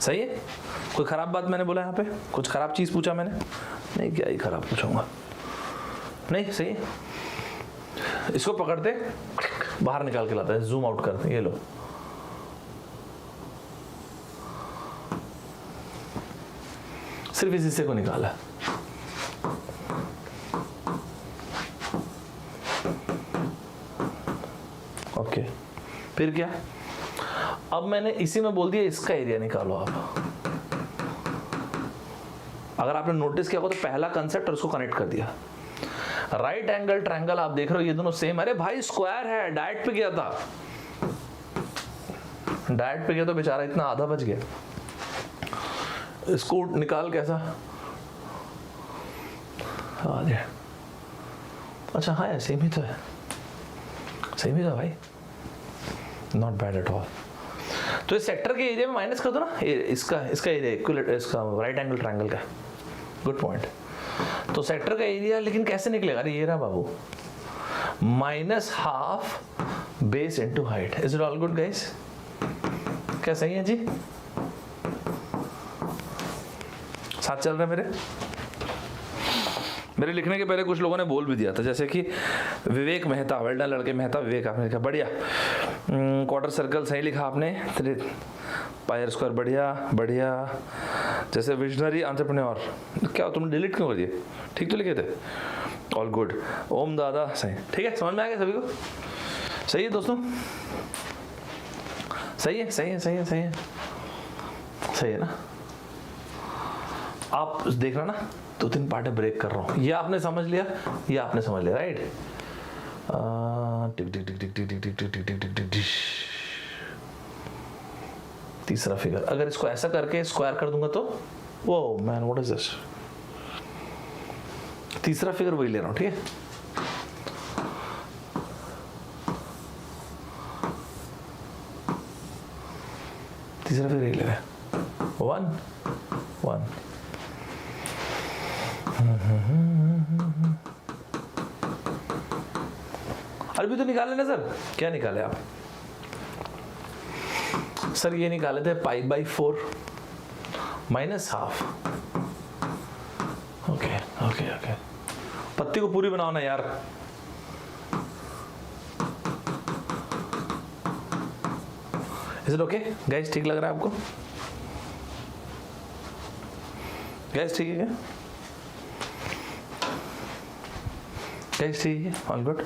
सही है? कोई खराब बात मैंने बोला यहाँ पे? कुछ खराब चीज पूछा मैंने? नहीं, क्या ही खराब पूछूंगा, नहीं। सही है, इसको पकड़ते बाहर निकाल के लाता है, जूम आउट करते, ये लो। सिर्फ इस हिस्से को निकाला, ओके। फिर क्या, अब मैंने इसी में बोल दिया इसका एरिया निकालो आप। अगर आपने नोटिस किया हो तो पहला कंसेप्ट और उसको कनेक्ट कर दिया। राइट एंगल ट्रायंगल आप देख रहे हो ये दोनों सेम। अरे भाई स्क्वायर है, डायरेक्ट पे गया था, डायरेक्ट पे गया तो बेचारा इतना आधा बच गया। इसको निकाल कैसा आ गया। अच्छा हाँ सेम ही तो है, सेम ही तो भाई, नॉट बैड एट ऑल। तो इस सेक्टर के एरिया में माइनस कर दो ना, इसका एरिया इक्विलेटरल, इसका राइट एंगल ट्रायंगल का। Good point. तो सेक्टर का एरिया लेकिन कैसे निकलेगा? अरे ये रहा बाबू, -12 base into height. Is it all good guys? क्या सही है जी? साथ चल रहे मेरे लिखने के पहले कुछ लोगों ने बोल भी दिया था, जैसे कि विवेक मेहता, वेल डन लड़के मेहता विवेक, आपने लिखा बढ़िया। क्वार्टर सर्कल सही लिखा आपने, पायर स्क्वायर बढ़िया बढ़िया। जैसे विजनरी एंटरप्रेन्योर, क्या तुमने डिलीट क्यों कर दिए? ठीक तो लिखे थे, ऑल गुड। ओम दादा सही, ठीक है, समझ में आ गया सभी को? सही है दोस्तों, सही है सही है सही है सही है सही है ना? आप देखना ना, 2-3 पार्ट ब्रेक कर रहा हूँ। ये आपने समझ लिया, ये आपने समझ लिया, राइट? टिक टिक टिक टिक टिक टिक टिक टिक टिक टिक टिक। तीसरा फिगर, अगर इसको ऐसा करके स्क्वायर कर दूंगा तो वो मैन व्हाट इज दिस? तीसरा फिगर वही ले रहा हूँ, ठीक है? तीसरा फिगर यही ले रहा है, 1 1। अभी तो निकाले ना सर, क्या निकाले आप? सर ये निकाले थे π/4 -12। ओके ओके ओके, पत्ती को पूरी बनाओ ना यार। Is it okay guys? ठीक लग रहा है आपको गाइस? ठीक है क्या गाइस? ठीक है, ऑल गुड,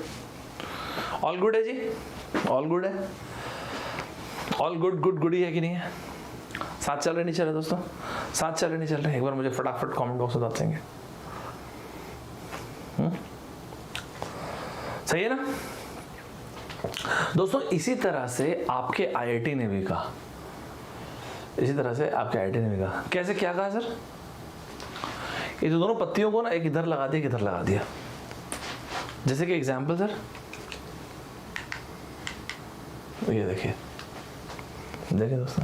ऑल गुड है जी, ऑल गुड है, ऑल गुड गुड गुड ही है कि नहीं है? साथ चल रहे नहीं चल रहे दोस्तों? साथ चल रहे नहीं चल रहे? एक बार मुझे फटाफट कमेंट बॉक्स में बता देंगे। सही है ना दोस्तों? इसी तरह से आपके आईआईटी ने भी कहा, इसी तरह से आपके आईआईटी ने भी कहा। कैसे, क्या कहा सर? ये जो दोनों पत्तियों को ना एक इधर लगा दिया, एक इधर लगा दिया। जैसे कि एग्जाम्पल सर, ये देखिए देखिए दोस्तों,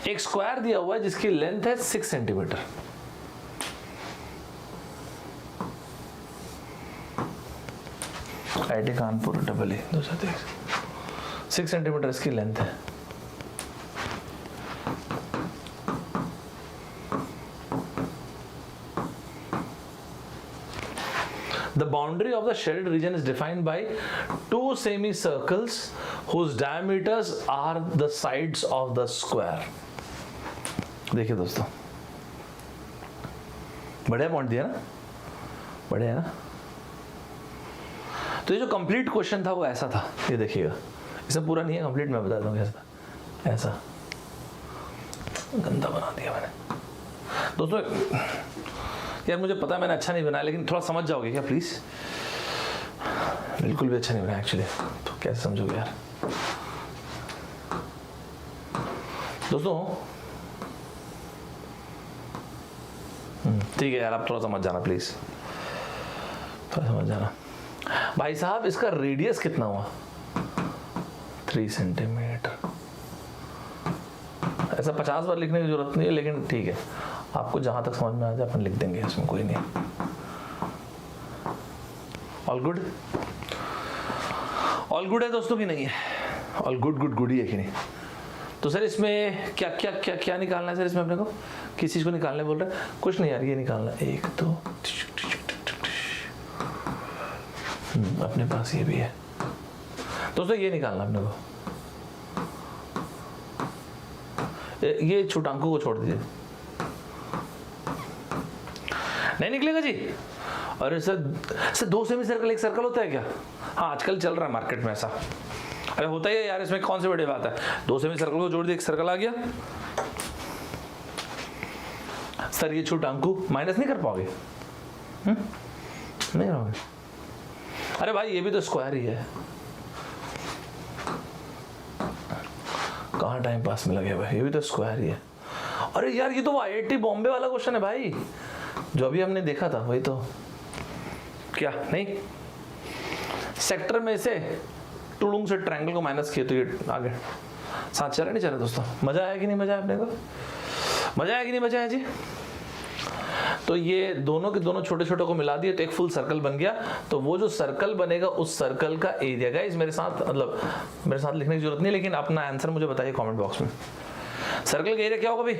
एक स्क्वायर दिया हुआ है जिसकी लेंथ है 6 centimetre. IIT Kanpur double A 6 centimetre इसकी लेंथ है। The boundary of the shaded region is defined by 2 semicircles whose diameters are the sides of the square. देखिए दोस्तों, बढ़िया पॉइंट दिया ना, बढ़िया है ना? तो ये जो कंप्लीट क्वेश्चन था वो ऐसा था, ये देखिएगा, इसे पूरा नहीं है, कंप्लीट मैं बता दूंगा कैसा था। ऐसा गंदा बना दिया मैंने दोस्तों। यार मुझे पता है मैंने अच्छा नहीं बनाया, लेकिन थोड़ा समझ जाओगे क्या प्लीज? बिल्कुल भी अच्छा नहीं बनाया एक्चुअली, तो कैसे समझोगे यार दोस्तों? ठीक है यार, आप थोड़ा समझ जाना प्लीज, थोड़ा समझ जाना। भाई साहब इसका रेडियस कितना हुआ? 3 सेंटीमीटर। ऐसा 50 बार लिखने की जरूरत नहीं है, लेकिन ठीक है, आपको जहां तक समझ में आ जाए अपन लिख देंगे, इसमें कोई नहीं। ऑल गुड, ऑल गुड है दोस्तों कि नहीं है? ऑल गुड गुड गुड ही है कि नहीं? तो सर इसमें क्या क्या क्या क्या निकालना है सर? इसमें अपने को किस चीज को निकालने बोल रहे हैं? कुछ नहीं यार, ये निकालना है 1 2। अपने पास ये भी है दोस्तों, ये निकालना अपने को। ये छोटांकों को छोड़ दीजिए, नहीं निकलेगा जी। अरे सर 2 सेमी सर्कल एक सर्कल होता है क्या? हाँ आजकल चल रहा है मार्केट में ऐसा। अरे होता ही है यार, इसमें कौन सी बड़ी बात है, दो सेमी सर्कल को जोड़ दिया, एक सर्कल आ गया। सर ये छोटा अंकु माइनस नहीं कर पाओगे? नहीं करोगे? अरे भाई ये भी तो स्क्वायर ही है, कहाँ टाइम पास में लगे भाई, ये भी तो स्क्वायर ही है। अरे यार ये तो वो IIT बॉम्बे वाला क्वेश्चन है भाई, जो अभी हमने देखा था, वही तो। क्या नहीं, सेक्टर में से टुडुंग से ट्रायंगल को माइनस किए तो ये आगे साथ चला नहीं चला दोस्तों। मजा आया कि नहीं मजा आया अपने को? मजा आया कि नहीं मजा आया जी? तो ये दोनों के दोनों छोटे छोटे को मिला दिए तो एक फुल सर्कल बन गया। तो वो जो सर्कल बनेगा उस सर्कल का एरिया, गाइस मेरे साथ मतलब मेरे साथ लिखने की जरूरत नहीं, लेकिन अपना आंसर मुझे बताइए कमेंट बॉक्स में। सर्कल का एरिया क्या होगा भाई?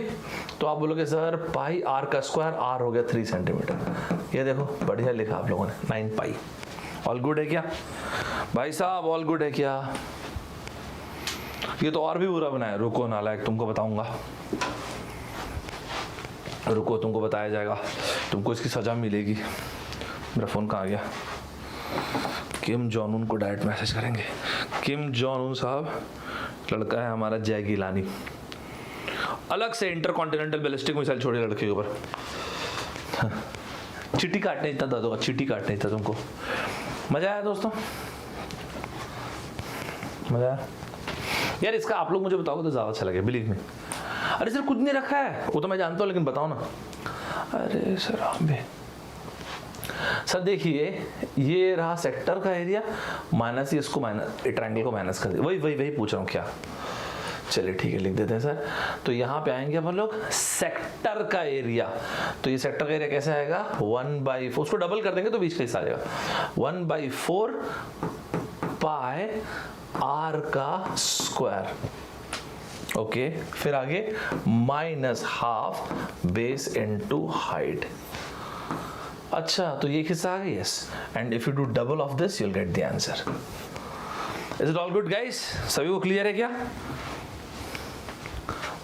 तो आप बोलोगे सर पाई आर का स्क्वायर, आर हो गया 3 सेंटीमीटर। ये देखो बढ़िया लिखा आप लोगों ने, 9 पाई। ऑल गुड है क्या भाई साहब? ऑल गुड है क्या? ये तो और भी बुरा बनाया, रुको नालायक तुमको बताऊंगा, रुको तुमको बताया जाएगा, तुमको इसकी सजा मिलेगी। मेरा फ़ोन कहाँ गया? किम जॉन उन को डायरेक्ट मैसेज करेंगे। किम जॉन उन साहब लड़का है हमारा, जय गिलानी, अलग से इंटरकॉन्टिनेंटल बैलिस्टिक मिसाइल छोड़े लड़के के ऊपर। चिट्ठी काटने इतना दर्द होगा, चिट्ठी काटने इतना। तुमको मजा आया दोस्तों? मजा आया यार? इसका आप लोग मुझे बताओगे तो ज़्यादा अच्छा लगे, बिलीव में। अरे सर कुछ नहीं रखा है, वो तो मैं जानता हूँ, लेकिन बताओ ना। अरे सर अबे सर देखिए, ये रहा सेक्टर का एरिया, माइनस ही इसको माइनस, ट्रायंगल को माइनस कर दिया। वही पूछ रहा हूँ क्या? चलिए ठीक है लिख देते हैं सर। तो यहाँ पे आएंगे अपन लोग सेक्टर का एरिया। तो ये सेक्टर का एरिया कैसे आएगा? 1/4, उसको डबल कर देंगे तो बीच का हिस्सा आ जाएगा। 1/4 पाई आर का स्क्वायर। ओके फिर आगे -½ बेस इनटू हाइट। अच्छा तो ये हिस्सा आ गया, yes. And if you do double of this you will get the answer. Is it all good guys? सभी को क्लियर है क्या?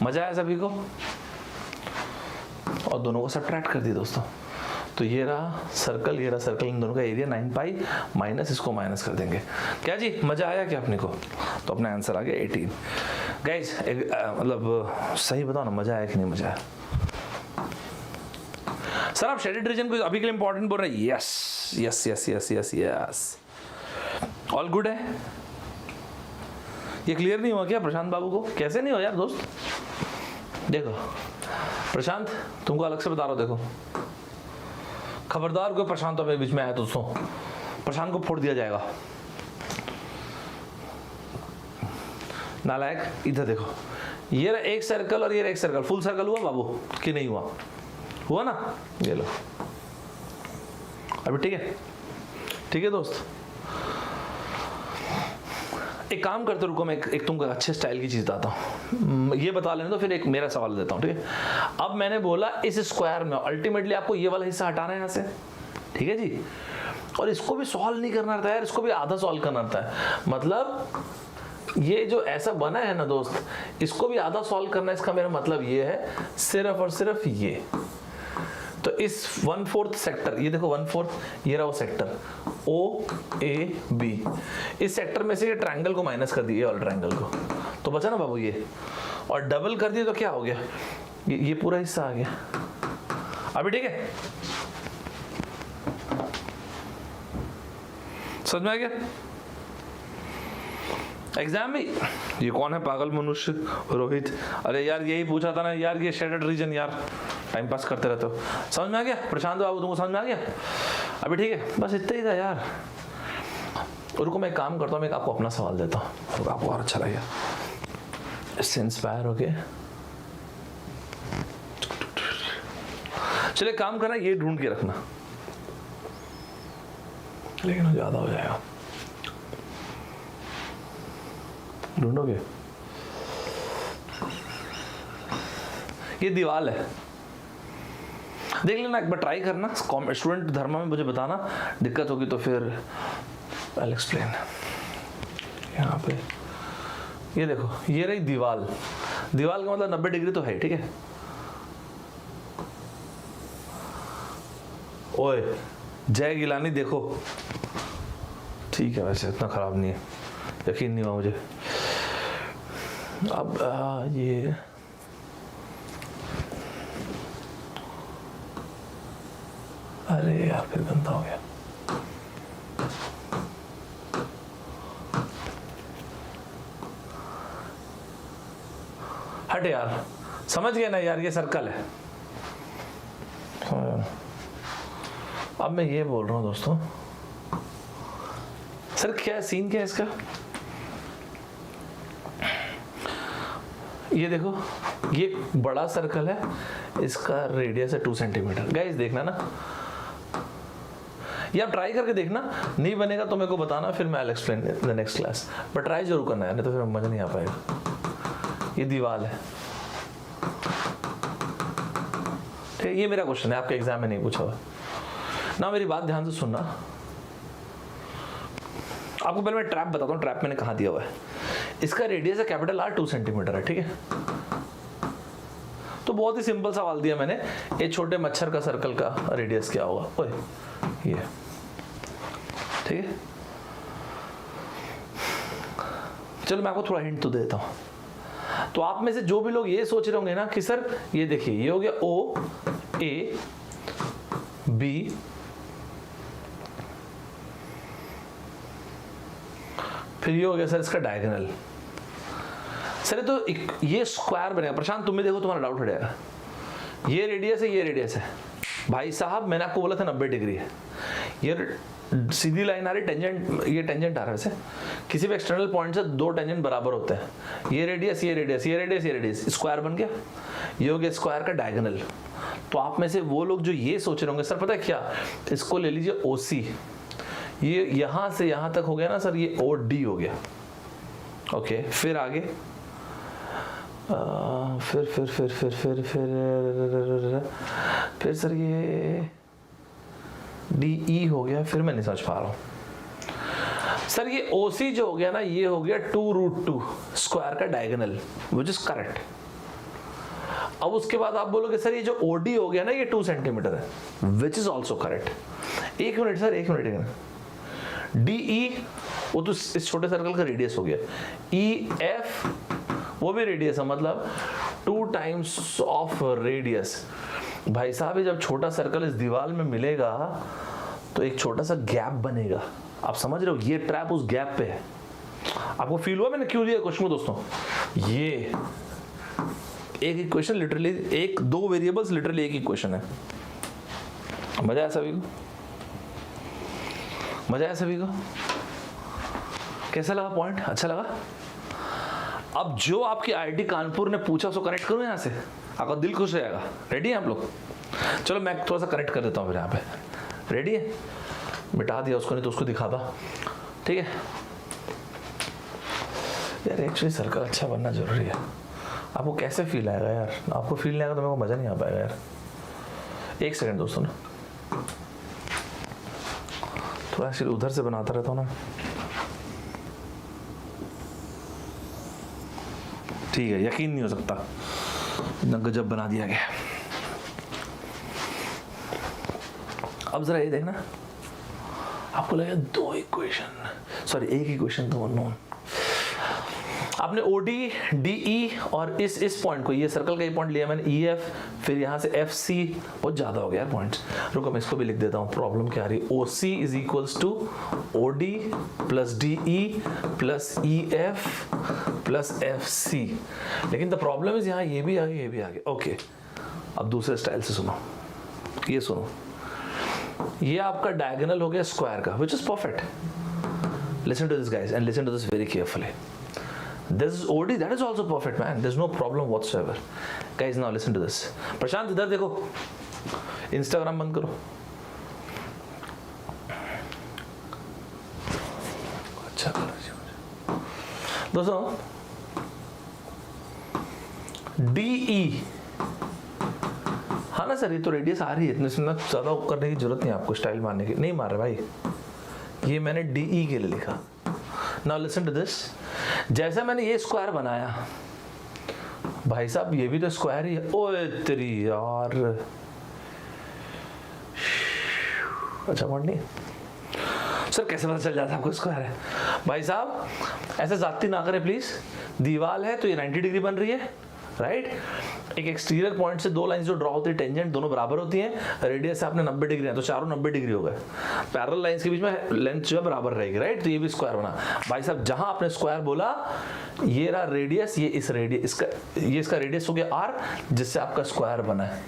मजा आया सभी को? और दोनों को सब्ट्रैक्ट कर दिया दोस्तों। तो ये रहा सर्कल, ये रहा सर्कल, इन दोनों का एरिया 9 पाई, माइनस इसको माइनस कर देंगे। क्या जी मजा आया क्या अपने को? तो अपना आंसर आ गया 18। गाइस मतलब सही बताओ ना, मजा आया कि नहीं मजा आया? सर आप शेडेड रीजन को अभी के लिए इंपॉर्टेंट बोल रहे हैं? Yes yes yes yes yes yes, all good है। ये क्लियर नहीं हुआ क्या प्रशांत बाबू को? कैसे नहीं हो यार दोस्त? देखो प्रशांत तुमको अलग से बता रहा हूं, देखो खबरदार कोई प्रशांत मेरे बीच में आया दोस्तों, प्रशांत को फोड़ दिया जाएगा। नालायक इधर देखो, ये रहा एक सर्कल और ये रहा एक सर्कल। फुल सर्कल हुआ बाबू कि नहीं हुआ? हुआ ना? ये लो अभी ठीक है, ठीक है दोस्त। एक काम करते रुको, मैं एक तुमको अच्छे स्टाइल की चीज बताता हूँ, ये बता लेने तो फिर एक मेरा सवाल देता हूँ, ठीक है? अब मैंने बोला इस स्क्वायर में अल्टीमेटली आपको ये वाला हिस्सा हटाना है यहाँ से, ठीक है जी? और इसको भी सॉल्व नहीं करना रहता है यार, इसको भी आधा सॉल्व करना रहता है। मतलब ये जो ऐसा बना है ना दोस्त, इसको भी आधा सॉल्व करना है। इसका मेरा मतलब ये है सिर्फ और सिर्फ ये। तो इस 1/4 सेक्टर, ये देखो 1/4, ये रहा वो सेक्टर OAB, इस सेक्टर में से ये ट्रायंगल को माइनस कर दिए और ट्रायंगल को, तो बचा ना बाबू ये, और डबल कर दिए तो क्या हो गया? ये पूरा हिस्सा आ गया। अभी ठीक है? समझ में आ गया? एग्जाम में ये कौन है पागल मनुष्य? रोहित। अरे यार यही पूछा था ना यार, ये शेडेड रीजन यार, टाइम पास करते रहते हो। समझ में आ गया प्रशांत बाबू? तुमको समझ में आ गया? अभी ठीक है, बस इतना ही था यार। रुको मैं एक काम करता हूँ, मैं आपको अपना सवाल देता हूँ, आपको और अच्छा लगेगा। इससे इंस्पायर होके चलिए काम करना, ये ढूंढ के रखना, लेकिन ज्यादा हो जाएगा। ढूंढोगे? ये दीवार है, देख लेना एक बार, ट्राई करना। स्टूडेंट धर्म में मुझे बताना, दिक्कत होगी तो फिर आई एक्सप्लेन। यहाँ पे ये देखो, ये रही दीवार। दीवार का मतलब 90 डिग्री तो है, ठीक है? ओए जय गिलानी देखो, ठीक है वैसे इतना खराब नहीं है। यकीन नहीं हुआ मुझे। अब ये अरे यार फिर गंदा हो गया। हट यार, समझ गया ना यार, ये सर्कल है। अब मैं ये बोल रहा हूं दोस्तों, सर क्या सीन क्या है इसका? ये देखो, ये बड़ा सर्कल है, इसका रेडियस है 2 सेंटीमीटर। गाइस देखना ना, ये आप ट्राई करके देखना, नहीं बनेगा तो मेरे को बताना, फिर मैं explain the next class. But try जरूर करना है, नहीं तो फिर मजा नहीं आ पाएगा। ये दीवार है, ठीक है, ये मेरा क्वेश्चन है, आपके एग्जाम में नहीं पूछा हुआ ना। मेरी बात ध्यान से सुनना। आपको पहले मैं ट्रैप बताता हूँ, ट्रैप मैंने कहाँ दिया हुआ है। इसका रेडियस है कैपिटल R, 2 सेंटीमीटर है, ठीक है। तो बहुत ही सिंपल सवाल दिया मैंने, ये छोटे मच्छर का सर्कल का रेडियस क्या होगा? ओए ये, ठीक है। चलो मैं आपको थोड़ा हिंट तो देता हूं। तो आप में से जो भी लोग ये सोच रहे होंगे ना कि सर ये देखिए, ये हो गया O A B, फिर ये हो गया सर इसका डायगोनल। सर तो ये स्क्वायर बनेगा। प्रशांत तुम भी देखो, तुम्हारा डाउट हट जाएगा। ये रेडियस है, ये रेडियस है भाई साहब, मैंने आपको बोला था 90 डिग्री है। ये सीधी लाइन आ रही, टेंजेंट, ये टेंजेंट आ रहा है। वैसे किसी भी एक्सटर्नल पॉइंट से 2 टेंजेंट बराबर होते हैं। ये रेडियस, ये रेडियस, ये रेडियस, ये रेडियस, स्क्वायर बन गया। ये हो गया स्क्वायर का डायगोनल। तो आप में से वो लोग जो ये सोच रहे होंगे सर पता है क्या, इसको ले लीजिए OC, ये यहां से यहां तक हो गया ना सर, ये OD हो गया। ओके, फिर आगे फिर सर ये DE हो गया। फिर मैं नहीं समझ पा रहा हूं सर, ये OC जो हो गया ना, ये हो गया 2√2 स्क्वायर का डायगोनल, विच इज करेक्ट। अब उसके बाद आप बोलोगे सर ये जो OD हो गया ना, ये 2 सेंटीमीटर है, विच इज ऑल्सो करेक्ट। एक मिनट सर, एक मिनट। DE वो तो इस छोटे सर्कल का रेडियस हो गया। EF वो भी रेडियस है, मतलब 2 टाइम्स ऑफ रेडियस। भाई साहब, जब छोटा सर्कल इस दीवार में मिलेगा तो एक छोटा सा गैप बनेगा। आप समझ रहे हो, ये ट्रैप उस गैप पे है। आपको फील हुआ मैंने क्यों दिया क्वेश्चन दोस्तों? ये एक इक्वेशन लिटरली, 1-2 वेरिएबल्स लिटरली एक इक्वेशन है। मजा आया सभी को? मजा आया सभी को? कैसा लगा पॉइंट? अच्छा लगा? अब जो आपकी IIT कानपुर ने पूछा उसको कनेक्ट करूं यहां से, आपका दिल खुश हो जाएगा। रेडी है आप लोग? चलो मैं थोड़ा सा कनेक्ट कर देता हूं फिर यहाँ पे। रेडी है? मिटा दिया उसको, नहीं तो उसको दिखाता, ठीक है यार। एक्चुअली सर्कल अच्छा बनना जरूरी है। आपको कैसे फील आएगा यार? आपको फील नहीं आएगा तो मेरे को मजा नहीं आ पाएगा यार। एक सेकंड दोस्तों ना, थोड़ा सा उधर से बनाता रहता हूँ ना, ठीक है। यकीन नहीं हो सकता, इतना गजब बना दिया गया। अब जरा ये देखना, आपको लगेगा 2 इक्वेशन, सॉरी 1 इक्वेशन तो अननोन। आपने OD, DE और इस पॉइंट को, ये सर्कल का ये पॉइंट लिया मैंने, EF, फिर यहाँ से FC, बहुत ज़्यादा हो गया यार पॉइंट्स। रुको मैं इसको भी लिख देता हूँ, प्रॉब्लम क्या आ रही है। OC is equals to OD plus DE plus EF plus FC। लेकिन द प्रॉब्लम इज यहाँ ये भी आ गया, ये भी आ गया। ओके, अब दूसरे स्टाइल से सुनो, ये सुनो। ये आपका डायगोनल हो गया स्क्वायर का, which is perfect. Listen to this guys and listen to this very carefully. This is OD, that is also perfect man, there's no problem whatsoever. Guys now listen to this. प्रशांत इधर देखो, इंस्टाग्राम बंद करो। अच्छा दोस्तों, DE, हाँ ना सर, ये तो रेडियस आ रही है, इतने ज्यादा करने की जरूरत नहीं आपको, स्टाइल मारने की नहीं मार रहे भाई। ये मैंने DE के लिए लिखा। Now listen to this. जैसे मैंने ये स्क्वायर बनाया, भाई साहब ये भी तो स्क्वायर ही है। ओए तेरी यार, अच्छा पॉइंट नहीं। सर कैसे पता चल जाता है आपको स्क्वायर है? भाई साहब ऐसे जाती ना करें प्लीज। दीवार है तो ये 90 डिग्री बन रही है, राइट? एक एक्सटीरियर पॉइंट से दो लाइंस जो ड्रॉ होती है टेंजेंट दोनों बराबर होती हैं, रेडियस से आपने 90 डिग्री है तो चारों 90 डिग्री हो गए। पैरेलल लाइंस के बीच में लेंथ जो है बराबर रहेगी, राइट? तो ये भी स्क्वायर बना। भाई साहब जहां आपने स्क्वायर बोला, ये रहा रेडियस, ये इस रेडियस, इसका रेडियस हो गया r, जिससे आपका स्क्वायर बना है।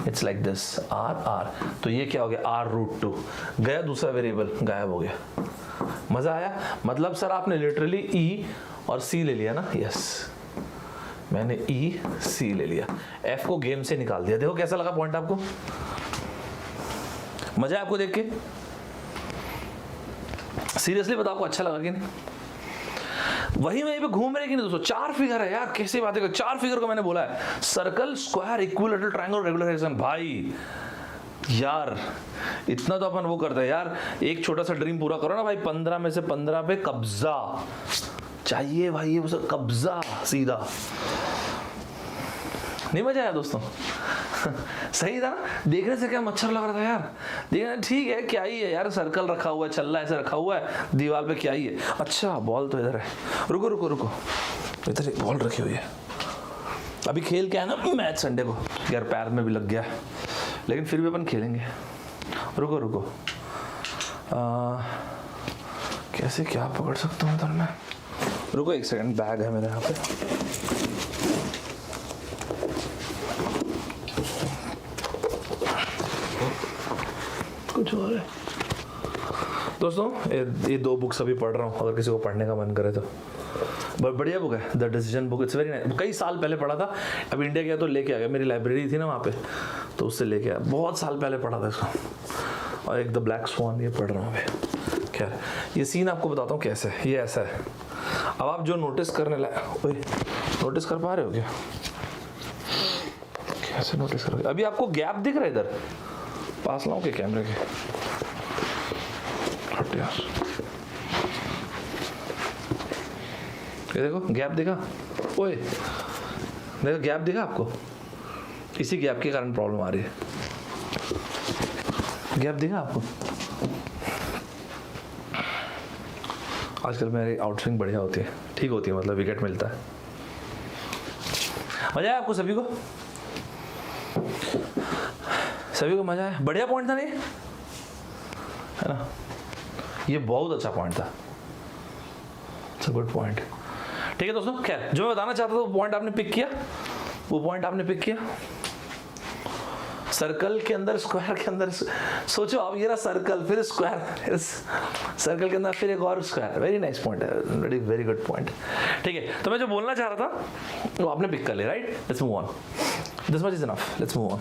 It's like this r। तो ये क्या हो गया? r√2 गया, दूसरा वेरिएबल गायब हो गया। मजा आया? मतलब सर आपने लिटरली e और c ले लिया ना? यस, मैंने E C ले लिया, F को गेम से निकाल दिया। देखो कैसा लगा पॉइंट आपको? मजा है आपको देख के? सीरियसली बताओ आपको अच्छा लगा कि नहीं? वही वहीं पे घूम रहे कि नहीं दोस्तों? 4 फिगर है यार, कैसी बात है? 4 फिगर को मैंने बोला है, circle, square, equilateral, triangle, regular section. भाई यार इतना तो अपन वो करते हैं यार। एक छोटा सा ड्रीम पूरा करो ना भाई, 15 में से 15 पे कब्जा चाहिए भाई, ये उसे कब्जा सीधा। नहीं मजा आया दोस्तों? सही था ना? देखने से क्या मच्छर लग रहा था यार? देखना ठीक है, क्या ही है यार, सर्कल रखा हुआ है, चल ऐसे रखा हुआ है दीवार पे, क्या ही है। अच्छा बॉल तो इधर है, रुको रुको रुको, इधर एक बॉल रखी हुई है। अभी खेल के आया ना मैच संडे को, यार पैर में भी लग गया, लेकिन फिर भी अपन खेलेंगे। रुको रुको, कैसे क्या पकड़ सकता हूँ इधर मैं? रुको एक सेकंड, बैग है मेरे यहाँ पे। कुछ और है दोस्तों, ये 2 बुक्स अभी पढ़ रहा हूँ, अगर किसी को पढ़ने का मन करे तो। बढ़िया बुक है, the decision book, it's very nice. कई साल पहले पढ़ा था, अब इंडिया गया तो लेके आ गया, मेरी लाइब्रेरी थी ना वहाँ पे, तो उससे लेके आया। बहुत साल पहले पढ़ा था इसको। और एक द ब्लैक स्वान ये पढ़ रहा हूँ अभी। खैर ये सीन आपको बताता हूँ कैसे है। ये ऐसा है, अब आप जो नोटिस करने लाए, नोटिस कर पा रहे हो क्या? कैसे नोटिस करोगे? अभी आपको गैप दिख रहा है इधर? पास लाऊं के कैमरे के? हट यार, ये देखो गैप दिखा? ओए देखो गैप दिखा आपको? इसी गैप के कारण प्रॉब्लम आ रही है। गैप दिखा आपको? आजकल मेरी आउटस्विंग बढ़िया होती है, ठीक होती है, मतलब विकेट मिलता है। मजा आया आपको सभी को? सभी को मजा आया? बढ़िया पॉइंट था नहीं है ना? ये बहुत अच्छा पॉइंट था, इट्स अ गुड पॉइंट। ठीक है दोस्तों, खैर जो मैं बताना चाहता था वो पॉइंट आपने पिक किया, वो पॉइंट आपने पिक किया। सर्कल के अंदर, स्क्वायर के अंदर, सोचो आप, ये रहा सर्कल, फिर स्क्वायर, फिर सर्कल के अंदर फिर एक और स्क्वायर। वेरी नाइस पॉइंट है, वेरी वेरी गुड पॉइंट। ठीक है, तो मैं जो बोलना चाह रहा था वो आपने पिक कर लिया, right? Let's move on, this much is enough, let's move on.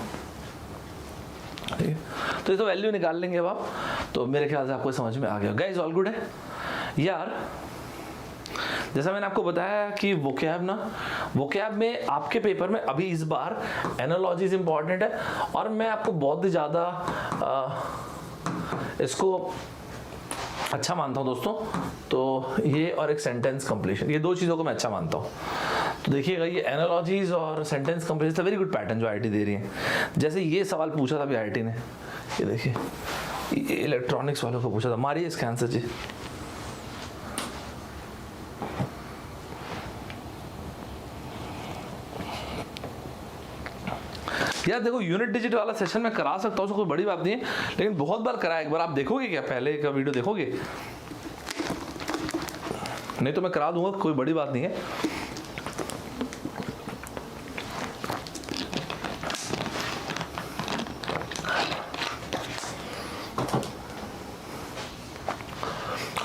ठीक है, तो ये तो वैल्यू निकाल लेंगे अब आप, तो मेरे ख्याल से आपको समझ में आ गया। गाइस ऑल गुड है यार? जैसा मैंने आपको बताया कि वोकैब ना, वोकैब में आपके पेपर में अभी इस बार एनालॉजीज इंपॉर्टेंट है, और मैं आपको बहुत ही ज़्यादा इसको अच्छा मानता हूँ दोस्तों। तो ये और एक सेंटेंस कंप्लीशन, ये 2 चीज़ों को मैं अच्छा मानता हूँ। तो देखिएगा ये एनालॉजीज और sentence completion very good pattern जो आईटी दे रही है। जैसे ये सवाल पूछा था अभी आईटी ने, ये देखिए इलेक्ट्रॉनिक्स वालों को पूछा था, मारिए इसका आंसर जी। यार देखो यूनिट डिजिट वाला सेशन में करा सकता हूँ, कोई बड़ी बात नहीं है, लेकिन बहुत बार कराया। एक बार आप देखोगे क्या? पहले का वीडियो देखोगे? नहीं तो मैं करा दूंगा, कोई बड़ी बात नहीं है।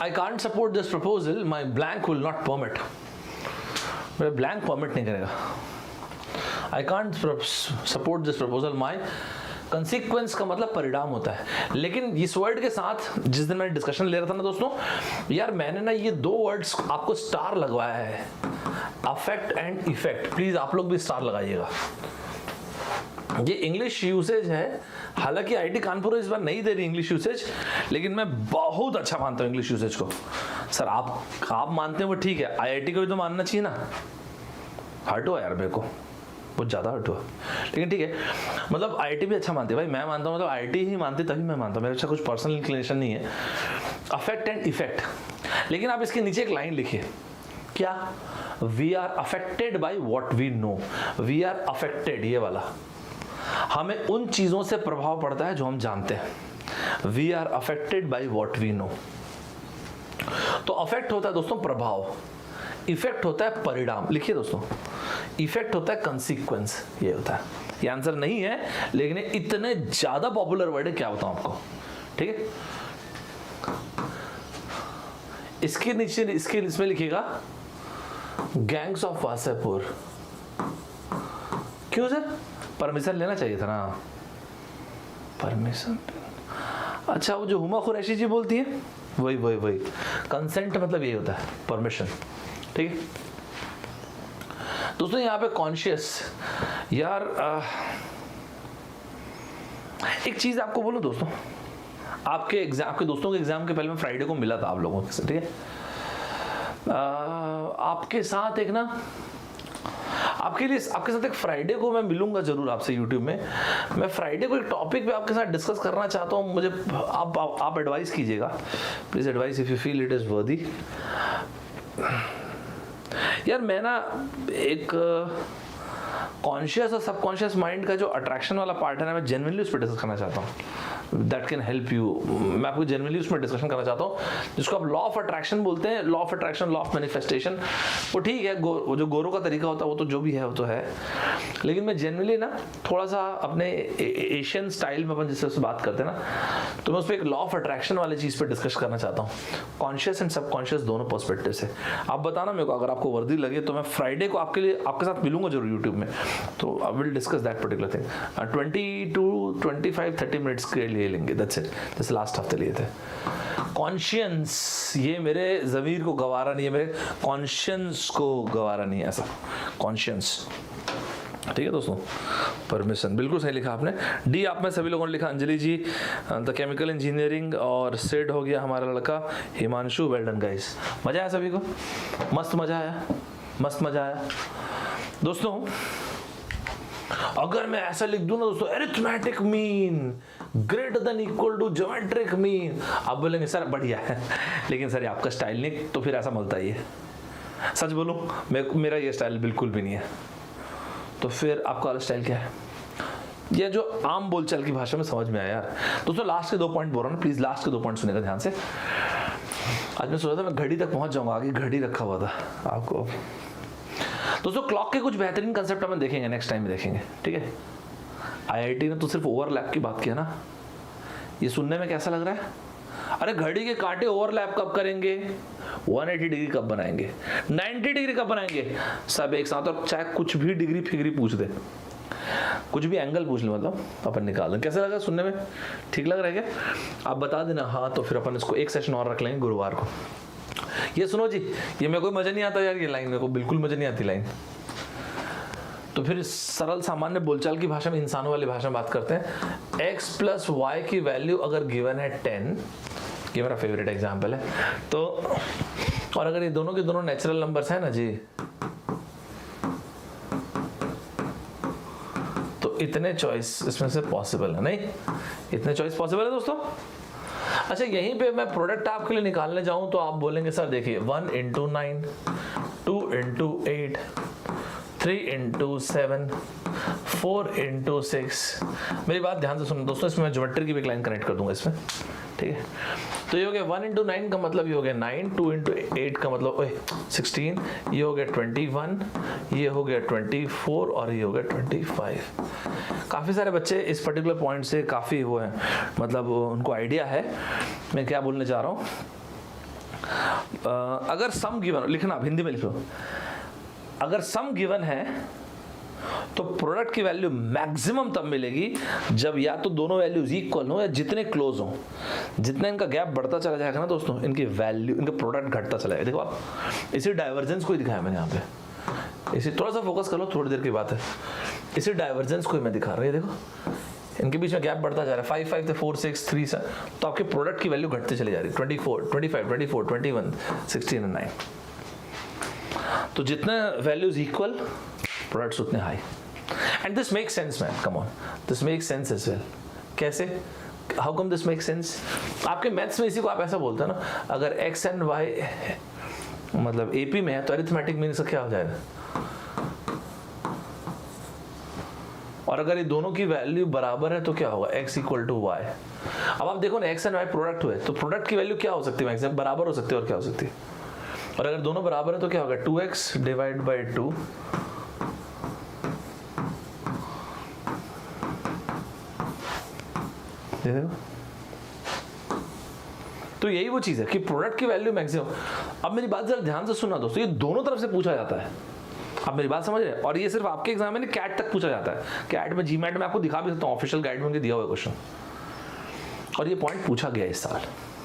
I can't support this proposal, my blank will not permit. मेरा blank permit नहीं करेगा। I can't support this proposal, my consequence का मतलब परिणाम होता है। लेकिन इस वर्ड के साथ जिस दिन मैंने डिस्कशन ले रहा था ना दोस्तों, यार मैंने ना ये 2 वर्ड्स आपको स्टार लगवाया है, अफेक्ट एंड इफेक्ट। प्लीज आप लोग भी स्टार लगाइएगा। ये इंग्लिश यूसेज है, हालांकि आईटी कानपुर इस बार नहीं दे रही इंग्लिश यूसेज, लेकिन मैं बहुत अच्छा मानता हूँ इंग्लिश यूसेज को। सर आप मानते हैं वो ठीक है, आईआईटी को भी तो मानना चाहिए ना। हर्ट हुआ यार मेरे को, बहुत ज़्यादा हर्ट हुआ, लेकिन ठीक है। मतलब आईआईटी भी अच्छा मानती है भाई, मैं मानता हूँ, मतलब आईआईटी ही मानती तभी मैं मानता हूँ, मेरे अच्छा कुछ पर्सनल इंक्लिनेशन नहीं है। अफेक्ट एंड इफेक्ट, लेकिन आप इसके नीचे एक लाइन लिखिए, क्या? We are affected by what we know. We are affected, ये वाला, हमें उन चीजों से प्रभाव पड़ता है जो हम जानते हैं। We are affected by what we know. तो अफेक्ट होता है दोस्तों प्रभाव, इफेक्ट होता है परिणाम। लिखिए दोस्तों, इफेक्ट होता है कंसीक्वेंस, ये होता है। ये आंसर नहीं है, लेकिन इतने ज्यादा पॉपुलर वर्ड है, क्या बताऊं आपको, ठीक है। इसके नीचे इसमें लिखिएगा गैंग्स ऑफ वासेपुर। क्यों सर? परमिशन लेना चाहिए था ना, परमिशन। अच्छा, वो जो हुमा कुरैशी जी बोलती है, वही कंसेंट मतलब यही होता है, परमिशन, ठीक है दोस्तों। यहाँ पे कॉन्शियस, यार एक चीज आपको बोलूं दोस्तों, आपके दोस्तों के एग्जाम के पहले मैं फ्राइडे को मिला था आप लोगों के साथ, ठीक है। आपके साथ एक ना, आपके साथ एक फ्राइडे को मैं मिलूंगा जरूर आपसे यूट्यूब में। मैं फ्राइडे को एक टॉपिक पे आपके साथ डिस्कस करना चाहता हूँ। मुझे आप एडवाइस कीजिएगा please, advice if you feel it is वर्दी। यार मैं ना एक कॉन्शियस और सबकॉन्शियस माइंड का जो अट्रैक्शन वाला पार्ट है ना, मैं जेन्युइनली उस पर डिस्कस करना चाहता हूँ। That can help you. मैं आपको जेन्युइनली उसमें डिस्कशन करना चाहता हूँ, जिसको आप लॉ ऑफ अट्रैक्शन बोलते हैं। Law of attraction, law of manifestation, वो ठीक है, वो जो गोरों का तरीका होता है वो तो जो भी है वो तो है, लेकिन मैं जेन्युइनली ना थोड़ा सा अपने एशियन स्टाइल में अपन जिससे बात करते हैं ना, तो मैं उस पर एक लॉ ऑफ अट्रैक्शन वाली चीज़ पर डिस्कस करना चाहता हूँ, कॉन्शियस एंड सबकॉन्शियस दोनों पर्सपेक्टिव से। आप बताना मेरे को, अगर आपको वर्दी लगे तो मैं फ्राइडे को आपके साथ मिलूंगा जरूर यूट्यूब में, तो I will discuss that particular thing. 20 to 25-30 minutes के लिए लेंगे, दैट्स इट। जैसे लास्ट हफ्ते लिए थे। कॉन्शियंस, ये मेरे ज़मीर को गवारा नहीं है, मेरे कॉन्शियंस को गवारा नहीं है ऐसा, कॉन्शियंस, ठीक है दोस्तों। परमिशन, बिल्कुल सही लिखा आपने। डी आप में सभी लोगों ने लिखा, अंजलि जी द केमिकल इंजीनियरिंग, और सेड हो गया हमारा लड़का हिमांशु। वेल डन गाइस, मजा आया सभी को, मस्त मजा आया, मस्त मजा आया दोस्तों। अगर मैं ऐसा लिख दूं ना दोस्तों, arithmetic mean greater than equal to geometric mean, आप बोलेंगे सर बढ़िया है, लेकिन सर आपका स्टाइल नहीं, तो फिर ऐसा मिलता ही है। सच बोलूं, मेरा ये स्टाइल बिल्कुल भी नहीं है, तो फिर आपका वाला स्टाइल क्या है? ये जो आम बोलचाल की भाषा में समझ में आया यार दोस्तों। लास्ट के 2 पॉइंट बोल रहा हूँ, प्लीज लास्ट के 2 पॉइंट सुनेगा ध्यान से। आज मैं सोचा था मैं घड़ी तक पहुंच जाऊंगा, आगे घड़ी रखा हुआ था आपको दोस्तों। क्लॉक के कुछ बेहतरीन कंसेप्ट हम देखेंगे, नेक्स्ट टाइम में देखेंगे, ठीक है। आईआईटी ने तो सिर्फ ओवरलैप की बात किया ना, ये सुनने में कैसा लग रहा है? अरे घड़ी के कांटे ओवरलैप कब करेंगे, 180 डिग्री कब बनाएंगे, 90 डिग्री कब बनाएंगे, सब एक साथ। और चाहे कुछ भी डिग्री फिग्री पूछ दे, कुछ भी एंगल पूछ ले, मतलब अपन निकाल लें। कैसा लगा सुनने में? ठीक लग रहा है क्या? आप बता देना हाँ, तो फिर अपन इसको एक सेशन और रख लेंगे गुरुवार को। ये सुनो जी, ये मेरे को मजा नहीं आता यार, ये लाइन मेरे को बिल्कुल मजा नहीं आती लाइन। तो फिर सरल सामान्य बोलचाल की भाषा में, इंसानों वाली भाषा में बात करते हैं। x प्लस वाई की वैल्यू अगर गिवन है 10, ये मेरा फेवरेट एग्जाम्पल है, तो और अगर ये दोनों के दोनों नेचुरल नंबर्स है ना जी, तो इतने चॉइस इसमें से पॉसिबल है, नहीं इतने चॉइस पॉसिबल है दोस्तों। अच्छा, यहीं पे मैं प्रोडक्ट आपके लिए निकालने जाऊं तो आप बोलेंगे सर देखिए 1 into 9, 2 into 8, 3 into 7, 4 into 6। मेरी बात ध्यान से सुनो दोस्तों, इसमें मैं ज्योमेट्री की भी एक लाइन कनेक्ट कर दूंगा इसमें, ठीक है। तो ये हो गया 1 into 9 का मतलब ये हो गया 9, 2 into 8 का मतलब 16, ये हो गया 21, ये हो गया 24 और ये हो गया 25। काफ़ी सारे बच्चे इस पर्टिकुलर पॉइंट से काफ़ी वो है, मतलब उनको आइडिया है मैं क्या बोलने जा रहा हूँ। अगर सम गिवन, लिखना आप हिंदी में लिखो, अगर सम गिवन है तो प्रोडक्ट की वैल्यू मैक्सिमम तब मिलेगी जब या तो दोनों वैल्यूज इक्वल हो या जितने क्लोज हो। जितना इनका गैप बढ़ता चला जाएगा ना दोस्तों, इनकी वैल्यू, इनका प्रोडक्ट घटता चला जाएगा। देखो आप, इसी डाइवर्जेंस को ही दिखाया मैंने यहाँ पे, इसी थोड़ा सा फोकस कर लो, थोड़ी देर की बात है, इसी डाइवर्जेंस को ही मैं दिखा रहा हूँ। देखो इनके बीच में गैप बढ़ता जा रहा है, 5 5 से 4 6 3 7, तो आपके प्रोडक्ट की वैल्यू घटती चली जा रही है, 24 25 24 21 16 और 9। तो जितने वैल्यूज इक्वल, प्रोडक्ट्स उतने high. And this makes sense man, come on, this makes sense as well. कैसे? How come this make sense? आपके मैथ्स में इसी को आप ऐसा बोलते हैं ना, अगर x एंड y मतलब AP में है तो अरिथमेटिक मीन इसका क्या हो जाएगा? और अगर ये दोनों की वैल्यू बराबर है तो क्या होगा? x equal to y. अब आप देखो ना, x एंड y प्रोडक्ट हुए तो प्रोडक्ट की वैल्यू क्या हो सकती है? मैक्सिमम बराबर हो सकती है, और क्या हो सकती है? और अगर दोनों बराबर है तो क्या होगा? 2x डिवाइड बाई 2 देखो। तो यही वो चीज है कि प्रोडक्ट की वैल्यू मैक्सिमम। अब मेरी बात जरा ध्यान से सुनना दोस्तों, ये दोनों तरफ से पूछा जाता है, आप मेरी बात समझ रहे हैं? और ये सिर्फ आपके एग्जाम में नहीं, कैट तक पूछा जाता है। कैट में, जीमैट में आपको दिखा भी सकता हूँ, ऑफिशियल गाइड में मुझे दिया हुआ क्वेश्चन, और ये पॉइंट पूछा गया इस साल।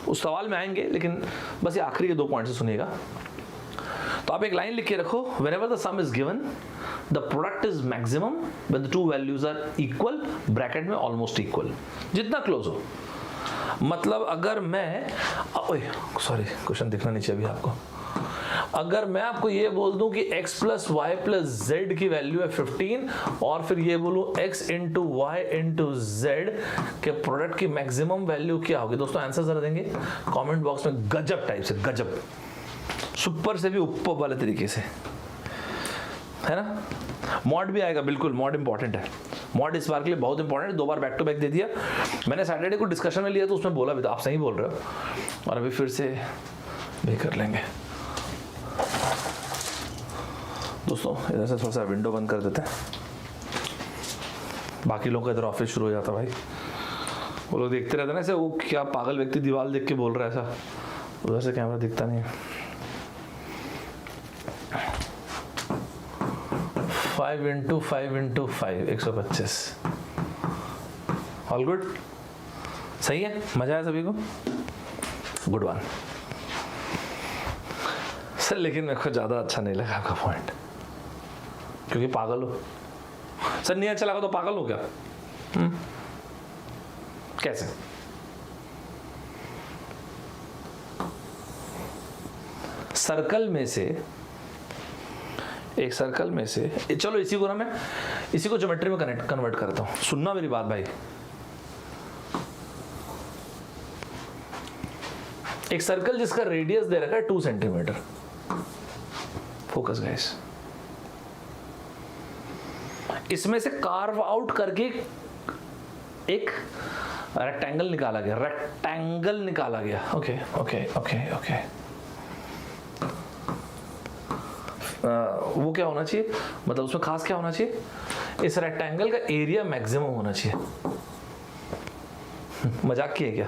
उस सवाल में आएंगे, लेकिन बस ये आखिरी के 2 पॉइंट से सुनिएगा। तो आप एक लाइन लिख के रखो, whenever the sum is given the product is maximum when the two values are equal, bracket में almost equal, जितना क्लोज हो। मतलब अगर मैं, सॉरी क्वेश्चन दिखना नहीं चाहिए अभी आपको। अगर मैं आपको ये बोल दूं कि x plus y plus z की वैल्यू है 15, और फिर ये बोलूं x into y into z के प्रोडक्ट की मैक्सिमम वैल्यू क्या होगी? दोस्तों आंसर जरा देंगे कमेंट बॉक्स में, गजब टाइप से, गजब, सुपर से भी ऊपर वाले तरीके से, है ना? मॉड भी आएगा, बिल्कुल मॉड इंपॉर्टेंट है। मॉड इस बार के लिए बहुत इंपॉर्टेंट है, 2 बार बैक टू बैक दे दिया मैंने। सैटरडे को डिस्कशन में लिया तो उसमें बोला भी था, आप सही बोल रहे हो, और अभी फिर से भी कर लेंगे। दोस्तों इधर से थोड़ा सा विंडो बंद कर देते हैं, बाकी लोगों का इधर ऑफिस शुरू हो जाता भाई, वो लोग देखते रहते ना ऐसे, वो क्या पागल व्यक्ति दीवार देख के बोल रहा है ऐसा, उधर से कैमरा दिखता नहीं है। 5 इंटू 5 इंटू 5 125। ऑल गुड, सही है? मजा आया सभी को? Good one sir. लेकिन मेरे को ज़्यादा अच्छा नहीं लगा आपका पॉइंट, क्योंकि पागल हो सर। नहीं अच्छा लगा तो पागल हो क्या? कैसे? सर्कल में से, एक सर्कल में से, चलो इसी को ना मैं इसी को ज्योमेट्री में कन्वर्ट करता हूं। सुनना मेरी बात भाई, एक सर्कल जिसका रेडियस दे रखा है 2 सेंटीमीटर, फोकस गाइस, इसमें से कार्व आउट करके एक रेक्टेंगल निकाला गया, रेक्टेंगल निकाला गया। ओके ओके ओके ओके, वो क्या होना चाहिए, मतलब उसमें खास क्या होना चाहिए? इस रेक्टेंगल का एरिया मैक्सिमम होना चाहिए। मजाक किए क्या?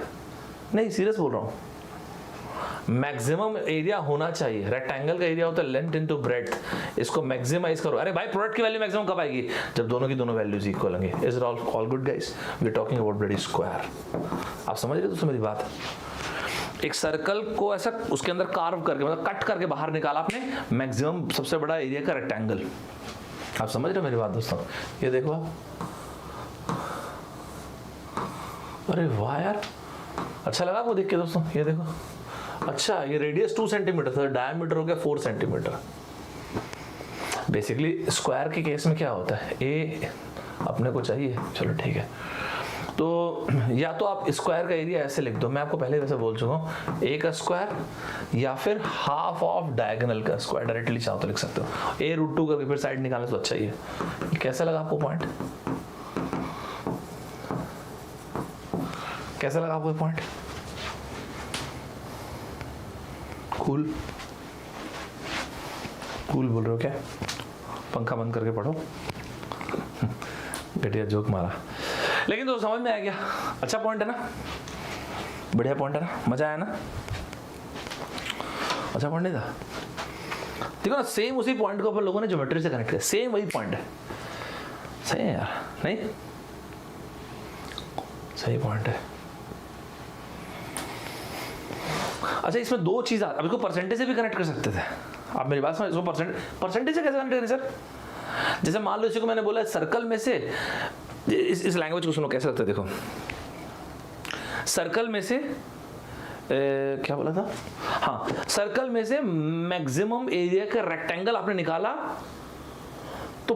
नहीं, सीरियस बोल रहा हूं, मैक्सिमम एरिया होना चाहिए। रेक्टेंगल का एरिया होता है लेंथ इनटू ब्रेड्थ, इसको मैक्सिमाइज करो। अरे भाई प्रोडक्ट की वैल्यू मैक्सिमम कब आएगी? जब दोनों की दोनों वैल्यूज इक्वल होंगे। Is all good guys? We are talking about bloody square. आप समझ रहे दोस्तों मेरी बात? एक सर्कल को ऐसा उसके अंदर कार्व करके, मतलब कट करके बाहर निकाला आपने मैक्सिमम सबसे बड़ा एरिया का रेक्टेंगल। आप समझ रहे हो मेरी बात दोस्तों? ये देखो आप, अरे वाह यार, अच्छा लगा आपको देख के दोस्तों? ये देखो, अच्छा ये रेडियस 2 सेंटीमीटर था, डायमीटर हो गया 4 सेंटीमीटर। बेसिकली स्क्वायर के केस में क्या होता है, ए अपने को चाहिए, चलो ठीक है। तो या तो आप स्क्वायर का एरिया ऐसे लिख दो, मैं आपको पहले वैसे बोल चुका हूँ, ए का स्क्वायर या फिर हाफ ऑफ डायगोनल का स्क्वायर, डायरेक्टली चाहो तो लिख सकते हो। a√2 करके फिर साइड निकालना तो अच्छा ही है। कैसा लगा आपको पॉइंट? कैसा लगा आपको पॉइंट? कूल कूल बोल रहे हो क्या? पंखा बंद करके पढ़ो। घटिया जोक मारा, लेकिन तो समझ में आ गया। अच्छा पॉइंट है ना, बढ़िया पॉइंट है ना, मजा आया ना? अच्छा पॉइंट नहीं था? देखो ना, सेम उसी पॉइंट को अपन लोगों ने ज्योमेट्री से कनेक्ट किया, सेम वही पॉइंट है। सही है यार, नहीं? सही पॉइंट है। अच्छा इसमें 2 चीज, अब इसको परसेंटेज से भी कनेक्ट कर सकते थे। आप मेरी बात समझ, इसको परसेंटेज से कैसे कनेक्ट करें सर? जैसे मान लो इसी को मैंने बोला सर्कल में से, इस लैंग्वेज को सुनो कैसे लगता है, देखो सर्कल में से क्या बोला था, हाँ सर्कल में से मैक्सिमम एरिया का रेक्टेंगल आपने निकाला, तो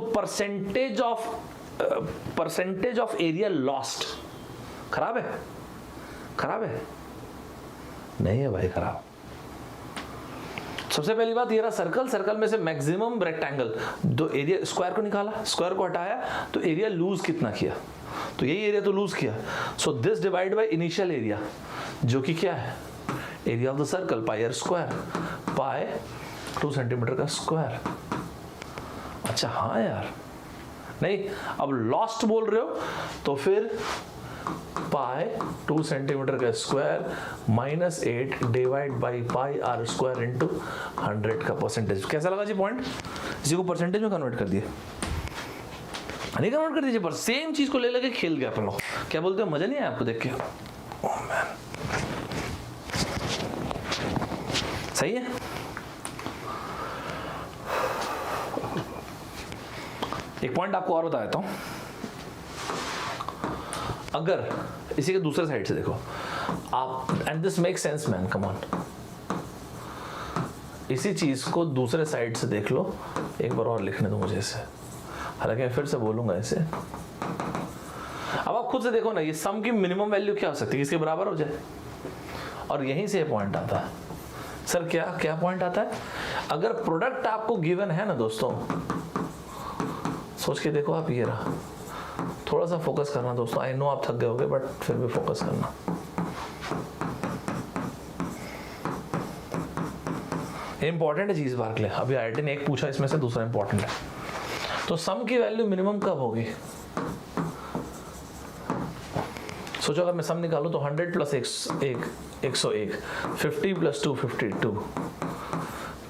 परसेंटेज ऑफ एरिया लॉस्ट, खराब है खराब है? नहीं है भाई खराब। सबसे पहली बात ये रहा सर्कल, सर्कल में से मैक्सिमम रेक्टेंगल, दो एरिया, स्क्वायर को निकाला, स्क्वायर को हटाया तो एरिया लूज कितना किया, तो यही एरिया तो लूज किया। So this divide by initial area जो कि क्या है, area of the circle pi r square, pi 2 centimetre का स्क्वायर। अच्छा हाँ यार, नहीं अब लॉस्ट बोल रहे हो तो फिर पाई 2 सेंटीमीटर का square -8 divide by pi r square into 100 का परसेंटेज। कैसा लगा जी पॉइंट? इसी को परसेंटेज में कन्वर्ट कर दिए, नहीं कन्वर्ट कर दीजिए, पर सेम चीज को ले लेके खेल गया अपन लोग। क्या बोलते हो, मजा नहीं आया आपको देख के? ओह मैन, सही है। एक पॉइंट आपको और बता देता हूं, अगर इसी के दूसरे साइड से देखो आप, and this make sense man, come on, इसी चीज को दूसरे साइड से देख लो। एक बार और लिखने दो मुझे इसे, हालांकि मैं फिर से बोलूंगा इसे। अब आप खुद से देखो ना, ये सम की मिनिमम वैल्यू क्या हो सकती है, इसके बराबर हो जाए, और यहीं से पॉइंट आता है। सर क्या क्या पॉइंट आता है? अगर प्रोडक्ट आपको गिवन है ना दोस्तों, सोच के देखो आप, ये रहा, थोड़ा सा फोकस करना दोस्तों। आई नो आप थक गए होगे, बट फिर भी फोकस करना। इंपॉर्टेंट है चीज बार के लिए। अभी IIT ने एक पूछा, इसमें से दूसरा इंपॉर्टेंट है। तो सम की वैल्यू मिनिमम कब होगी? सोचो अगर मैं सम निकालू तो 100 plus 1 101, 50 plus 2 52,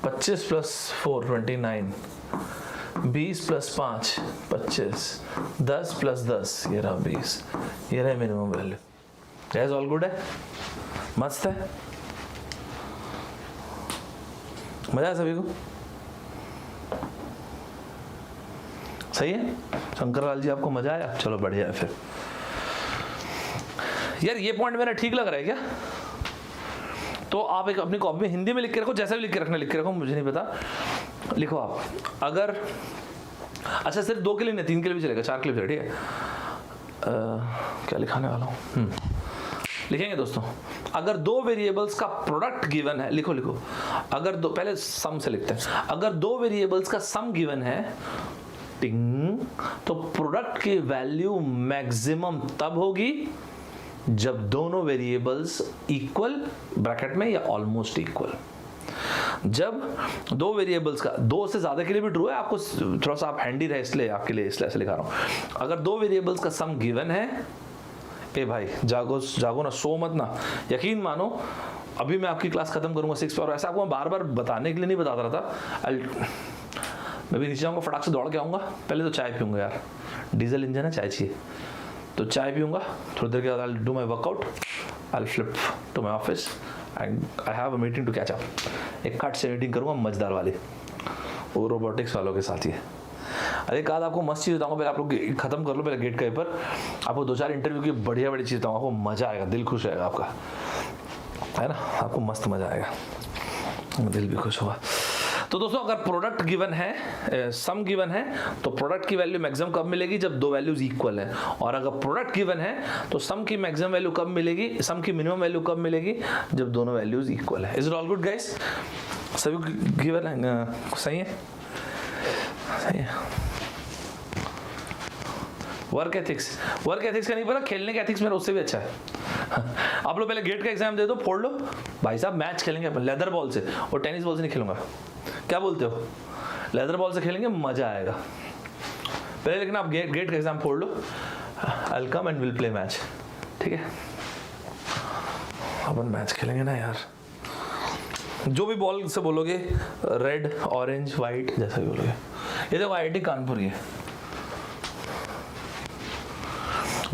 25 plus 4 29, 20 plus 5 25, 10 plus 10 ये रहा 20, ये रहा minimum value. Guys all good है, मस्त है, मजा है सभी को? सही है शंकर लाल जी, आपको मजा आया? चलो बढ़िया है फिर। यार ये पॉइंट मेरा ठीक लग रहा है क्या? तो आप एक अपनी कॉपी में हिंदी में लिख के रखो, जैसा भी लिख के रखना लिख के रखो, मुझे नहीं पता, लिखो आप। अगर अच्छा सिर्फ 2 के लिए नहीं, 3 के लिए भी चलेगा, 4 के लिए भी, ठीक है? क्या लिखाने वाला हूँ, लिखेंगे दोस्तों। अगर 2 वेरिएबल्स का प्रोडक्ट गिवन है, लिखो लिखो, अगर दो, पहले सम से लिखते हैं। अगर 2 वेरिएबल्स का सम गिवन है, टिंग, तो प्रोडक्ट की वैल्यू मैक्सिमम तब होगी जब दोनों वेरिएबल्स इक्वल, ब्रैकेट में, या ऑलमोस्ट इक्वल। जब 2 वेरिएबल्स का, 2 से ज्यादा के लिए भी ट्रू है, आपको थोड़ा सा आप हैंडी रहे इसलिए आपके लिए इसलिए ऐसे लिखा रहा हूं। अगर 2 वेरिएबल्स का सम गिवन है, ए भाई जागो जागो ना, सो मत ना, यकीन मानो अभी मैं आपकी क्लास खत्म करूंगा 6 पे, और ऐसा आपको मैं बार बार बताने के लिए नहीं बताता रहा था। मैं भी नीचे जाऊंगा, फटाक से दौड़ के आऊंगा, पहले तो चाय पीऊंगा यार, डीजल इंजन है, चाय चाहिए, तो चाय पीऊंगा, थोड़ी देर के बाद I will do my workout, I will flip to my office and I have a meeting to catch up. एक कट से मीटिंग करूंगा मजेदार वाली, वो रोबोटिक्स वालों के साथ ही है। अरे कहा आपको मस्त चीज़ बताऊंगा, पहले आप लोग खत्म कर लो पहले गेट के पर, आपको 2-4 इंटरव्यू की बढ़िया बढ़िया चीज़ बताऊंगा, आपको मजा आएगा, दिल खुश रहेगा आपका, है ना? आपको मस्त मजा आएगा, दिल भी खुश होगा। तो दोस्तों अगर प्रोडक्ट गिवन है, सम गिवन है, तो प्रोडक्ट की वैल्यू मैक्सिमम कब मिलेगी? जब 2 वैल्यूज इक्वल है। और अगर प्रोडक्ट गिवन है तो सम की मैक्सिमम वैल्यू कब मिलेगी, सम की मिनिमम वैल्यू कब मिलेगी? जब दोनों वैल्यूज इक्वल है। Is it all good guys? सभी गिवन है, सही है, सही है। वर्क एथिक्स, वर्क एथिक्स का नहीं पता, खेलने के एथिक्स मेरा उससे भी अच्छा है। आप लोग पहले गेट का एग्जाम दे दो, फोड़ लो भाई साहब, मैच खेलेंगे अपन लेदर बॉल से, और टेनिस बॉल से नहीं खेलूंगा। क्या बोलते हो? लेदर बॉल से खेलेंगे, मजा आएगा। पहले लेकिन आप गेट का एग्जाम फोड़ लो, I will come and will play match, ठीक है? अपन मैच खेलेंगे ना यार, जो भी बॉल से बोलोगे, रेड ऑरेंज वाइट जैसा भी बोलोगे। ये देखो IIT कानपुर, ये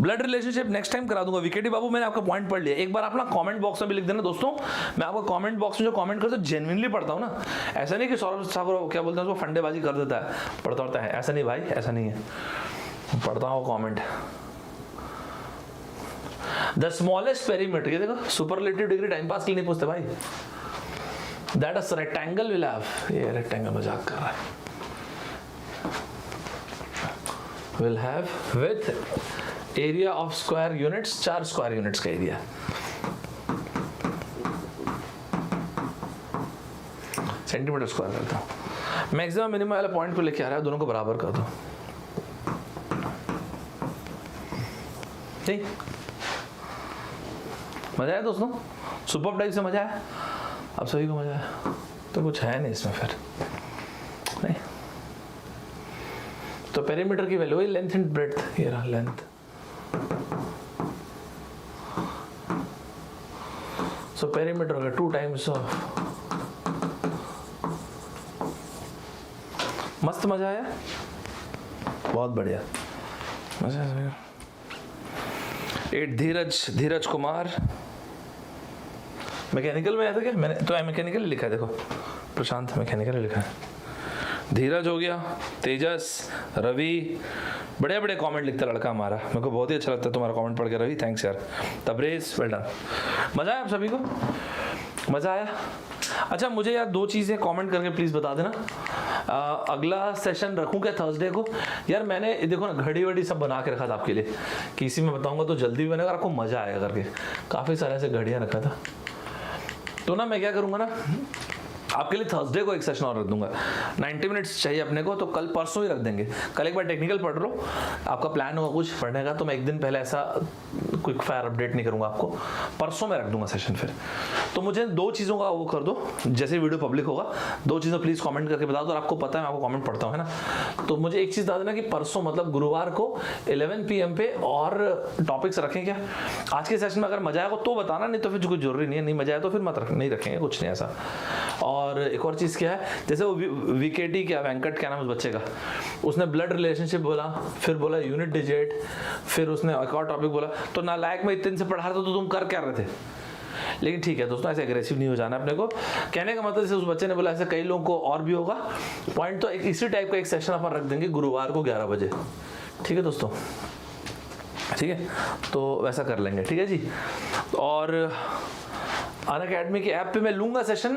ब्लड रिलेशनशिप नेक्स्ट टाइम करा दूंगा। विकेटी बाबू मैंने आपका पॉइंट पढ़ लिया, एक बार आप ना कमेंट बॉक्स में भी लिख देना दोस्तों, मैं आपको कमेंट बॉक्स में जो कमेंट करता हूँ जेन्युइनली पढ़ता हूँ ना, ऐसा नहीं कि सौरभ ठाकुर क्या बोलते हैं उसको फंडेबाजी कर देता है, पढ़ता है, ऐसा नहीं भाई, ऐसा नहीं है, पढ़ता हूँ कमेंट। द स्मॉलेस्ट पेरीमीटर, ये देखो सुपरलेटिव डिग्री टाइम पास के लिए नहीं पूछते भाई, that is rectangle will have, ये रेक्टेंगल मजाक कर रहा है, will have with area of square units, 4 square units का एरिया, सेंटीमीटर स्क्वायर करता हूँ। मैक्सिमम मिनिमम वाले पॉइंट को लेके आ रहा है, दोनों को बराबर कर दो। ठीक, मजा आया दोस्तों? सुपर टाइप से मजा आया? आप सभी को मजा आया? तो कुछ है नहीं इसमें फिर, नहीं तो पेरीमीटर की वैल्यू वही लेंथ एंड ब्रेड्थ, ये रहा लेंथ। सो पेरीमीटर होगा 2 टाइम्स ऑफ। मस्त मजा आया, बहुत बढ़िया मजा आया। 8 धीरज कुमार, मैकेनिकल में आया था क्या? मैंने तो मैकेनिकल लिखा है, देखो प्रशांत मैकेनिकल लिखा है। धीरज हो गया, तेजस, रवि, बड़े बड़े कमेंट लिखता है लड़का हमारा, मेरे को बहुत ही अच्छा लगता है तुम्हारा कमेंट पढ़ के रवि, थैंक्स यार। Tabrez, well done. मज़ा आया आप सभी को? मज़ा आया? अच्छा मुझे यार 2 चीज़ें कमेंट करके प्लीज़ बता देना। अगला सेशन रखूं क्या थर्सडे को? यार मैंने देखो ना घड़ी वड़ी सब बना के रखा था आपके लिए, कि इसी में बताऊंगा तो जल्दी भी बनेगा, आपको मज़ा आएगा करके। काफ़ी सारे ऐसे घड़ियाँ रखा था, तो ना मैं क्या करूँगा ना, आपके लिए थर्सडे को एक सेशन और रख दूंगा। 90 मिनट्स चाहिए अपने को, तो कल परसों ही रख देंगे। कल एक बार टेक्निकल पढ़ लो, आपका प्लान होगा कुछ पढ़ने का, तो मैं एक दिन पहले ऐसा क्विक फायर अपडेट नहीं करूंगा आपको, परसों मैं रख दूंगा सेशन फिर। तो मुझे 2 चीज़ों का वो कर दो, जैसे वीडियो पब्लिक होगा 2 चीज़ें प्लीज़ कमेंट करके बता दो। और आपको पता है मैं आपको कमेंट पढ़ता हूँ, है ना? तो मुझे एक चीज़ बता देना कि परसों मतलब गुरुवार को 11 PM पे और टॉपिक्स रखें क्या? आज के सेशन में अगर मजा आएगा तो बताना, नहीं तो फिर कुछ जरूरी नहीं है, नहीं मजा आया तो फिर मत नहीं रखेंगे, कुछ नहीं ऐसा। और एक और चीज़ क्या है, जैसे वो VKT क्या वेंकट क्या नाम उस बच्चे का, उसने ब्लड रिलेशनशिप बोला, फिर बोला यूनिट डिजिट, फिर उसने एक और टॉपिक बोला। तो नालायक में इतने से पढ़ा रहा था तो तुम कर क्या रहे थे? लेकिन ठीक है दोस्तों, ऐसे एग्रेसिव नहीं हो जाना अपने को। कहने का मतलब जैसे उस बच्चे ने बोला ऐसे कई लोगों को और भी होगा पॉइंट, तो इसी टाइप का एक सेशन अपन रख देंगे गुरुवार को 11 बजे। ठीक है दोस्तों, ठीक है, तो वैसा कर लेंगे, ठीक है जी। और अनअकैडमी की ऐप पे मैं लूंगा सेशन।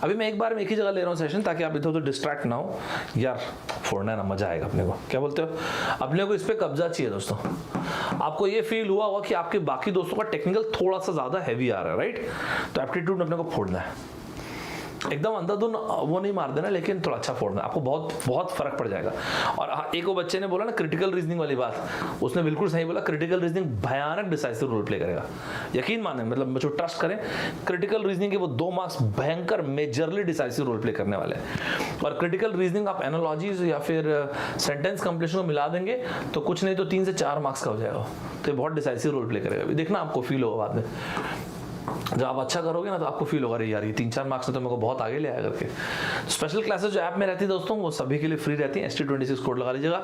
अभी मैं एक बार में एक ही जगह ले रहा हूँ सेशन, ताकि आप इधर उधर डिस्ट्रैक्ट ना हो। यार फोड़ना है ना, मजा आएगा अपने को, क्या बोलते हो? अपने को इस पे कब्जा चाहिए दोस्तों। आपको ये फील हुआ होगा कि आपके बाकी दोस्तों का टेक्निकल थोड़ा सा ज्यादा हैवी आ रहा है, राइट? तो एप्टीट्यूड अपने को फोड़ना है, एकदम अंधाधुन वो नहीं मार देना, लेकिन थोड़ा अच्छा फोड़ना है, आपको बहुत बहुत फर्क पड़ जाएगा। और हाँ, एक वो बच्चे ने बोला ना क्रिटिकल रीजनिंग वाली बात, उसने बिल्कुल सही बोला। क्रिटिकल रीजनिंग भयानक डिसाइसिव रोल प्ले करेगा, यकीन माने, मतलब जो ट्रस्ट करें। क्रिटिकल रीजनिंग के वो 2 मार्क्स भयंकर मेजरली डिसाइसिव रोल प्ले करने वाले हैं। और क्रिटिकल रीजनिंग आप एनालॉजीज या फिर सेंटेंस कंप्लीशन को मिला देंगे तो कुछ नहीं तो 3 से 4 मार्क्स का हो जाएगा। तो ये बहुत डिसाइसिव रोल प्ले करेगा, अभी देखना आपको फील होगा बाद में। जब आप अच्छा करोगे ना तो आपको फील होगा, अरे यार ये 3-4 मार्क्स ने तो मेरे को बहुत आगे ले आया करके। स्पेशल क्लासेस जो ऐप में रहती है दोस्तों, वो सभी के लिए फ्री रहती है। ST26 कोड लगा लीजिएगा।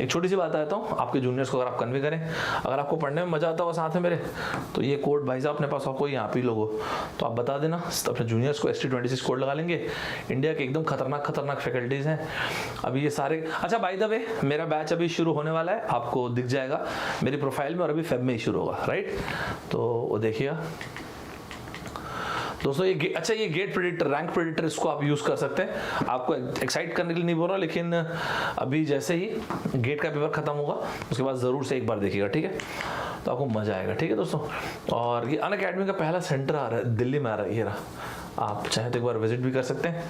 एक छोटी सी बात आता हूँ, आपके जूनियर्स को अगर आप कन्वे करें, अगर आपको पढ़ने में मजा आता हो साथ में मेरे, तो ये कोड भाई साहब अपने पास कोई यहाँ पे लोगो तो आप बता देना, अपने जूनियर्स को ST26 कोड लगा लेंगे। इंडिया के एकदम खतरनाक फैकल्टीज हैं अभी ये सारे। अच्छा बाय द वे, मेरा बैच अभी शुरू होने वाला है, आपको दिख जाएगा मेरी प्रोफाइल में, और अभी फेब में ही शुरू होगा, राइट? तो वो देखिएगा दोस्तों। ये अच्छा, ये गेट प्रेडिक्टर, रैंक प्रेडिक्टर, इसको आप यूज़ कर सकते हैं। आपको एक्साइट करने के लिए नहीं बोल रहा, लेकिन अभी जैसे ही गेट का पेपर खत्म होगा उसके बाद ज़रूर से एक बार देखिएगा, ठीक है? तो आपको मज़ा आएगा, ठीक है दोस्तों। और ये अनअकैडमी का पहला सेंटर आ रहा है, दिल्ली में आ रहा है, ये रहा। आप चाहें तो एक बार विजिट भी कर सकते हैं।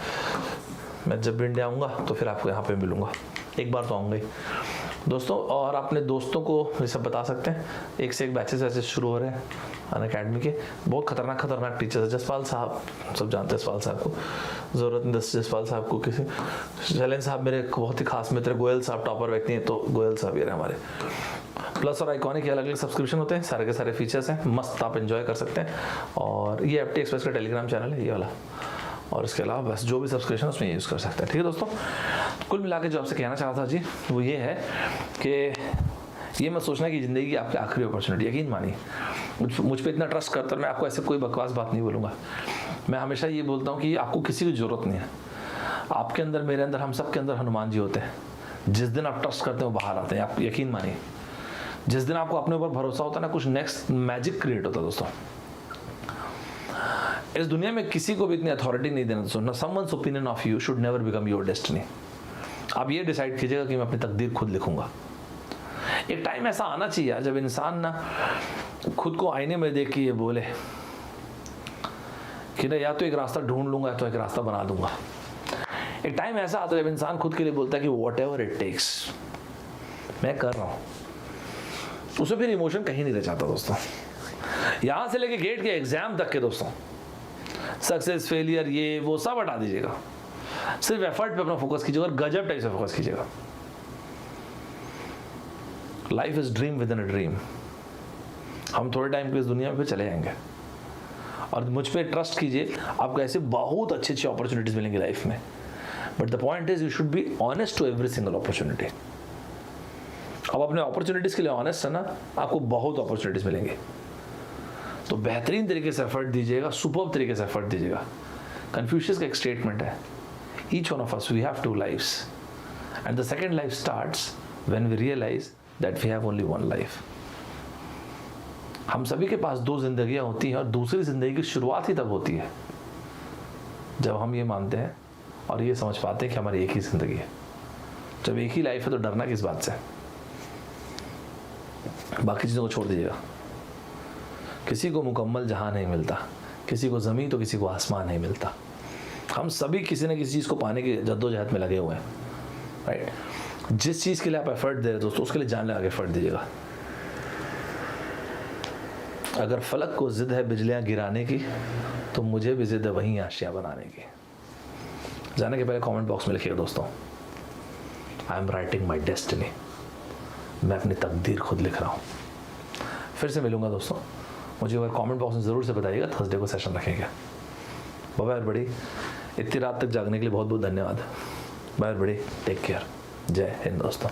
मैं जब भी इंडिया आऊँगा तो फिर आपको यहाँ पर मिलूँगा, एक बार तो आऊँगा ही दोस्तों। और अपने दोस्तों को ये सब बता सकते हैं, एक से एक बैचेस ऐसे शुरू हो रहे हैं अनअकैडमी के। बहुत खतरनाक टीचर्स है। जसपाल साहब, सब जानते हैं जसपाल साहब को, ज़रूरत नहीं जसपाल साहब को किसी। शैलेंद्र साहब मेरे बहुत ही खास मित्र, गोयल साहब टॉपर व्यक्ति हैं, तो गोयल साहब ये रहे हमारे। प्लस और आइकॉनिक अलग अलग सब्सक्रिप्शन होते हैं, सारे के सारे फीचर्स हैं, मस्त आप एंजॉय कर सकते हैं। और ये FT एक्सप्रेस का टेलीग्राम चैनल है ये वाला, और इसके अलावा बस जो भी सब्सक्रिप्शन उसमें यूज़ कर सकते हैं, ठीक है दोस्तों। कुल मिला के जो आपसे कहना चाहता था जी, वो ये है कि ये मत सोचना कि ज़िंदगी की आपकी आखिरी अपॉर्चुनिटी। यकीन मानिए, मुझ पर इतना ट्रस्ट करता, मैं आपको ऐसे कोई बकवास बात नहीं बोलूँगा। मैं हमेशा ये बोलता हूँ कि आपको किसी की ज़रूरत नहीं है। आपके अंदर, मेरे अंदर, हम सब के अंदर हनुमान जी होते हैं। जिस दिन आप ट्रस्ट करते हैं वो बाहर आते हैं, आप यकीन मानिए। जिस दिन आपको अपने ऊपर भरोसा होता है ना, कुछ नेक्स्ट मैजिक क्रिएट होता है दोस्तों। इस दुनिया में किसी को भी इतनी अथॉरिटी नहीं देना दोस्तों। Someone's opinion of you should never become your destiny. आप ये डिसाइड कीजिएगा कि मैं अपनी तकदीर खुद लिखूंगा। एक टाइम ऐसा आना चाहिए जब इंसान ना खुद को आईने में देख के ये बोले कि ना या तो एक रास्ता ढूंढ लूंगा या तो एक रास्ता बना दूंगा। एक टाइम ऐसा आता है जब इंसान खुद के लिए बोलता है कि वॉट एवर इट टेक्स, मैं कर रहा हूँ, उसे फिर इमोशन कहीं नहीं रह जाता दोस्तों। यहां से लेके गेट के एग्जाम तक के दोस्तों, सक्सेस फेलियर ये वो सब हटा दीजिएगा, सिर्फ एफर्ट पे अपना फोकस कीजिएगा और गजब टाइप से फोकस कीजिएगा। Life is dream with in a dream. हम थोड़े टाइम के इस दुनिया में फिर चले जाएंगे, और मुझ पे ट्रस्ट कीजिए, आपको ऐसे बहुत अच्छी अच्छी अपॉर्चुनिटीज मिलेंगी लाइफ में। But the point is you should be honest to every single opportunity. अब अपने अपॉर्चुनिटीज के लिए ऑनेस्ट है ना, आपको बहुत अपॉर्चुनिटीज मिलेंगी। तो बेहतरीन तरीके से एफर्ट दीजिएगा, सुपर्ब तरीके से एफर्ट दीजिएगा। कन्फ्यूशियस का एक स्टेटमेंट है, each one of us we have 2 lives and the second life starts when we realize that we have only 1 life। हम सभी के पास 2 जिंदगियां होती हैं, और दूसरी जिंदगी की शुरुआत ही तब होती है जब हम ये मानते हैं और ये समझ पाते हैं कि हमारी एक ही जिंदगी है। जब एक ही लाइफ है तो डरना किस बात से, बाकी चीज़ों को छोड़ दीजिएगा। किसी को मुकम्मल जहां नहीं मिलता, किसी को ज़मीन तो किसी को आसमान नहीं मिलता। हम सभी किसी न किसी चीज़ को पाने की जद्दोजहद में लगे हुए हैं, राइट। जिस चीज़ के लिए आप एफर्ट दे रहे दोस्तों, उसके लिए जान लगा के एफर्ट दीजिएगा। अगर फलक को जिद है बिजलियां गिराने की, तो मुझे भी जिद है वहीं आशियां बनाने की। जाने के पहले कमेंट बॉक्स में लिखिएगा दोस्तों, I am writing my destiny. मैं अपनी तकदीर खुद लिख रहा हूँ। फिर से मिलूंगा दोस्तों, मुझे अगर कमेंट बॉक्स में ज़रूर से बताइएगा। थर्सडे को सेशन रखेंगे। बाय बड़ी, इतनी रात तक जागने के लिए बहुत बहुत धन्यवाद। बाय बड़ी, टेक केयर, जय हिंद दोस्तों।